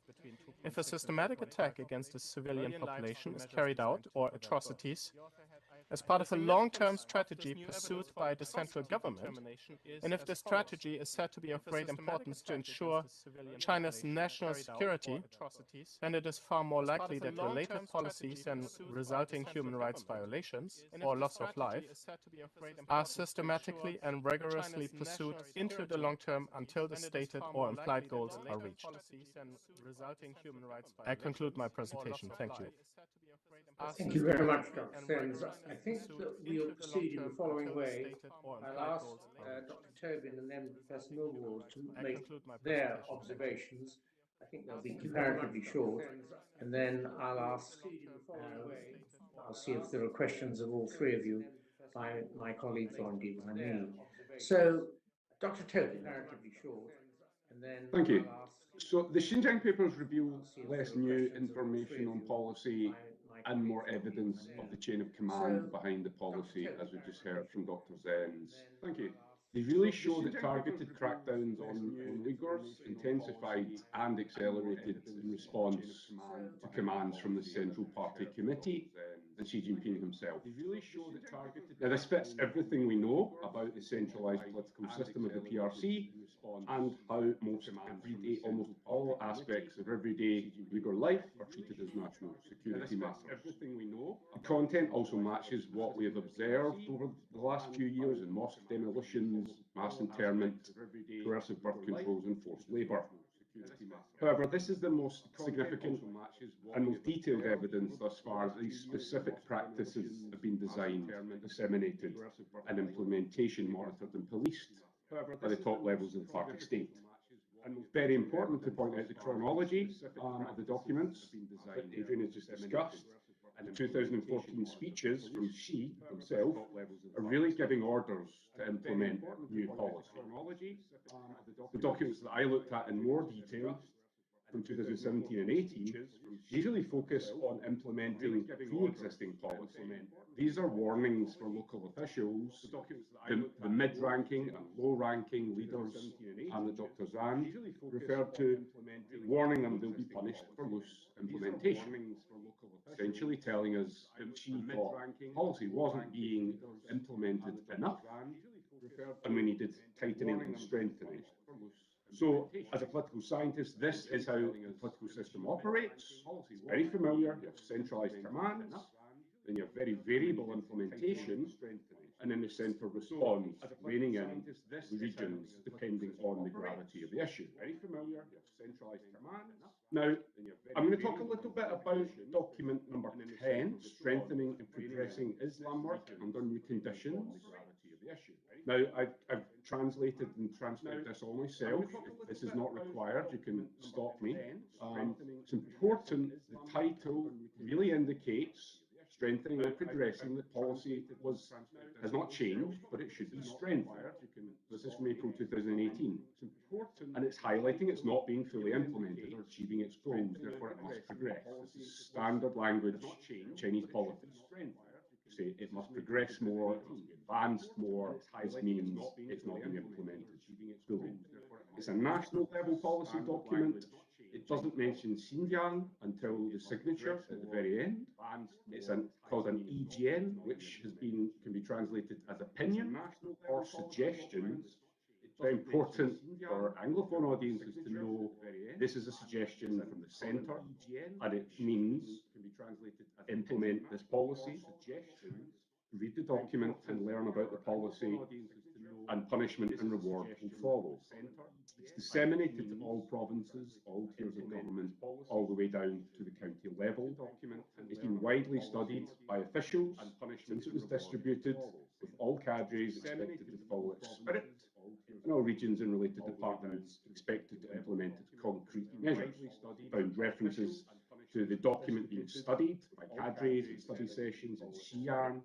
If a systematic attack against the civilian population is carried out, or atrocities, as part of a long-term strategy pursued by the central government, and if the strategy is said to be of great importance to ensure China's national security, then it is far more likely that related policies and resulting human rights violations or loss of life are systematically and rigorously pursued into the long term until the stated or implied goals are reached. I conclude my presentation. Thank you. Thank you very much, Dr. Stearns. I think that we'll proceed in the following way. I'll ask Dr. Tobin and then Professor Millward to make their observations. I think they'll be comparatively short. And then I'll see if there are questions of all three of you by my colleagues or indeed by me. So, Dr. Tobin, comparatively short. And then thank you. So the Xinjiang papers reveal less new information on policy and more evidence of the chain of command behind the policy, as we just heard from Dr. Zenz. Thank you. They really show that targeted crackdowns on Uyghurs intensified and accelerated in response to commands from the Central Party Committee and Xi Jinping himself. Now, this fits everything we know about the centralised political system of the PRC and how almost all aspects of everyday Uyghur life are treated as national security matters. The content also matches what we have observed over the last few years in mosque demolitions, mass internment, coercive birth controls and forced labour. However, this is the most significant and most detailed evidence thus far that these specific practices have been designed, disseminated and implementation monitored and policed by the top levels of the party state. And it's very important to point out the chronology of the documents that Adrian has just discussed. And the 2014 speeches from Xi himself are really giving orders to implement new policy. The documents that I looked at in more detail from 2017 and 18 usually focus on implementing pre-existing policy. These are warnings for local officials, the mid-ranking and low-ranking leaders, and the Dr. Zan referred to, warning them they'll be punished for loose implementation, essentially telling us that Xi thought policy wasn't being implemented enough, and we needed tightening and strengthening. So, as a political scientist, this is how the political system operates. It's very familiar. You have centralised commands, then you have very variable implementation, and then the centre responds, reining in the regions depending on the gravity of the issue. Very familiar. You have centralised commands. Now, I'm going to talk a little bit about document number 10, Strengthening and Progressing Islam Work Under New Conditions. Now, I've translated and transcribed this all myself. If this is not required, you can stop me. It's important, the title really indicates strengthening and progressing. The policy has not changed, but it should be strengthened. This is from April 2018. And it's highlighting it's not being fully implemented or achieving its goals, therefore it must progress. This is standard language Chinese politics. Say it must progress more, it must be advanced more, this means it's not being implemented fully. It's a national level policy document, It doesn't mention Xinjiang until the signature at the very end. It's called an EGN, which can be translated as opinion or suggestions. It's very important for Anglophone audiences to know this is a suggestion from the centre, and it means implement this policy. Read the document and learn about the policy, and punishment and reward will follow. It's disseminated to all provinces, all tiers of government, all the way down to the county level. It's been widely studied by officials since it was distributed, with all cadres expected to follow its spirit, and all regions and related departments expected to implement its concrete measures. Found references to the document being studied by cadres in study sessions in Xi'an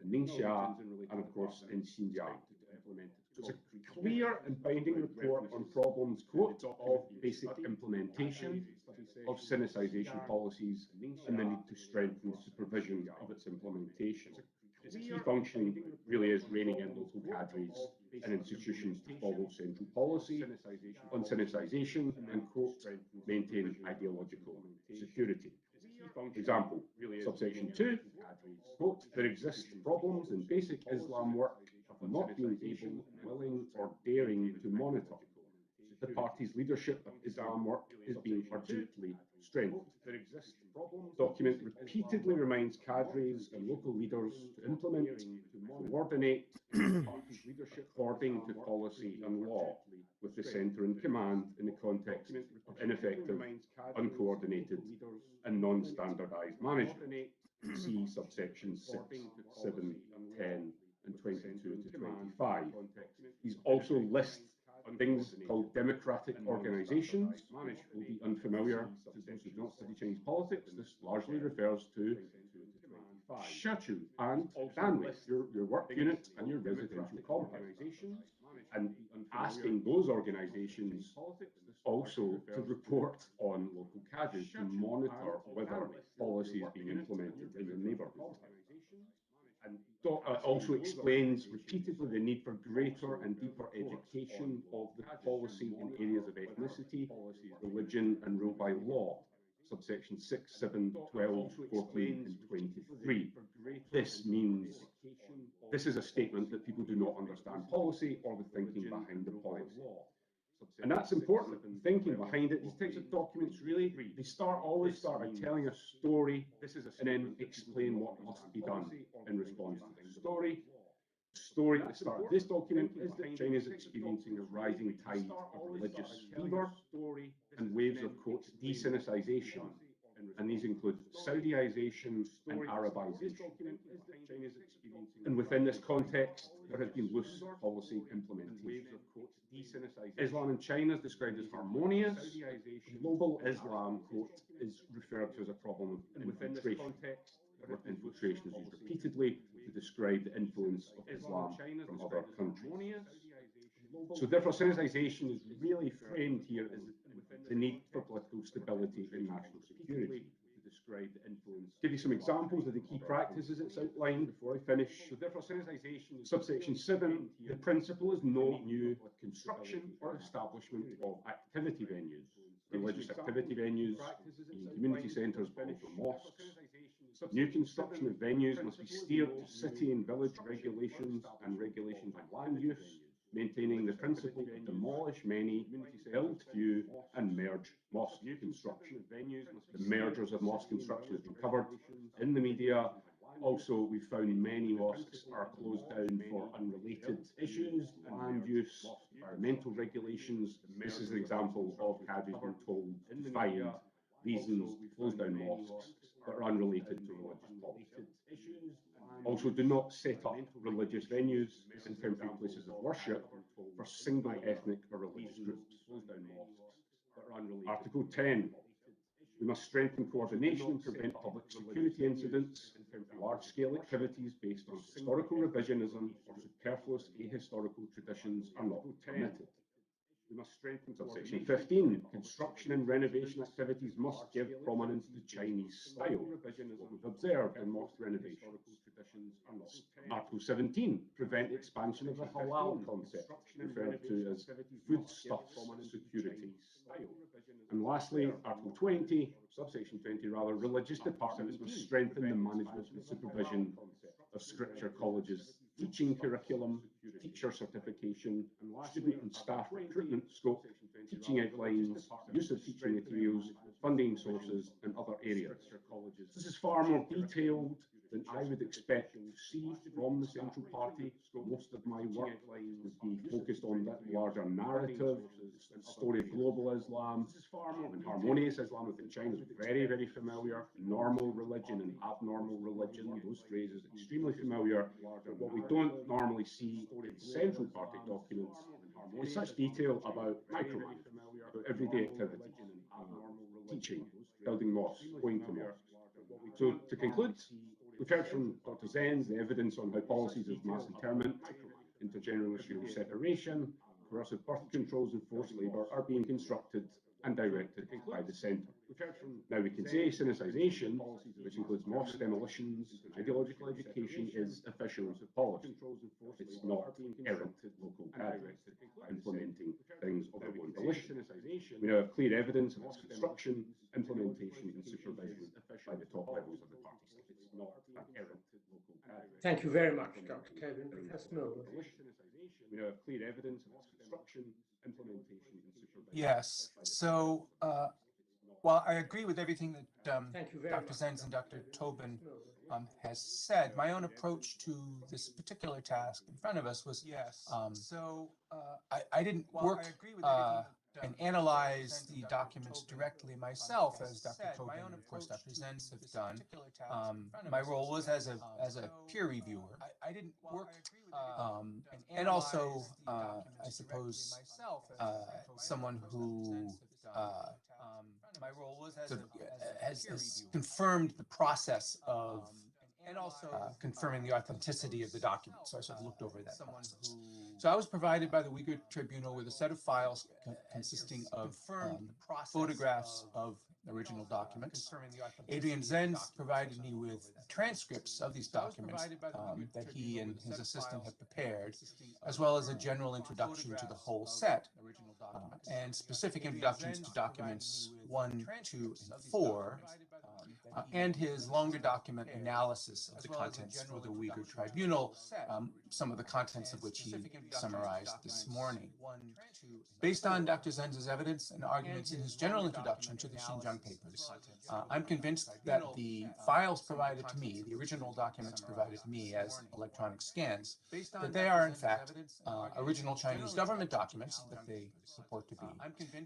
and Ningxia, and of course in Xinjiang. So it's a clear and binding report on problems, quote, of basic implementation of Sinicization policies and the need to strengthen supervision of its implementation. Its key function really is reining in local cadres and institutions to follow central policy on Sinicization and, quote, maintain ideological security. For example, subsection 2, quote, there exist problems in basic Islam work of not being able, willing or daring to monitor. The party's leadership of Islam work is being urgently strengthened. Document repeatedly reminds cadres and local leaders to implement, coordinate party's leadership according to policy and law, with the centre in command in the context of ineffective, uncoordinated and non-standardised management. See subsections 6, 7, 10 and 22 to 25. These also list things called democratic organisations, which will be unfamiliar to those who don't study Chinese politics. This largely refers to Shachu and Danwei, your work unit and your residential compound, and asking those organisations also to report on local cadres, to monitor whether policy is being implemented in your neighbourhood. And also explains repeatedly the need for greater and deeper education of the policy in areas of ethnicity, religion and rule by law. Subsection 6, 7, 12, 14 and 23. This means, this is a statement that people do not understand policy or the thinking behind the policy. And that's important, the thinking behind it. These types of documents really, they always start by telling a story and then explain what must be done in response to the story. The story at the start of this document is that China is experiencing a rising tide of religious fever and waves of, quote, de-Sinicization. And these include Saudiization and Arabization. And within this context, there has been loose policy implementation. Islam in China is described as harmonious. Global Islam, quote, is referred to as a problem of infiltration. The word infiltration is used repeatedly to describe the influence of Islam from other countries. So therefore, Sinicization is really framed here as the need for political stability and national security. To describe the influence. Give you some examples of the key practices it's outlined before I finish. So therefore, Sinicization is subsection 7. The principle is no new construction or establishment of activity venues. Religious activity venues, community centres, but also mosques. New construction of venues must be steered to city and village regulations and regulations on land use, maintaining the principle to demolish many, build few, and merge mosque construction. The mergers of mosque construction has been covered in the media. Also, we've found many mosques are closed down for unrelated issues, land use, environmental regulations. This is an example of cadres being told to find reasons to close down mosques that are unrelated to religious policy. Also, do not set up religious venues in temporary places of worship for single ethnic or religious groups. Article 10. We must strengthen coordination and prevent public security incidents. Large-scale activities based on historical revisionism or superfluous ahistorical traditions are not permitted. We must strengthen subsection 15. Construction and renovation activities must give prominence to Chinese style. What we've observed in most renovations. Article 17. Prevent expansion of the halal concept, referred to as foodstuffs security. And lastly, Article 20, subsection 20 rather, religious departments must strengthen the management and supervision of scripture colleges, teaching curriculum, teacher certification, student and staff recruitment scope, teaching outlines, use of teaching materials, funding sources, and other areas. This is far more detailed than I would expect to see from the Central Party. Most of my work would be focused on that larger narrative, the story of global Islam, and harmonious Islam within China is very, very familiar. Normal religion and abnormal religion, those phrases extremely familiar. But what we don't normally see in Central Party documents is such detail about microlife, about everyday activity, teaching, building mosques, going to mosques. So to conclude, we've heard from Dr. Zenz the evidence on how policies of mass internment, intergenerational separation, coercive birth controls and forced labour are being constructed and directed by the centre. Now we can say cynicisation, which includes mosque demolitions and ideological education, is official policy. It's not errant local cadres implementing things of their own volition. We now have clear evidence of its construction, implementation and supervision by the top levels of the party. It's not an errant local cadre. Thank you very much, Dr. Kevin. Professor Millwood. We now have clear evidence of its construction, implementation and supervision. Yes. So, while I agree with everything that Dr. Zenz and Dr. Tobin has said, my own approach to this particular task in front of us was, I didn't work and analyze the documents directly myself, as Dr. Tobin and of course Dr. Zenz have done. My role was as a peer reviewer. I didn't work, and also, I suppose, someone who has confirmed the process of confirming the authenticity of the document. So I sort of looked over that process. So I was provided by the Uyghur Tribunal with a set of files consisting of photographs of original documents. Adrian Zenz provided me with transcripts of these documents that he and his assistant had prepared, as well as a general introduction to the whole set, and specific introductions to documents 1, 2, and 4, and his longer document analysis of the contents for the Uyghur Tribunal, some of the contents of which he summarized this morning. Based on Dr. Zenz's evidence and arguments in his general introduction to the Xinjiang papers, I'm convinced that the files provided to me, the original documents provided to me as electronic scans, that they are in fact original Chinese government documents that they purport to be,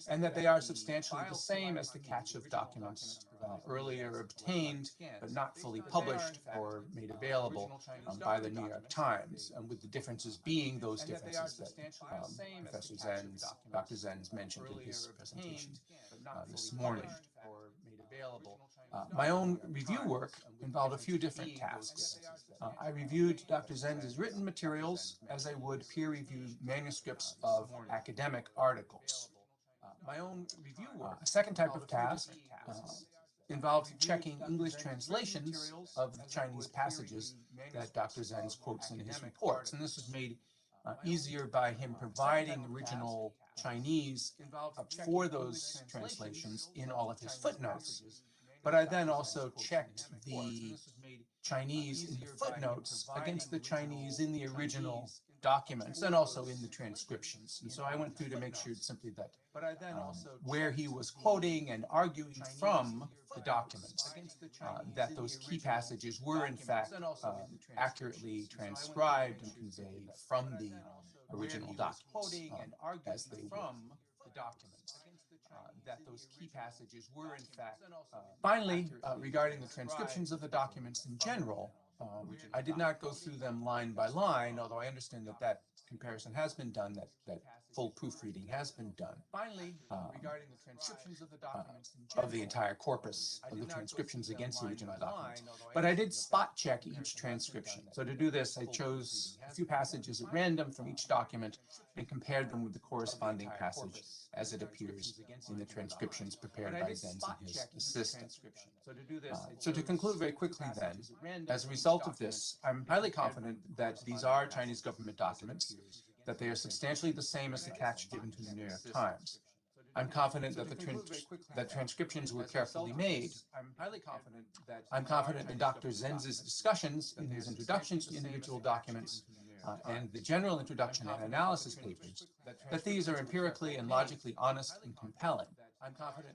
and that they are substantially the same as the catch of documents earlier obtained but not fully published or made available by the New York Times, and with the differences being those differences that Professor Zenz, Dr. Zenz mentioned in his presentation this morning. My own review work involved a few different tasks. I reviewed Dr. Zenz's written materials as I would peer review manuscripts of academic articles. My own review work, a second type of task, involved checking English translations of the Chinese passages that Dr. Zenz quotes in his reports. And this was made easier by him providing original Chinese for those translations in all of his footnotes. But I then also checked the Chinese in the footnotes against the Chinese in the original documents and also in the transcriptions. And so I went through to make sure simply that where he was quoting and arguing from the documents, that those key passages were in fact accurately transcribed and conveyed from the original documents as they were. That those key passages were in fact. Finally, regarding the transcriptions of the documents in general, I did not go through them line by line, although I understand that that comparison has been done, that full proofreading has been done. Finally, regarding the transcriptions of the documents of the entire corpus of the transcriptions against the original documents, but I did spot check each transcription. So to do this, I chose a few passages at random from each document and compared them with the corresponding passage as it appears in the transcriptions prepared by Zenz and his assistant. So to conclude very quickly then, as a result of this, I'm highly confident that these are Chinese government documents, that they are substantially the same as the catch given to the New York Times. I'm confident that the transcriptions were carefully made. I'm confident in Dr. Zenz's discussions in his introductions to individual documents and the general introduction and analysis papers, that these are empirically and logically honest and compelling.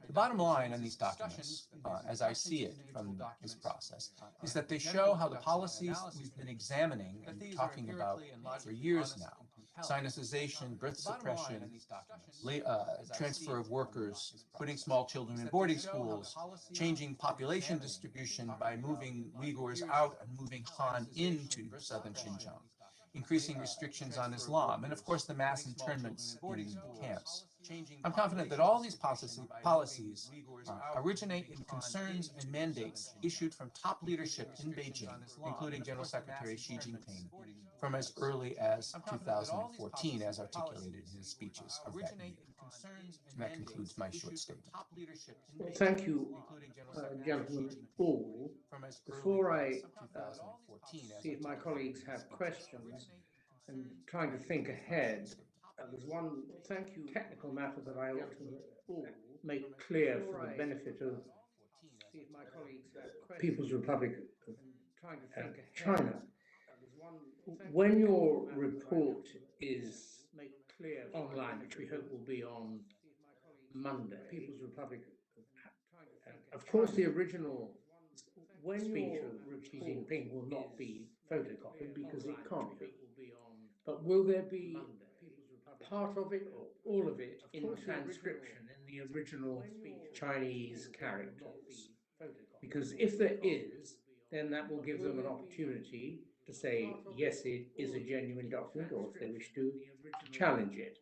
The bottom line on these documents, as I see it from this process, is that they show how the policies we've been examining and talking about for years now, sinicization, birth suppression, transfer of workers, putting small children in boarding schools, changing population distribution by moving Uyghurs out and moving Han into southern Xinjiang, increasing restrictions on Islam, and of course the mass internments in the camps. I'm confident that all these policies originate in concerns and mandates issued from top leadership in Beijing, including General Secretary Xi Jinping, from as early as 2014, as articulated in his speeches of that year. And that concludes my short statement. Well, thank you, gentlemen, all. Before I see if my colleagues have questions, and trying to think ahead, there's one technical matter that I ought to make clear for the benefit of People's Republic of China. When your report is online, which we hope will be on Monday, People's Republic of course, the original speech of Xi Jinping will not be photocopied because it can't be. But will there be part of it or all of it in transcription in the original Chinese characters? Because if there is, then that will give them an opportunity to say, yes, it is a genuine document, or if they wish to challenge it.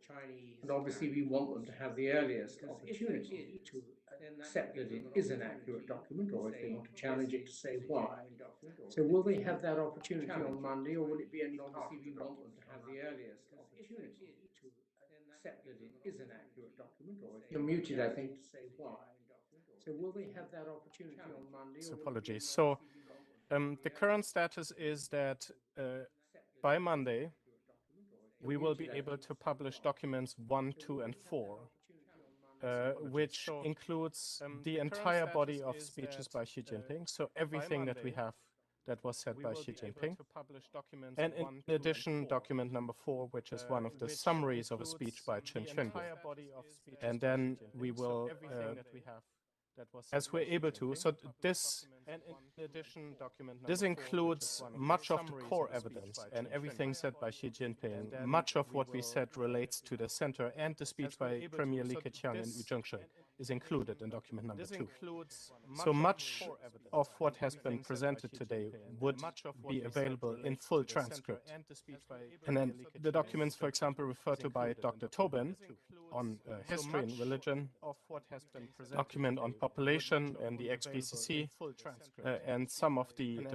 And obviously we want them to have the earliest opportunity to accept that it is an accurate document, or if they want to challenge it, to say why. So will they have that opportunity on Monday, or will it be only part of the document? To have the earliest opportunity to accept that it is an accurate document, or if you're muted, I think, to say why. So will they have that opportunity on Monday? Apologies. So the current status is that by Monday, we will be able to publish documents 1, 2, and 4, which includes the entire body of speeches by Xi Jinping. So everything that we have that was said by Xi Jinping. And in addition, document number 4, which is one of the summaries of a speech by Chen Quanguo. And then we will, as we're able to, so this includes much of the core evidence and everything said by Xi Jinping. Much of what we said relates to the center, and the speech by Premier Li Keqiang in Yuzhengshe is included in document number 2. So much of what has been presented today would be available in full transcript. And then the documents, for example, referred to by Dr. Tobin on history and religion, document on population and the XPCC, and some of the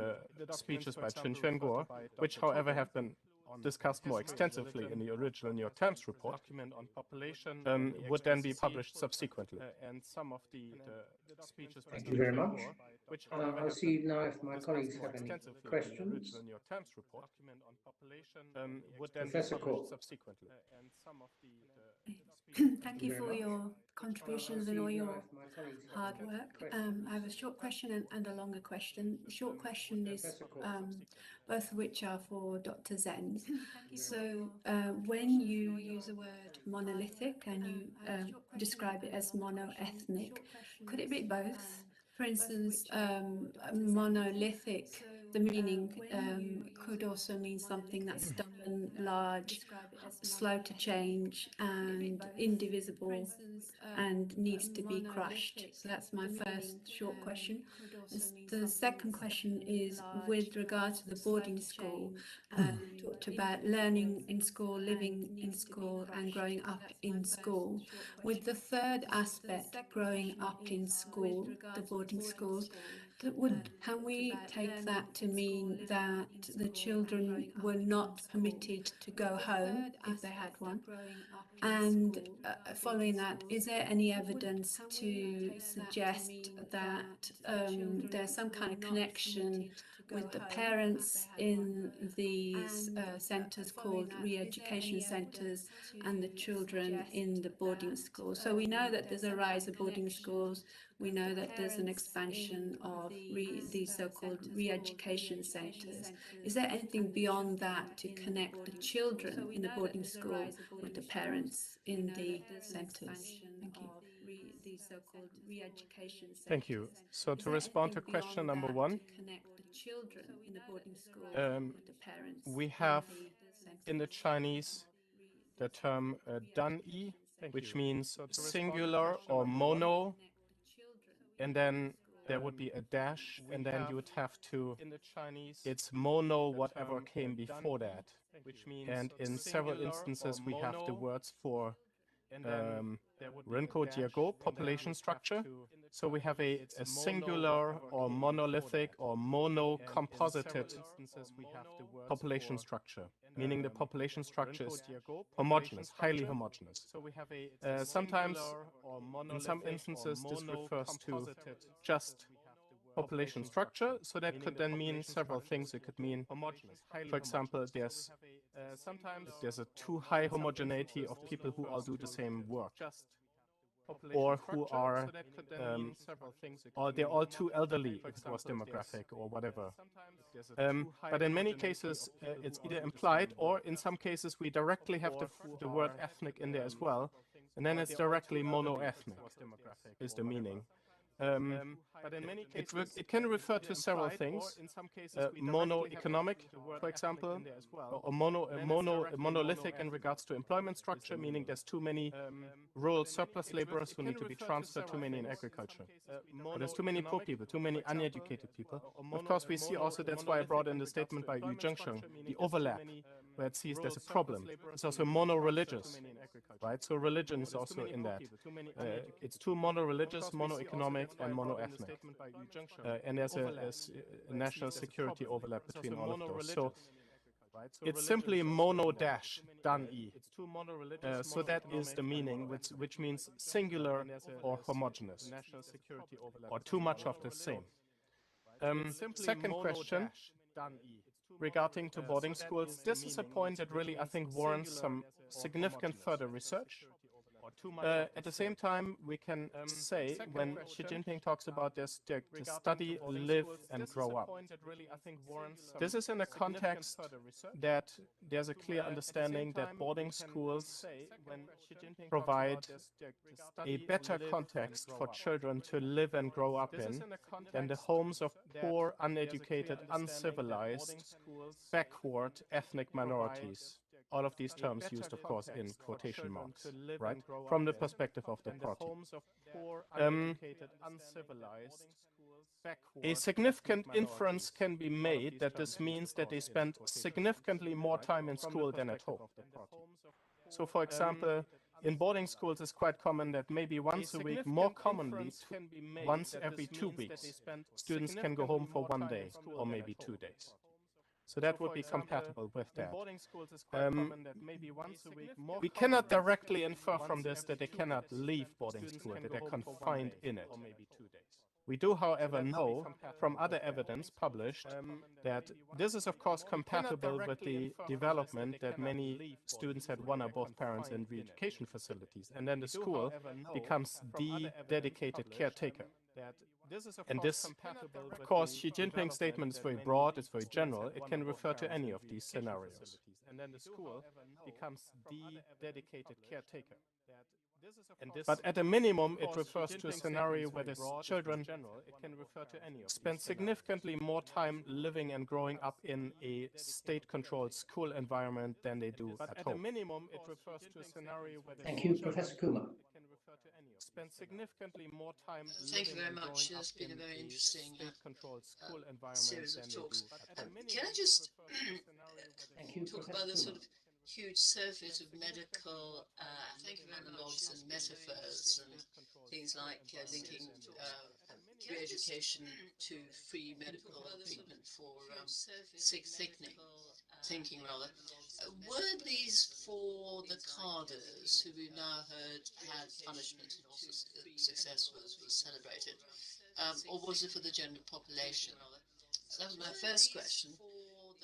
speeches by Chen Quanguo, which, however, have been discussed more extensively in the original New York Times report, would then be published subsequently. Thank you very much. I'll see now if my colleagues have any questions. Professor Cole. Thank you for your contributions and all your hard work. I have a short question and a longer question. The short question is, both of which are for Dr. Zenz. So when you use the word monolithic and you describe it as mono-ethnic, could it be both? For instance, monolithic, the meaning could also mean something that's stubborn, large, slow to change, and indivisible, and needs to be crushed. So that's my first short question. The second question is with regard to the boarding school. You talked about learning in school, living in school, and growing up in school. With the third aspect, growing up in school, the boarding schools, can we take that to mean that the children were not permitted opportunity to go home if they had one? And following that, is there any evidence to suggest that there's some kind of connection with the parents in these centres called re-education centres and the children in the boarding schools? So we know that there's a rise of boarding schools. We know that there's an expansion of these so-called re-education centres. Is there anything beyond that to connect the children in the boarding school with the parents in the centres? Thank you. These so-called re-education centres. Thank you. So to respond to question number one, children in the boarding school with the parents. We have in the Chinese the term dan-yi, which means singular or mono, and then there would be a dash, and then you would have to, it's mono whatever came before that. And in several instances we have the words for Renko Diago, population structure. So we have a singular or monolithic or mono-composited population structure, meaning the population structure is homogeneous, highly homogeneous. Sometimes, in some instances, this refers to just population structure, so that could then mean several things. It could mean, for example, there's a too high homogeneity of people who all do the same work, or who are, or they're all too elderly, if it was demographic or whatever. But in many cases, it's either implied, or in some cases, we directly have the word ethnic in there as well, and then it's directly mono-ethnic, is the meaning. But in many cases, it can refer to several things. Mono-economic, for example, or monolithic in regards to employment structure, meaning there's too many rural surplus laborers who need to be transferred, too many in agriculture. Or there's too many poor people, too many uneducated people. Of course, we see also, that's why I brought in the statement by Yu Zhengsheng, the overlap, where it sees there's a problem. It's also mono-religious, right? So religion is also in that. It's too mono-religious, mono-economic, and mono-ethnic. And there's a national security overlap between all of those. So it's simply mono-dash, dan-yi. So that is the meaning, which means singular or homogeneous, or too much of the same. Second question, regarding to boarding schools, this is a point that really, I think, warrants some significant further research. At the same time, we can say, when Xi Jinping talks about this, to study, live, and grow up. This is in a context that there's a clear understanding that boarding schools provide a better context for children to live and grow up in than the homes of poor, uneducated, uncivilized, backward ethnic minorities. All of these terms used, of course, in quotation marks, right? From the perspective of the party. A significant inference can be made that this means that they spend significantly more time in school than at home. So, for example, in boarding schools, it's quite common that maybe once a week, more commonly, once every 2 weeks, students can go home for 1 day or maybe 2 days. So that would be compatible with that. We cannot directly infer from this that they cannot leave boarding school, that they're confined in it. We do, however, know from other evidence published that this is, of course, compatible with the development that many students had one or both parents in re-education facilities, and then the school becomes the dedicated caretaker. And this, of course, Xi Jinping's statement is very broad, it's very general. It can refer to any of these scenarios. And then the school becomes the dedicated caretaker. But at a minimum, it refers to a scenario where the children spend significantly more time living and growing up in a state-controlled school environment than they do at home. At a minimum, it refers to a scenario where Thank you, Professor Kumar. Spend significally more time. Thank you very much. It's been a very interesting series of talks. Can I just talk about the sort of huge surfeit of medical analogues and metaphors and things like linking re-education to free medical treatment for sick thickening? thinking rather. Were these for the carders who we've now heard had punishment and also success was celebrated, or was it for the general population? That was my first question.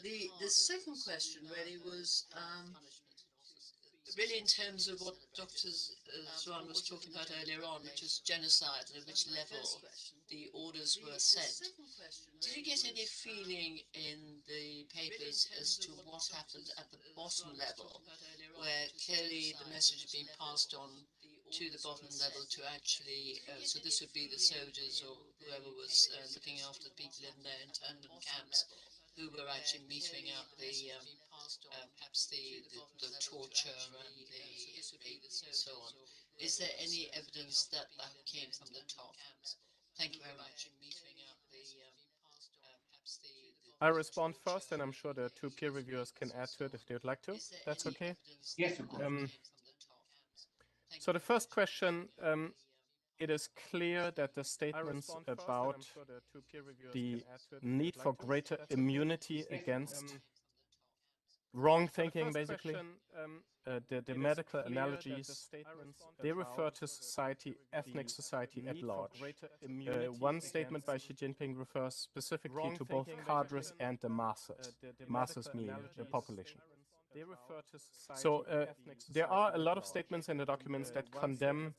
The second question really was really in terms of what Dr. Zwan was talking about earlier on, which is genocide and at which level the orders were sent. Did you get any feeling in the papers as to what happened at the bottom level, where clearly the message had been passed on to the bottom level to actually, so this would be the soldiers or whoever was looking after the people in their internment camps, who were actually metering out the perhaps the torture and the so on. Is there any evidence that that came from the top? Thank you very much. I respond first, and I'm sure the two peer reviewers can add to it if they would like to. That's okay? Yes, of course. So the first question, it is clear that the statements about the need for greater immunity against wrong thinking, basically, the medical analogies, they refer to society, ethnic society at large. One statement by Xi Jinping refers specifically to both cadres and the masses. Masses mean the population. So there are a lot of statements in the documents that condemn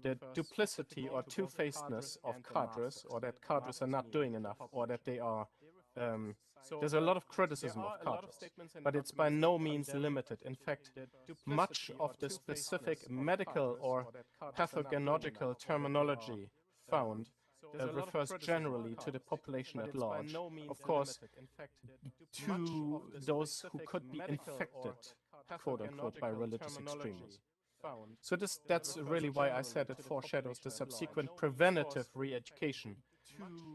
the duplicity or two-facedness of cadres, or that cadres are not doing enough, or that they are there's a lot of criticism of cadres, but it's by no means limited. In fact, much of the specific medical or pathognological terminology found refers generally to the population at large. Of course, to those who could be infected, quote unquote, by religious extremism. So that's really why I said it foreshadows the subsequent preventative re-education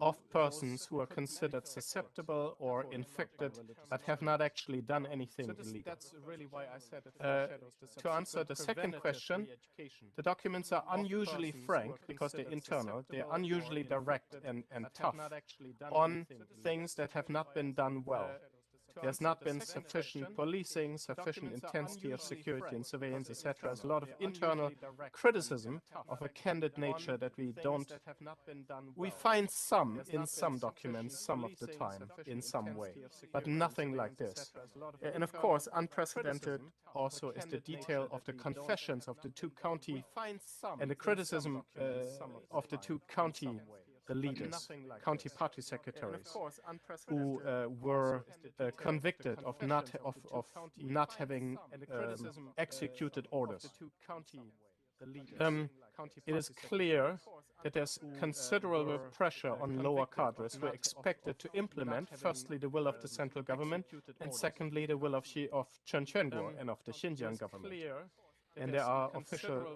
of persons who are considered susceptible or infected but have not actually done anything illegal. To answer the second question, the documents are unusually frank because they're internal. They're unusually direct and tough on things that have not been done well. There's not been sufficient policing, sufficient intensity of security and surveillance, etc. There's a lot of internal criticism of a candid nature that we don't. We find some in some documents, some of the time, in some way, but nothing like this. And of course, unprecedented also is the detail of the confessions of the two county and the criticism of the two county the leaders, county party secretaries, who were convicted of not having executed orders. It is clear that there's considerable pressure on lower cadres who are expected to implement, firstly, the will of the central government, and secondly, the will of Chen Quanguo and of the Xinjiang government. And there are official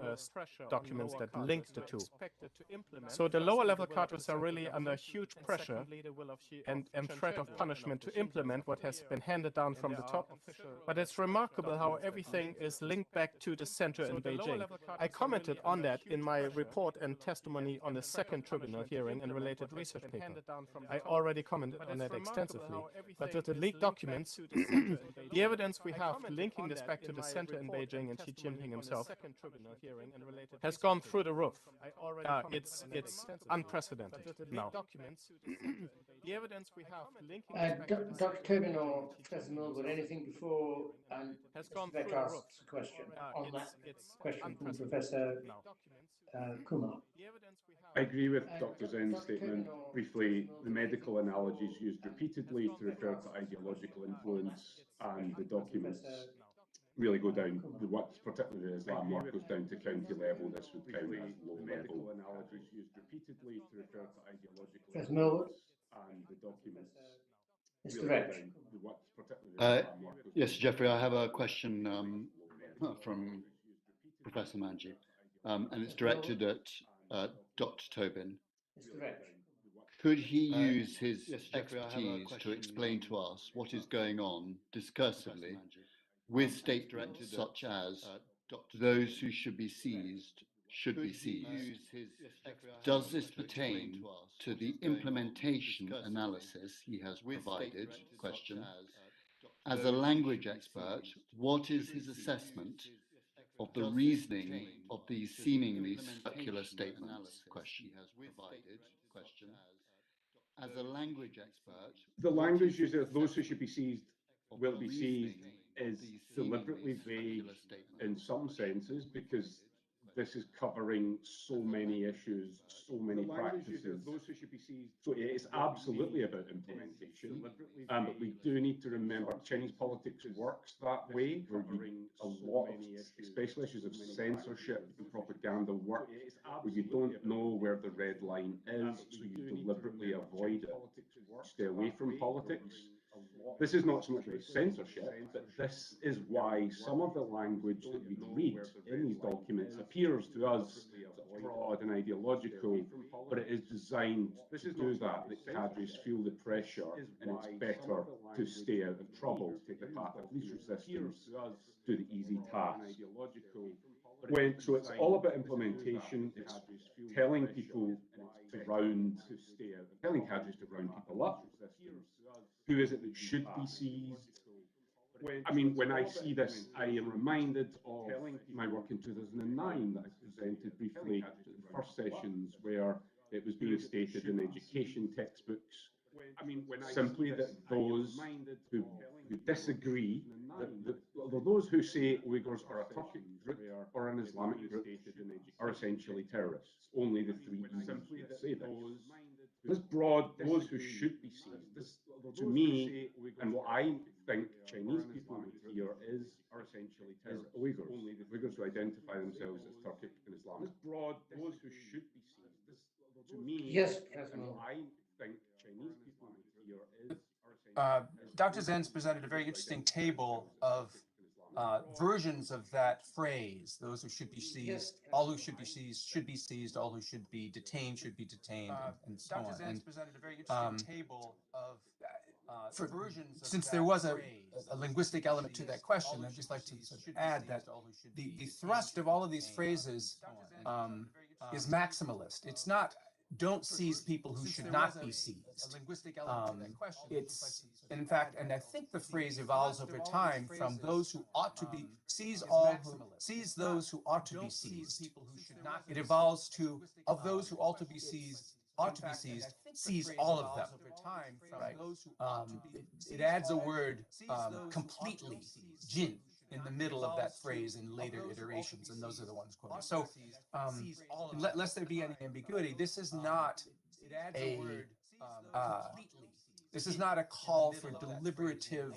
documents that link the two. So the lower level cadres are really under huge pressure and threat of punishment to implement what has been handed down from the top. But it's remarkable how everything is linked back to the center in Beijing. I commented on that in my report and testimony on the second tribunal hearing and related research paper. I already commented on that extensively. But with the leaked documents, the evidence we have linking this back to the center in Beijing and Xi Jinping himself has gone through the roof. It's unprecedented now. The evidence we have linking Dr. Tobin or Professor Millwood, anything before Vivek asks a question on that question from Professor Kumar? I agree with Dr. Zen's statement. Briefly, the medical analogy is used repeatedly to refer to ideological influence, and the documents really go down, particularly the Islam mark goes down to county level. This would count as low level. Analogies used repeatedly to refer to ideological influence, and the documents Mr. Rich. Yes, Jeffrey, I have a question from Professor Manji, and it's directed at Dr. Tobin. Mr. Rich. Could he use his expertise to explain to us what is going on discursively with statements such as those who should be seized should be seized? Does this pertain to the implementation analysis he has provided, question, as a language expert, what is his assessment of the reasoning of these seemingly circular statements? Question. As a language expert, the language user, those who should be seized will be seized, is deliberately vague in some senses because this is covering so many issues, so many practices. So it is absolutely about implementation. But we do need to remember Chinese politics works that way, where a lot of, especially issues of censorship and propaganda work, where you don't know where the red line is, so you deliberately avoid it. Stay away from politics. This is not so much about censorship, but this is why some of the language that we read in these documents appears to us broad and ideological, but it is designed to do that cadres feel the pressure, and it's better to stay out of trouble, take the path of least resistance, do the easy task. So it's all about implementation. It's telling people telling cadres to round people up. Who is it that should be seized? I mean, when I see this, I am reminded of my work in 2009 that I presented briefly at the first sessions, where it was being stated in education textbooks, simply that those who disagree, those who say Uyghurs are a Turkic group or an Islamic group are essentially terrorists. Only the three simply that say that. This broad, those who should be seized, this, to me, and what I think Chinese people would hear is Uyghurs. Uyghurs who identify themselves as Turkic and Islamic. This broad, those who should be seized, this, to me, Yes, and what I think Chinese people would hear is Dr. Zen's presented a very interesting table of versions of that phrase. Those who should be seized, all who should be seized, all who should be detained, and so on. Dr. Zen's presented a very interesting table of versions. Since there was a linguistic element to that question, I'd just like to sort of add that the thrust of all of these phrases is maximalist. It's not don't seize people who should not be seized. It's, in fact, and I think the phrase evolves over time from those who ought to be, seize those who ought to be seized. It evolves to, of those who ought to be seized, seize all of them. Right? It adds a word, completely, jin, in the middle of that phrase in later iterations, and those are the ones quoted. So, lest there be any ambiguity, this is not a call for deliberative,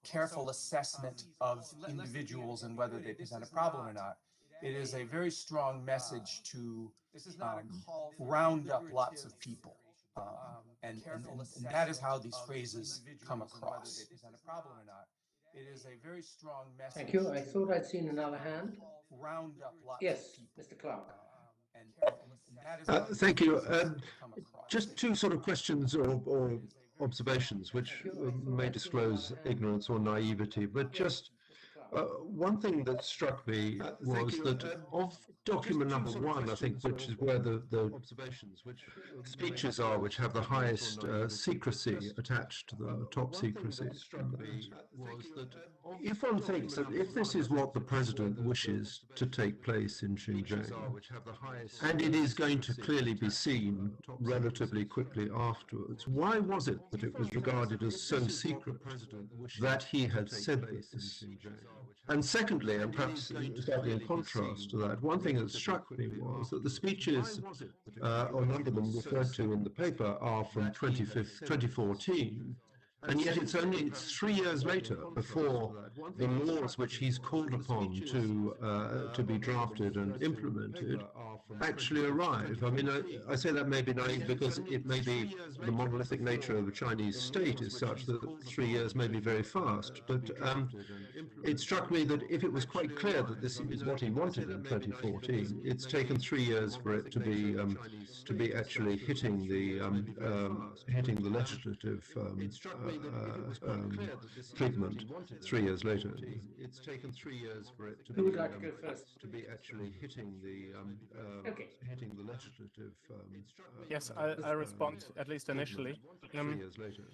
careful assessment of individuals and whether they present a problem or not. It is a very strong message to round up lots of people. And that is how these phrases come across. It is a very strong message. Thank you. I thought I'd seen another hand. Round up lots yes, of people. Mr. Clark. Thank you. Just two sort of questions or observations which may disclose ignorance or naivety, but just one thing that struck me was that of document number one, I think, which is where the speeches are, which have the highest secrecy attached to them, the top secrecy, was that if one thinks that if this is what the president wishes to take place in Xinjiang, and it is going to clearly be seen relatively quickly afterwards, why was it that it was regarded as so secret that he had said this? And secondly, and perhaps slightly in contrast to that, one thing that struck me was that the speeches, or a number of them referred to in the paper, are from 2014, and yet it's 3 years later before the laws which he's called upon to be drafted and implemented actually arrive. I mean, I say that may be naive because it may be the monolithic nature of the Chinese state is such that 3 years may be very fast, but it struck me that if it was quite clear that this is what he wanted in 2014, it's taken 3 years for it to be actually hitting the legislative treatment 3 years later. It's taken 3 years for it to be, Who would like to go first? To be actually hitting the legislative. Yes, I respond at least initially. 3 years later.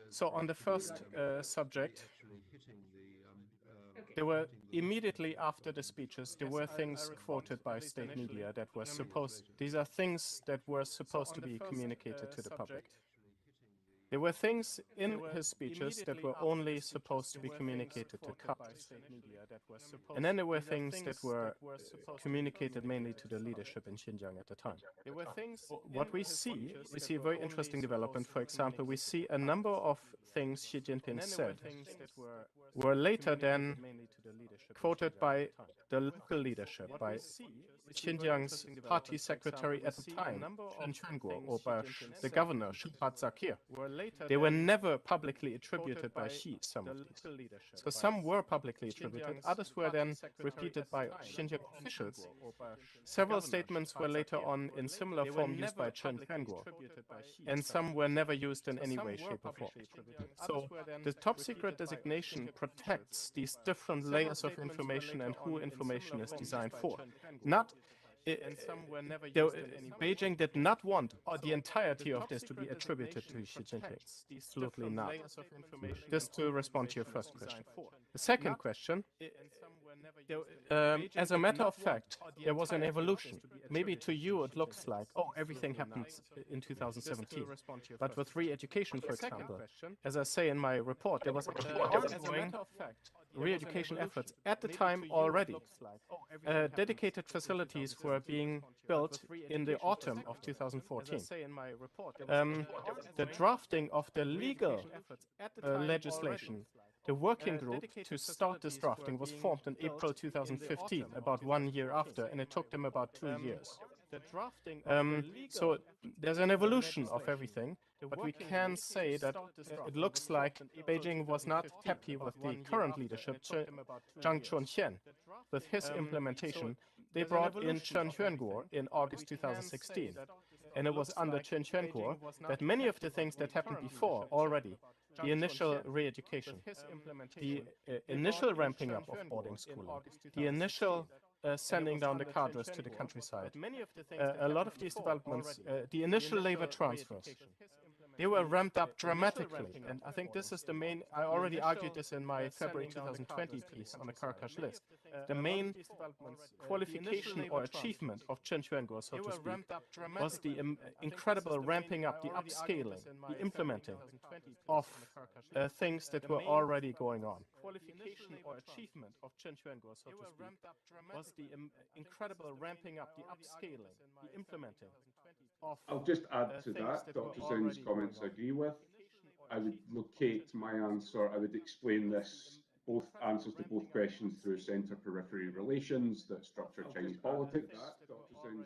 So on the first subject, there were immediately after the speeches, there were things quoted by state media that were these are things that were supposed to be communicated to the public. There were things in his speeches that were only supposed to be communicated to Kurds. And then there were things that were communicated mainly to the leadership in Xinjiang at the time. What we see a very interesting development. For example, we see a number of things Xi Jinping said were later then quoted by the local leadership, by Xinjiang's party secretary at the time, Chen Quanguo, or by the governor, Shupat Zakir. They were never publicly attributed by Xi, some of these. So some were publicly attributed, others were then repeated by Xinjiang officials. Several statements were later on in similar form used by Chen Quanguo, and some were never used in any way, shape, or form. So the top secret designation protects these different layers of information and who information is designed for. Not Beijing did not want the entirety of this to be attributed to Xi Jinping. Absolutely not. Just to respond to your first question. The second question, as a matter of fact, there was an evolution. Maybe to you it looks like, oh, everything happened in 2017. But with re-education, for example, as I say in my report, there was ongoing re-education efforts at the time already. Dedicated facilities were being built in the autumn of 2014. The drafting of the legal legislation, the working group to start this drafting was formed in April 2015, about 1 year after, and it took them about 2 years. So there's an evolution of everything, but we can say that it looks like Beijing was not happy with the current leadership, Zhang Chunxian, with his implementation. They brought in Chen Quanguo in August 2016, and it was under Chen Quanguo that many of the things that happened before already, the initial re-education, the initial ramping up of boarding schooling, the initial sending down the cadres to the countryside, a lot of these developments, the initial labor transfers, they were ramped up dramatically. And I think this is the main, I already argued this in my February 2020 piece on the Karakash list. The main qualification or achievement of Chen Quanguo, so to speak, was the incredible ramping up, the upscaling, the implementing of things that were already going on. Qualification or achievement of Chen Quanguo, so to speak, was the incredible ramping up, the upscaling, the implementing. I'll just add to that, Dr. Zen's comments I agree with. I would locate my answer, I would explain this, both answers to both questions through centre-periphery relations that structure Chinese politics.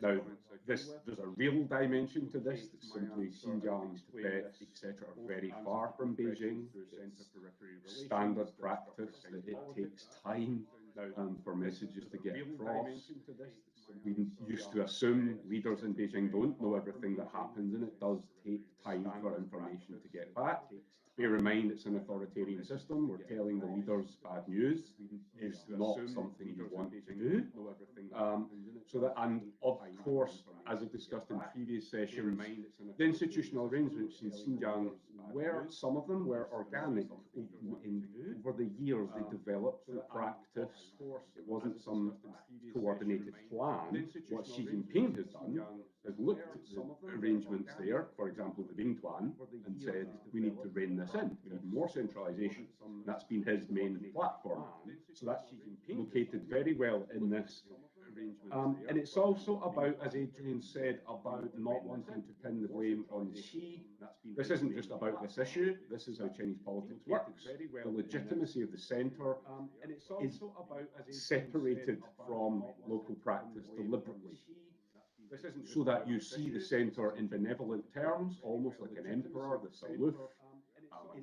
Now, there's a real dimension to this, that simply Xinjiang, Tibet, etc. are very far from Beijing. It's standard practice that it takes time for messages to get across. We used to assume leaders in Beijing don't know everything that happens, and it does take time for information to get back. Bear in mind, it's an authoritarian system. We're telling the leaders bad news is not something you want to do. And of course, as I've discussed in previous sessions, the institutional arrangements in Xinjiang, some of them were organic. Over the years, they developed the practice. It wasn't some coordinated plan. What Xi Jinping has done has looked at the arrangements there, for example, the Bingtuan, and said, we need to rein this in. We need more centralization. That's been his main platform. So that's located very well in this. And it's also about, as Adrian said, about not wanting to pin the blame on Xi. This isn't just about this issue. This is how Chinese politics works. The legitimacy of the centre is separated from local practice deliberately, so that you see the centre in benevolent terms, almost like an emperor that's aloof,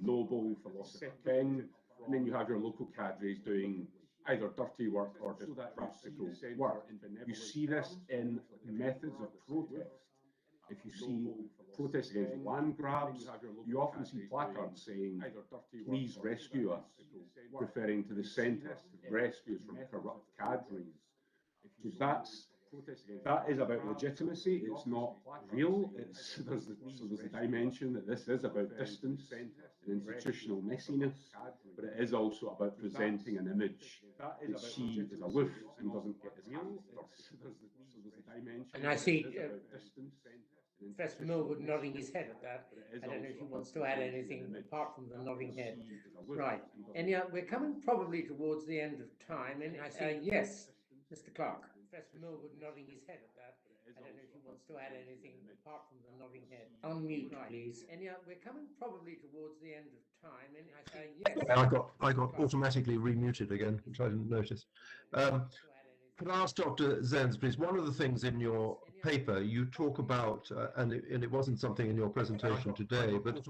noble, philosopher king, and then you have your local cadres doing either dirty work or just practical work. You see this in methods of protest. If you see protests against land grabs, you often see placards saying, please rescue us, referring to the centre, rescues from corrupt cadres. So that's That is about legitimacy. It's not real. There's a dimension that this is about distance and institutional messiness, but it is also about presenting an image that she is aloof and doesn't get his hands dirty. And I see Professor Millwood nodding his head at that. I don't know if he wants to add anything apart from the nodding head. Right. And yeah, we're coming probably towards the end of time. And I see, yes, Mr. Clark. Professor Millwood nodding his head at that. I don't know if he wants to add anything apart from the nodding head. Unmute, please. And yeah, we're coming probably towards the end of time. And I see, yes. I got automatically remuted again, which I didn't notice. Could I ask Dr. Zenz, please? One of the things in your paper you talk about, and it wasn't something in your presentation today, but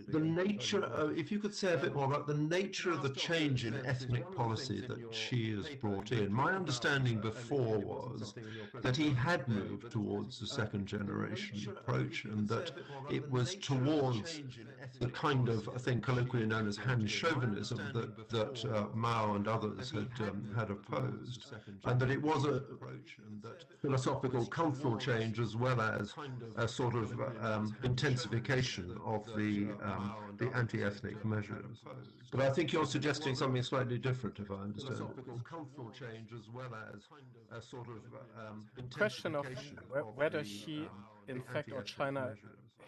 the nature of, if you could say a bit more about the nature of the change in ethnic policy that she has brought in. My understanding before was that he had moved towards the second generation approach, and that it was towards the kind of, I think, colloquially known as Han chauvinism that Mao and others had opposed, and that it was a philosophical, cultural change as well as a sort of intensification of the anti-ethnic measures. But I think you're suggesting something slightly different, if I understand. Philosophical, cultural change as well as a sort of question of whether he, in fact, or China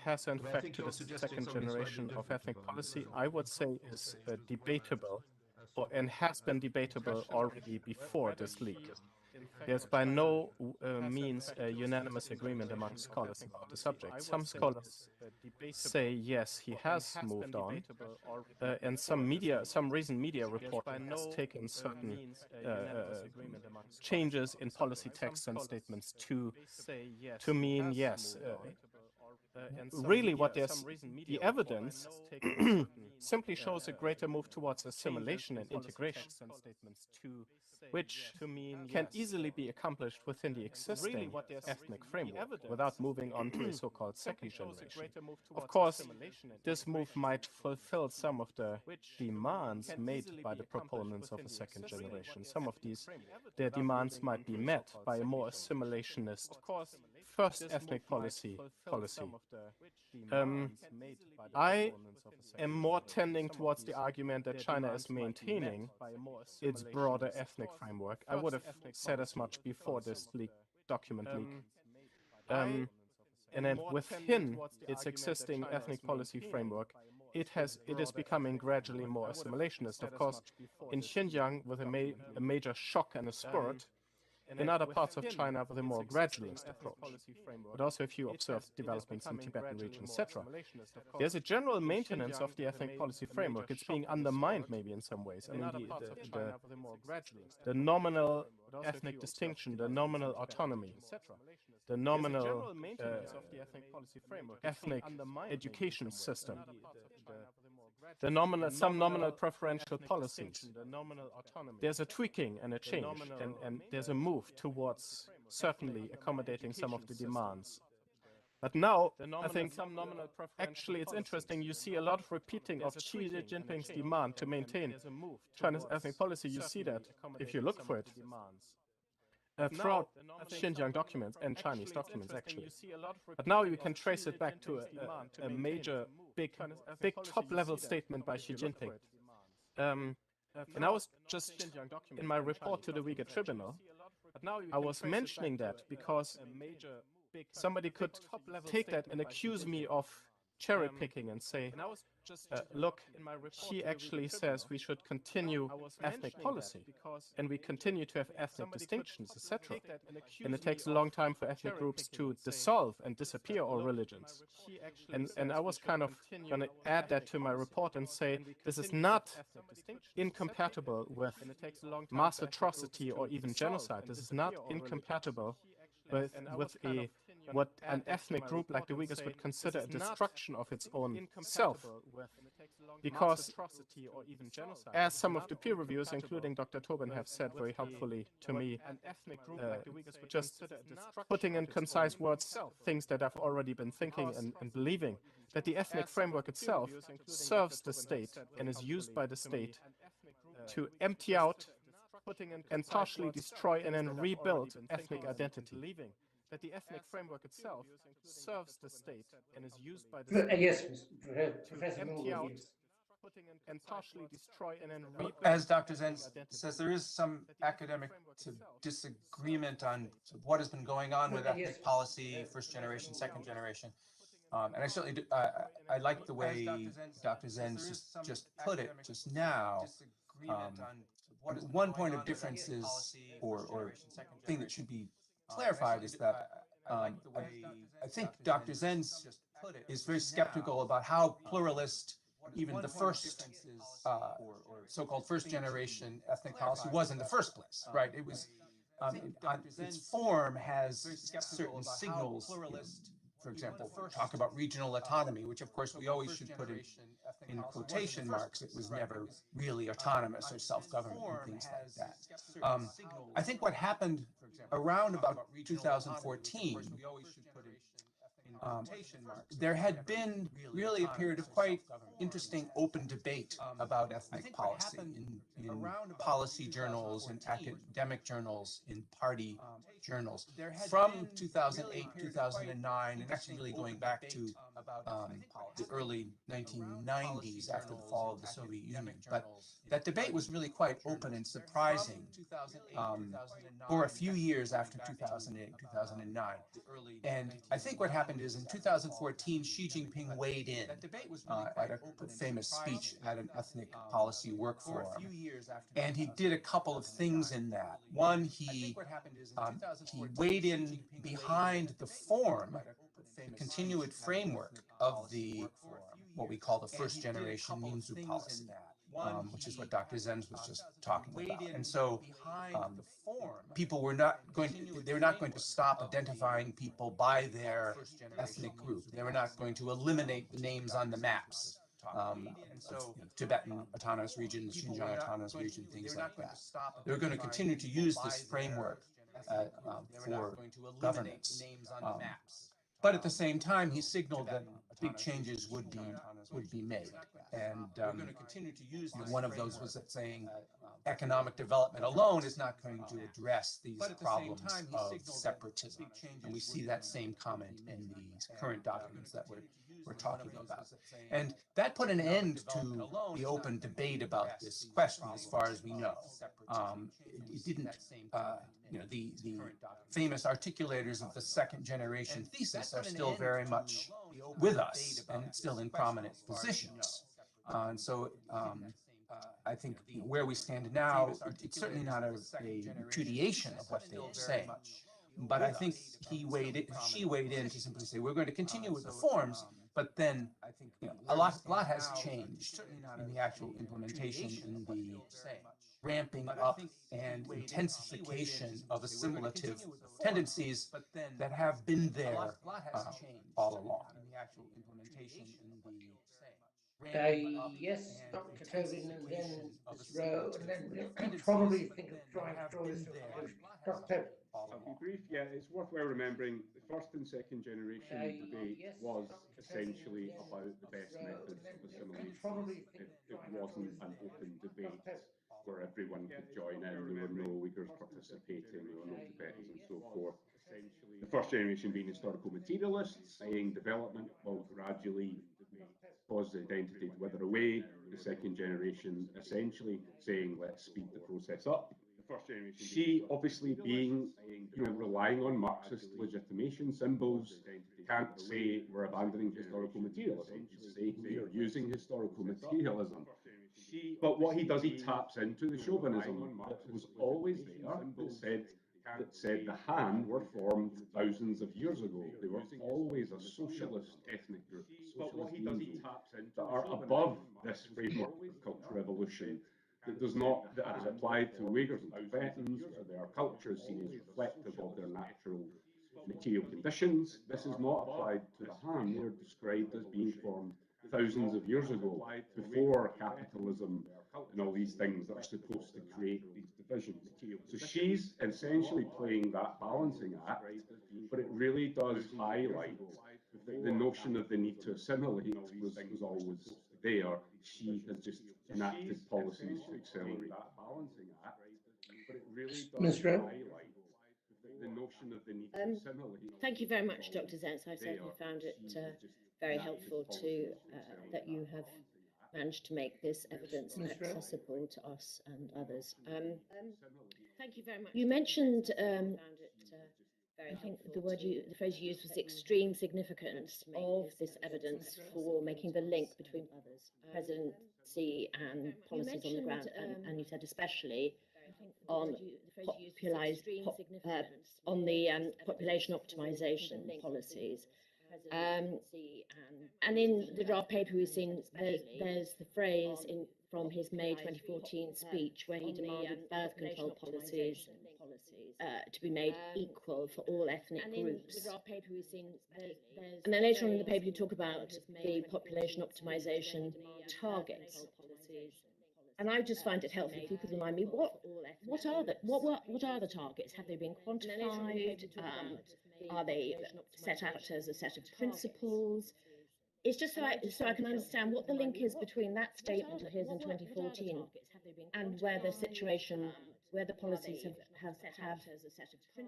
has in fact to the second generation of ethnic policy, I would say is debatable, and has been debatable already before this leak. There's by no means a unanimous agreement among scholars about the subject. Some scholars say yes, he has moved on, and some recent media report has taken certain changes in policy texts and statements to mean yes. Really, what the evidence simply shows a greater move towards assimilation and integration, which can easily be accomplished within the existing ethnic framework without moving on to a so-called second generation. Of course, this move might fulfill some of the demands made by the proponents of a second generation. Some of their demands might be met by a more assimilationist first ethnic policy. I am more tending towards the argument that China is maintaining its broader ethnic framework. I would have said as much before this document leak. And then within its existing ethnic policy framework, it is becoming gradually more assimilationist. Of course, in Xinjiang, with a major shock and a spurt, in other parts of China with a more gradualist approach. But also if you observe developments in Tibetan region, etc. There's a general maintenance of the ethnic policy framework. It's being undermined maybe in some ways. I mean, the nominal ethnic distinction, the nominal autonomy, the nominal ethnic education system, some nominal preferential policies. There's a tweaking and a change, and there's a move towards certainly accommodating some of the demands. But now, I think, actually it's interesting, you see a lot of repeating of Xi Jinping's demand to maintain China's ethnic policy. You see that, if you look for it, throughout Xinjiang documents and Chinese documents, actually. But now you can trace it back to a major, big top-level statement by Xi Jinping. And I was just, in my report to the Uyghur Tribunal, I was mentioning that because somebody could take that and accuse me of cherry-picking and say, look, he actually says we should continue ethnic policy, and we continue to have ethnic distinctions, etc. And it takes a long time for ethnic groups to dissolve and disappear, all religions. And I was kind of going to add that to my report and say, this is not incompatible with mass atrocity or even genocide. This is not incompatible with what an ethnic group like the Uyghurs would consider a destruction of its own self. Because, as some of the peer reviewers, including Dr. Tobin, have said very helpfully to me, just putting in concise words things that I've already been thinking and believing, that the ethnic framework itself serves the state and is used by the state to empty out and partially destroy and then rebuild ethnic identity. Believing that the ethnic framework itself serves the state and is used by the state Yes, to Professor empty Mulder, out yes. and partially destroy and then rebuild. As Dr. Zenz says, there is some academic disagreement on what has been going on with ethnic policy, first generation, second generation. And I certainly do, I like the way Dr. Zenz just put it just now. One point of difference is, or thing that should be clarified is that I think Dr. Zenz is very skeptical about how pluralist even the first so-called first generation ethnic policy was in the first place, right? It was, its form has certain signals, for example, talk about regional autonomy, which of course we always should put in quotation marks. It was never really autonomous or self-government and things like that. I think what happened around about 2014, there had been really a period of quite interesting open debate about ethnic policy in policy journals, in academic journals, in party journals. From 2008, 2009, and actually really going back to the early 1990s after the fall of the Soviet Union. But that debate was really quite open and surprising for a few years after 2008, 2009. And I think what happened is in 2014, Xi Jinping weighed in at a famous speech at an ethnic policy work forum. And he did a couple of things in that. One, he weighed in behind the form, the continued framework of the what we call the first generation Minzu policy, which is what Dr. Zenz was just talking about. And so people were not going to stop identifying people by their ethnic group. They were not going to eliminate the names on the maps. Tibetan autonomous region, Xinjiang autonomous region, things like that. They were going to continue to use this framework for governance. But at the same time, he signaled that big changes would be made. And one of those was that saying economic development alone is not going to address these problems of separatism. And we see that same comment in the current documents that we're talking about. And that put an end to the open debate about this question, as far as we know. It didn't, the famous articulators of the second generation thesis are still very much with us and still in prominent positions. And so I think where we stand now, it's certainly not a repudiation of what they were saying. But I think she weighed in to simply say, we're going to continue with the forms, but then a lot has changed in the actual implementation, in the ramping up and intensification of assimilative tendencies that have been there all along. Yes, Dr. Tobin, and then Ms. Rowe, and then we'll probably think of trying to draw this to a conclusion. Dr. Tobin. I'll be brief. Yeah, it's worthwhile remembering the first and second generation debate was essentially about the best methods of assimilation. It wasn't an open debate where everyone could join in. There were no Uyghurs participating, there were no Tibetans and so forth. The first generation being historical materialists, saying development will gradually cause the identity to wither away. The second generation essentially saying let's speed the process up. She obviously being, relying on Marxist legitimation symbols, can't say we're abandoning historical materialism. She's saying we are using historical materialism. But what he does, he taps into the chauvinism that was always there, that said the Han were formed thousands of years ago. They were always a socialist ethnic group, that are above this framework of cultural evolution. That does not, that is applied to Uyghurs and Tibetans, where their culture is seen as reflective of their natural material conditions. This is not applied to the Han. They're described as being formed thousands of years ago, before capitalism and all these things that are supposed to create these divisions. So she's essentially playing that balancing act, but it really does highlight the notion of the need to assimilate was always there. She has just enacted policies to accelerate that balancing act. but it really does Minister? highlight the notion that they need to assimilate. Thank you very much, Dr. Zenz. I certainly found it very helpful that you have managed to make this evidence accessible to us and others. Thank you very much. You mentioned, I think the phrase you used was extreme significance of this evidence for making the link between presidency and policies on the ground, and you said especially on population optimization policies. And in the draft paper we've seen, there's the phrase from his May 2014 speech where he demanded birth control policies to be made equal for all ethnic groups. And then later on in the paper you talk about the population optimization targets. And I just find it helpful if you could remind me what are the targets? Have they been quantified? Are they set out as a set of principles? It's just so I can understand what the link is between that statement of his in 2014 and where the policies have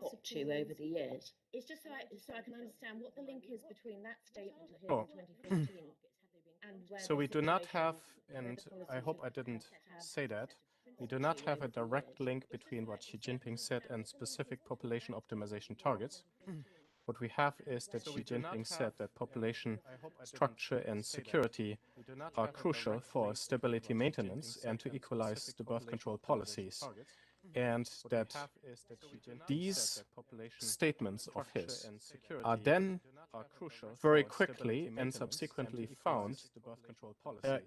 got to over the years. It's just so I can understand what the link is between that statement of his in 2014. So we do not have, and I hope I didn't say that, we do not have a direct link between what Xi Jinping said and specific population optimization targets. What we have is that Xi Jinping said that population structure and security are crucial for stability maintenance and to equalize the birth control policies. And that these statements of his are then very quickly and subsequently found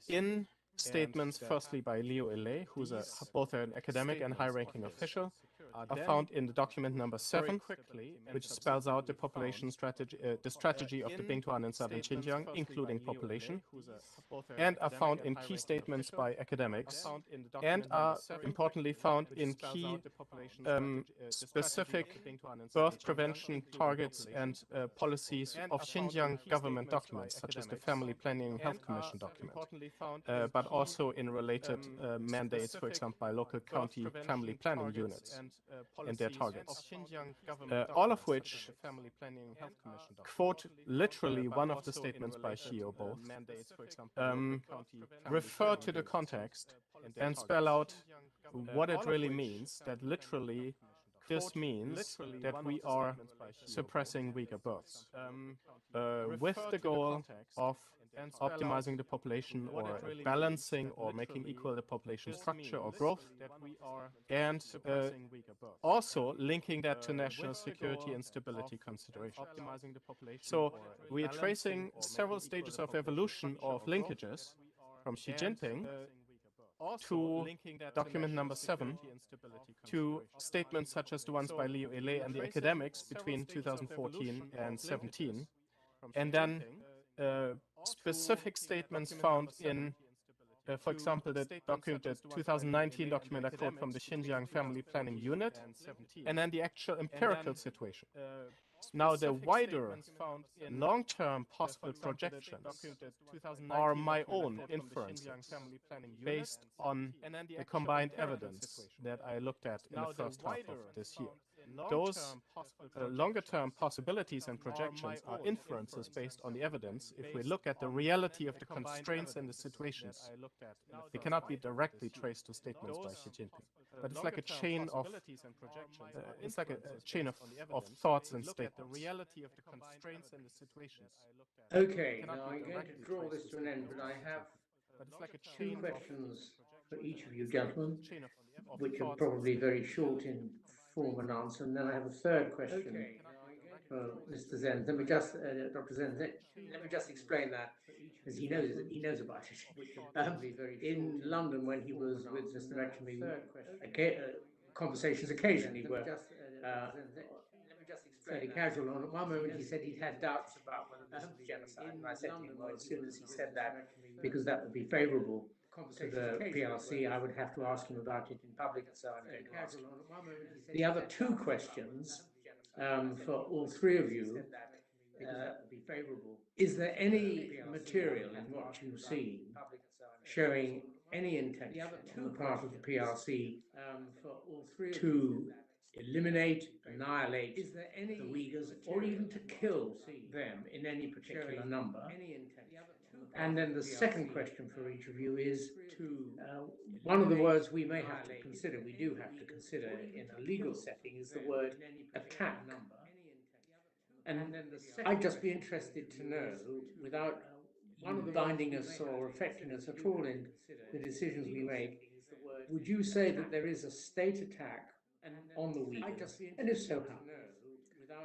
in statements firstly by Liu Ele, who's both an academic and high-ranking official, are found in the document number 7, which spells out the population strategy, the strategy of the Bingtuan in southern Xinjiang, including population, and are found in key statements by academics, and are importantly found in key specific birth prevention targets and policies of Xinjiang government documents, such as the Family Planning and Health Commission document, but also in related mandates, for example, by local county family planning units and their targets, all of which quote literally one of the statements by Xi or both, refer to the context and spell out what it really means, that literally this means that we are suppressing Uyghur births with the goal of optimizing the population or balancing or making equal the population structure or growth, and also linking that to national security and stability considerations. So we are tracing several stages of evolution of linkages from Xi Jinping to document number 7, to statements such as the ones by Liu Ele and the academics between 2014 and 17, and then specific statements found in, for example, the 2019 document I quote from the Xinjiang Family Planning Unit, and then the actual empirical situation. Now, the wider long-term possible projections are my own inferences based on the combined evidence that I looked at in the first half of this year. Those longer-term possibilities and projections are inferences based on the evidence. If we look at the reality of the constraints and the situations, they cannot be directly traced to statements by Xi Jinping. But it's like a chain of of thoughts and statements. The reality of the constraints and the situations. Okay, now I'm going to draw this to an end, but I have two questions for each of you gentlemen, which are probably very short in form and answer, and then I have a third question for Mr. Zenz. Let me just, Dr. Zenz, let me just explain that, because he knows about it. In London, when he was with Mr. McNamee, conversations occasionally were fairly casual. And at one moment, he said he'd had doubts about whether this was genocide, and I said to him, well, as soon as he said that, because that would be favourable to the PRC, I would have to ask him about it in public, so I'm going to ask him. The other two questions for all three of you, is there any material in what you've seen showing any intention on the part of the PRC to eliminate, annihilate the Uyghurs, or even to kill them in any particular number? And then the second question for each of you is, one of the words we may have to consider, we do have to consider in a legal setting, is the word attack. And I'd just be interested to know, without binding us or affecting us at all in the decisions we make, would you say that there is a state attack on the Uyghurs? And if so, how?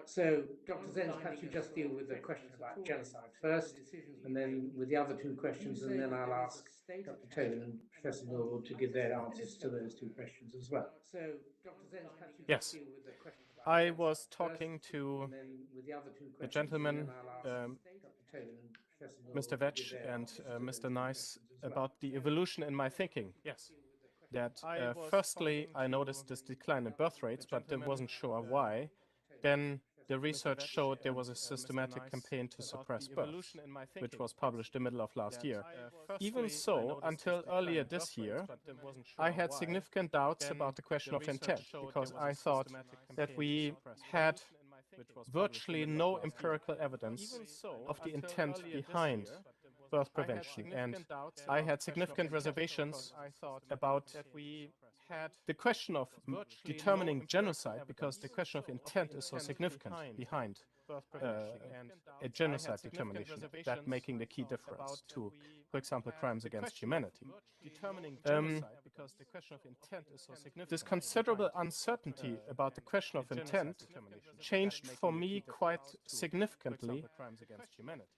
So, Dr. Zenz, perhaps you just deal with the question about genocide first, and then with the other two questions, and then I'll ask Dr. Taylor and Professor Norwood to give their answers to those two questions as well. So, Dr. Zenz, perhaps you Yes. just deal with the question about I genocide was first, talking to and then with the other two the questions, gentleman, and then I'll ask Dr. Taylor and Professor Norwood Mr. to give Vetch their and answers to those Mr. two Nice, questions as well. about the evolution in my thinking. Yes. That firstly, I noticed this decline in birth rates, but I wasn't sure why. Then the research showed there was a systematic campaign to suppress birth, which was published in the middle of last year. Even so, until earlier this year, I had significant doubts about the question of intent, because I thought that we had virtually no empirical evidence of the intent behind birth prevention, and I had significant reservations about the question of determining genocide, because the question of intent is so significant behind a genocide determination, that making the key difference to, for example, crimes against humanity. This considerable uncertainty about the question of intent changed for me quite significantly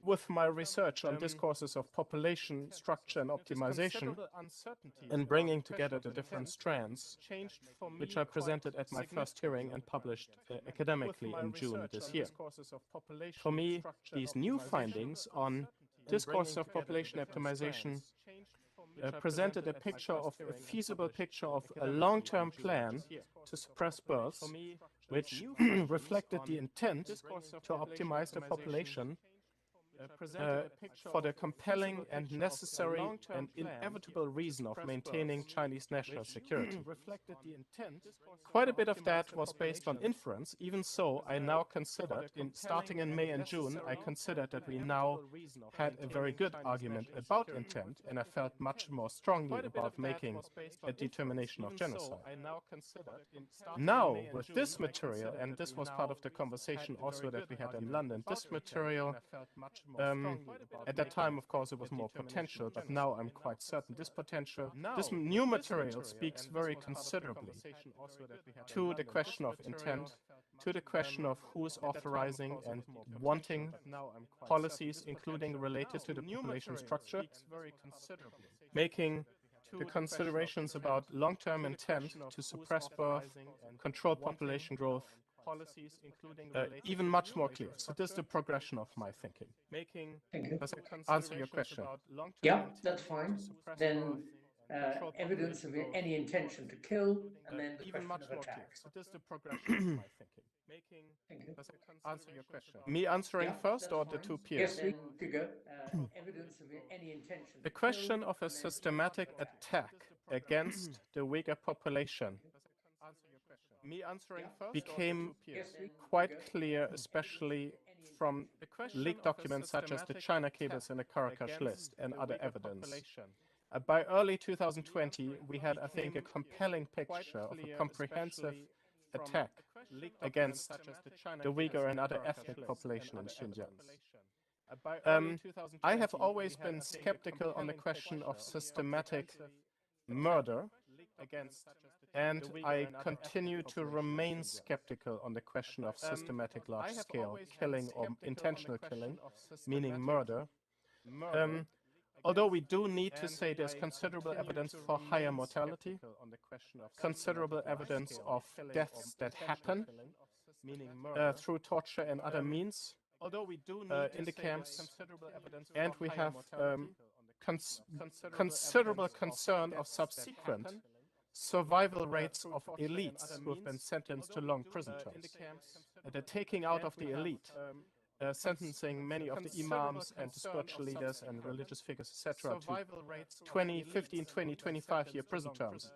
with my research on discourses of population structure and optimization, and bringing together the different strands, which I presented at my first hearing and published academically in June this year. For me, these new findings on discourses of population optimization presented a picture of a feasible picture of a long-term plan to suppress births, which reflected the intent to optimize the population for the compelling and necessary and inevitable reason of maintaining Chinese national security. Quite a bit of that was based on inference. Even so, I now considered, starting in May and June, I considered that we now had a very good argument about intent, and I felt much more strongly about making a determination of genocide. Now, with this material, and this was part of the conversation also that we had in London, this material, at that time, of course, it was more potential, but now I'm quite certain this new material speaks very considerably to the question of intent, to the question of who is authorizing and wanting policies, including related to the population structure, making the considerations about long-term intent to suppress birth, control population growth, even much more clear. So this is the progression of my thinking. Thank you. Does that answer your question? Yeah, that's fine. Then evidence of any intention to kill, and then the question of attack. So this is the progression of my thinking. Thank you. Does that answer your question? Me answering first, or the two peers? Yes, we could go. Evidence of any intention. The question of a systematic attack against the Uyghur population became quite clear, especially from leaked documents such as the China cables in the Karakash list and other evidence. By early 2020, we had, I think, a compelling picture of a comprehensive attack against the Uyghur and other ethnic population in Xinjiang. I have always been skeptical on the question of systematic murder, and I continue to remain skeptical on the question of systematic large-scale killing or intentional killing, meaning murder. Although we do need to say there's considerable evidence for higher mortality, considerable evidence of deaths that happen through torture and other means in the camps, and we have considerable concern of subsequent survival rates of elites who have been sentenced to long prison terms. The taking out of the elite sentencing many of the imams and the spiritual leaders and religious figures, etc., to 20, 15, 20, 25-year prison terms.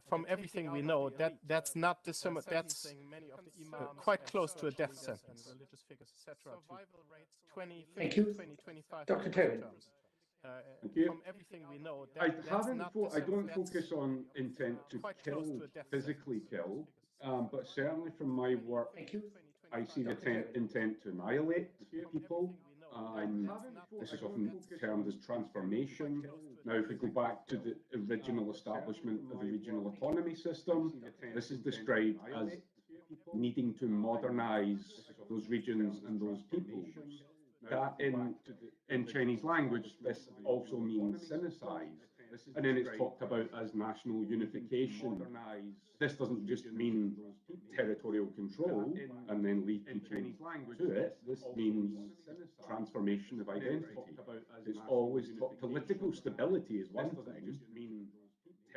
From everything we know, that's not dissimilar. That's quite close to a death sentence. Thank you. Dr. Tobin. Thank you. From everything we know, I don't focus on intent to kill, physically kill, but certainly from my work, I see the intent to annihilate people. This is often termed as transformation. Now, if we go back to the original establishment of the regional autonomy system, this is described as needing to modernize those regions and those peoples. That in Chinese language, this also means sinicize. And then it's talked about as national unification. This doesn't just mean territorial control and then leave Chinese language to it. This means transformation of identity. It's always political stability is one thing,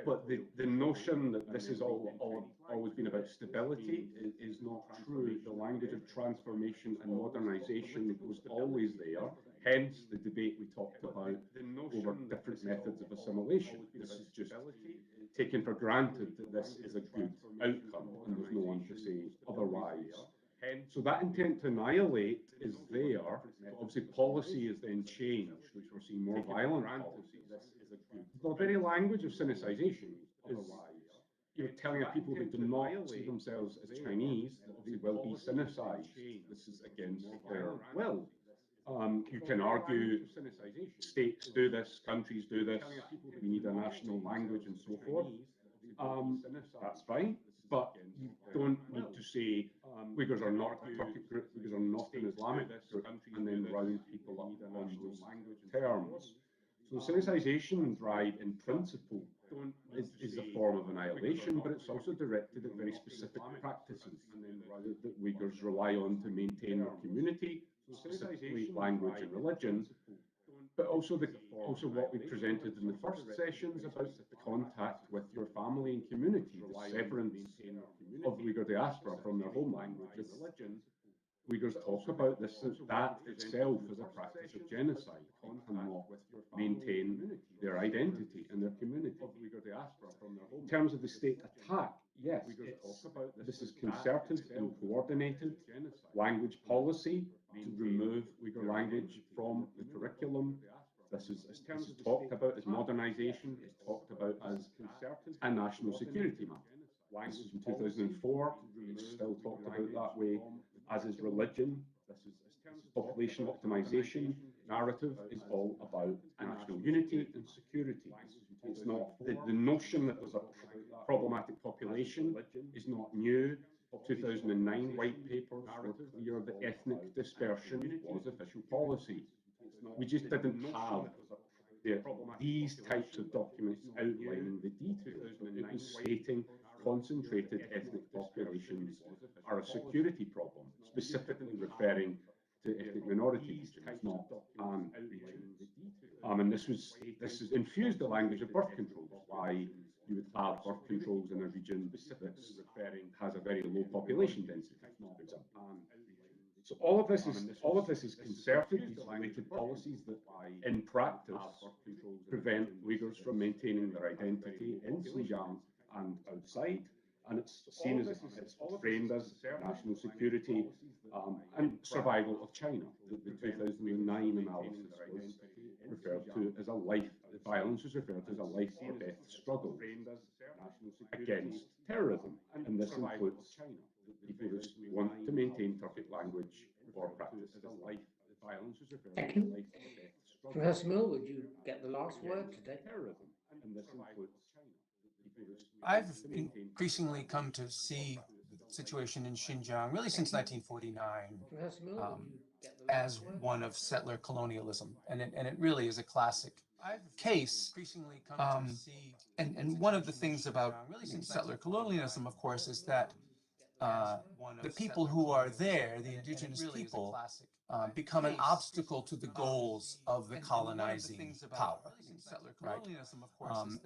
but the notion that this is always been about stability is not true. The language of transformation and modernization was always there. Hence the debate we talked about over different methods of assimilation. This is just taken for granted that this is a good outcome, and there's no one to say otherwise. So that intent to annihilate is there. Obviously, policy is then changed, which we're seeing more violent policies. The very language of sinicization is you're telling people who do not see themselves as Chinese that they will be sinicized. This is against their will. You can argue states do this, countries do this, we need a national language and so forth. That's fine, but you don't need to say Uyghurs are not a Turkic group, Uyghurs are not an Islamic group, and then round people up on those terms. So sinicization drive in principle is a form of annihilation, but it's also directed at very specific practices that Uyghurs rely on to maintain their community, specifically language and religion, but also what we presented in the first sessions about the contact with your family and community, the severance of the Uyghur diaspora from their home language. Uyghurs talk about this, that itself is a practice of genocide. They cannot maintain their identity and their community. In terms of the state attack, yes, this is concerted and coordinated language policy to remove Uyghur language from the curriculum. This is talked about as modernization, it's talked about as a national security matter. This is in 2004, it's still talked about that way, as is religion. Population optimization narrative is all about national unity and security. It's not the notion that there's a problematic population is not new. 2009 white papers were clear that ethnic dispersion was official policy. We just didn't have these types of documents outlining the details. It was stating concentrated ethnic populations are a security problem, specifically referring to ethnic minority regions, not pan-regions. And this has infused the language of birth controls, why you would have birth controls in a region that has a very low population density, for example. So all of this is concerted, these related policies that in practice prevent Uyghurs from maintaining their identity in Xinjiang and outside. And it's seen as it's framed as national security and survival of China. The 2009 analysis was referred to as a life, violence was referred to as a life or death struggle against terrorism. And this includes people who want to maintain Turkic language or practice. Thank you. Professor Mill, would you get the last word today? And this includes I've increasingly come to see the situation in Xinjiang, really since 1949, as one of settler colonialism. And it really is a classic case. And one of the things about settler colonialism, of course, is that the people who are there, the indigenous people, become an obstacle to the goals of the colonizing power, right?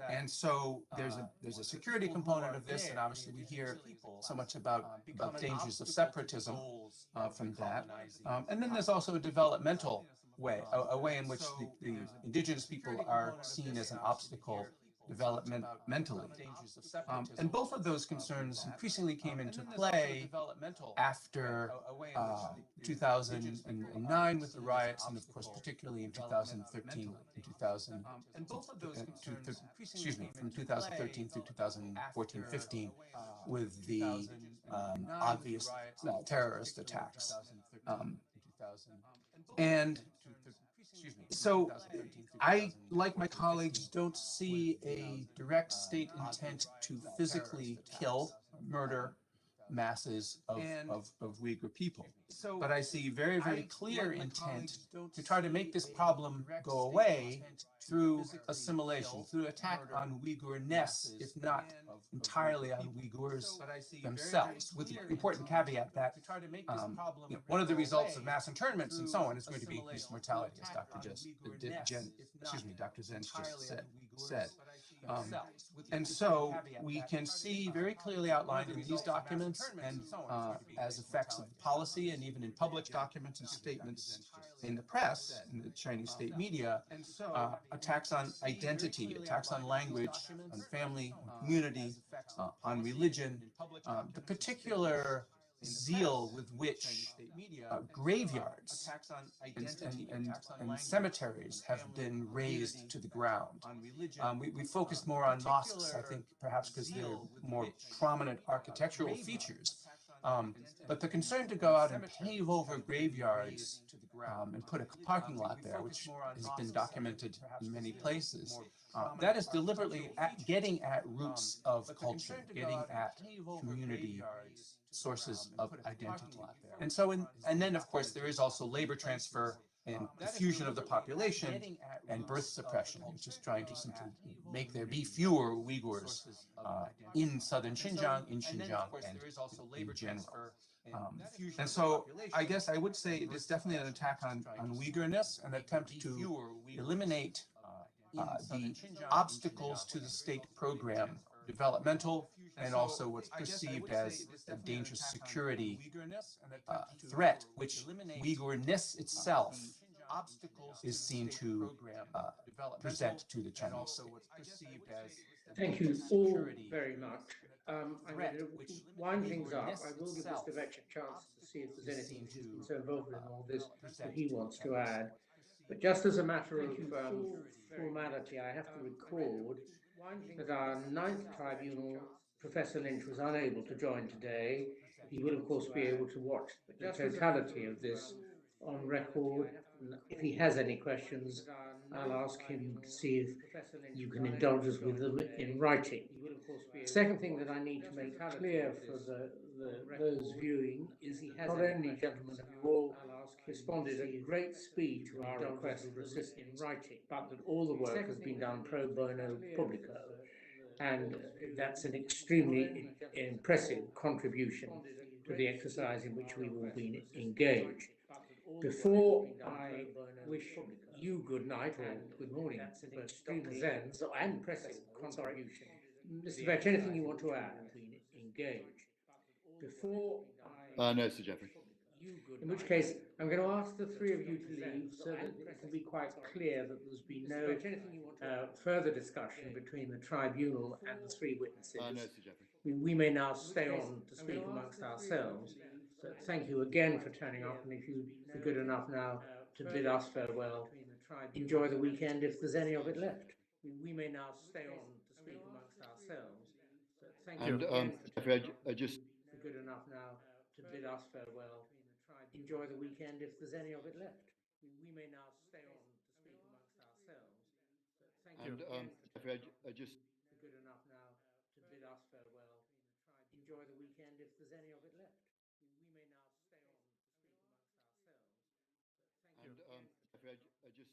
And so there's a security component of this, and obviously we hear so much about dangers of separatism from that. And then there's also a developmental way, a way in which the indigenous people are seen as an obstacle developmentally. And both of those concerns increasingly came into play after 2009 with the riots, and of course, particularly in 2013 and 2000, excuse me, from 2013 through 2014-15 with the obvious terrorist attacks. And so I, like my colleagues, don't see a direct state intent to physically kill, murder masses of Uyghur people. But I see very, very clear intent to try to make this problem go away through assimilation, through attack on Uyghur-ness, if not entirely on Uyghurs themselves, with the important caveat that one of the results of mass internments and so on is going to be increased mortality, as Dr. Zenz just said. And so we can see very clearly outlined in these documents and as effects of the policy, and even in public documents and statements in the press, in the Chinese state media, attacks on identity, attacks on language, on family, on community, on religion, the particular zeal with which graveyards and cemeteries have been razed to the ground. We focused more on mosques, I think, perhaps because they're more prominent architectural features. But the concern to go out and pave over graveyards and put a parking lot there, which has been documented in many places, that is deliberately getting at roots of culture, getting at community sources of identity. And so, and then of course, there is also labor transfer and diffusion of the population and birth suppression, which is trying to simply make there be fewer Uyghurs in southern Xinjiang, and in general. And so I guess I would say there's definitely an attack on Uyghurness, an attempt to eliminate the obstacles to the state program, developmental, and also what's perceived as a dangerous security threat, which Uyghurness itself is seen to present to the Chinese state. Thank you all very much. I'm going to wind things up. I will give Mr. Vetch a chance to see if there's anything he's been so involved in all this that he wants to add. But just as a matter of formality, I have to record that our 9th tribunal, Professor Lynch, was unable to join today. He will, of course, be able to watch the totality of this on record. And if he has any questions, I'll ask him to see if you can indulge us with them in writing. The second thing that I need to make clear for those viewing is not only, gentlemen, have you all responded at great speed to our request for assistance in writing, but that all the work has been done pro bono publico. And that's an extremely impressive contribution to the exercise in which we've all been engaged. Before I wish you good night or good morning, Dr. Zenz, and impressive contribution. Mr. Vetch, anything you want to add? Engaged. Before No, Sir Geoffrey. In which case, I'm going to ask the three of you to leave so that it can be quite clear that there's been no further discussion between the tribunal and the three witnesses. No, Sir Geoffrey. We may now stay on to speak amongst ourselves. So thank you again for turning up, and if you'd be good enough now to bid us farewell, enjoy the weekend if there's any of it left. We may now stay on to speak amongst ourselves. So thank you again for turning up. I just Good enough now to bid us farewell. Enjoy the weekend if there's any of it left. We may now stay on to speak amongst ourselves. So thank you again for turning up. I just Good enough now to bid us farewell. Enjoy the weekend if there's any of it left. We may now stay on to speak amongst ourselves. So thank you again for turning up. I just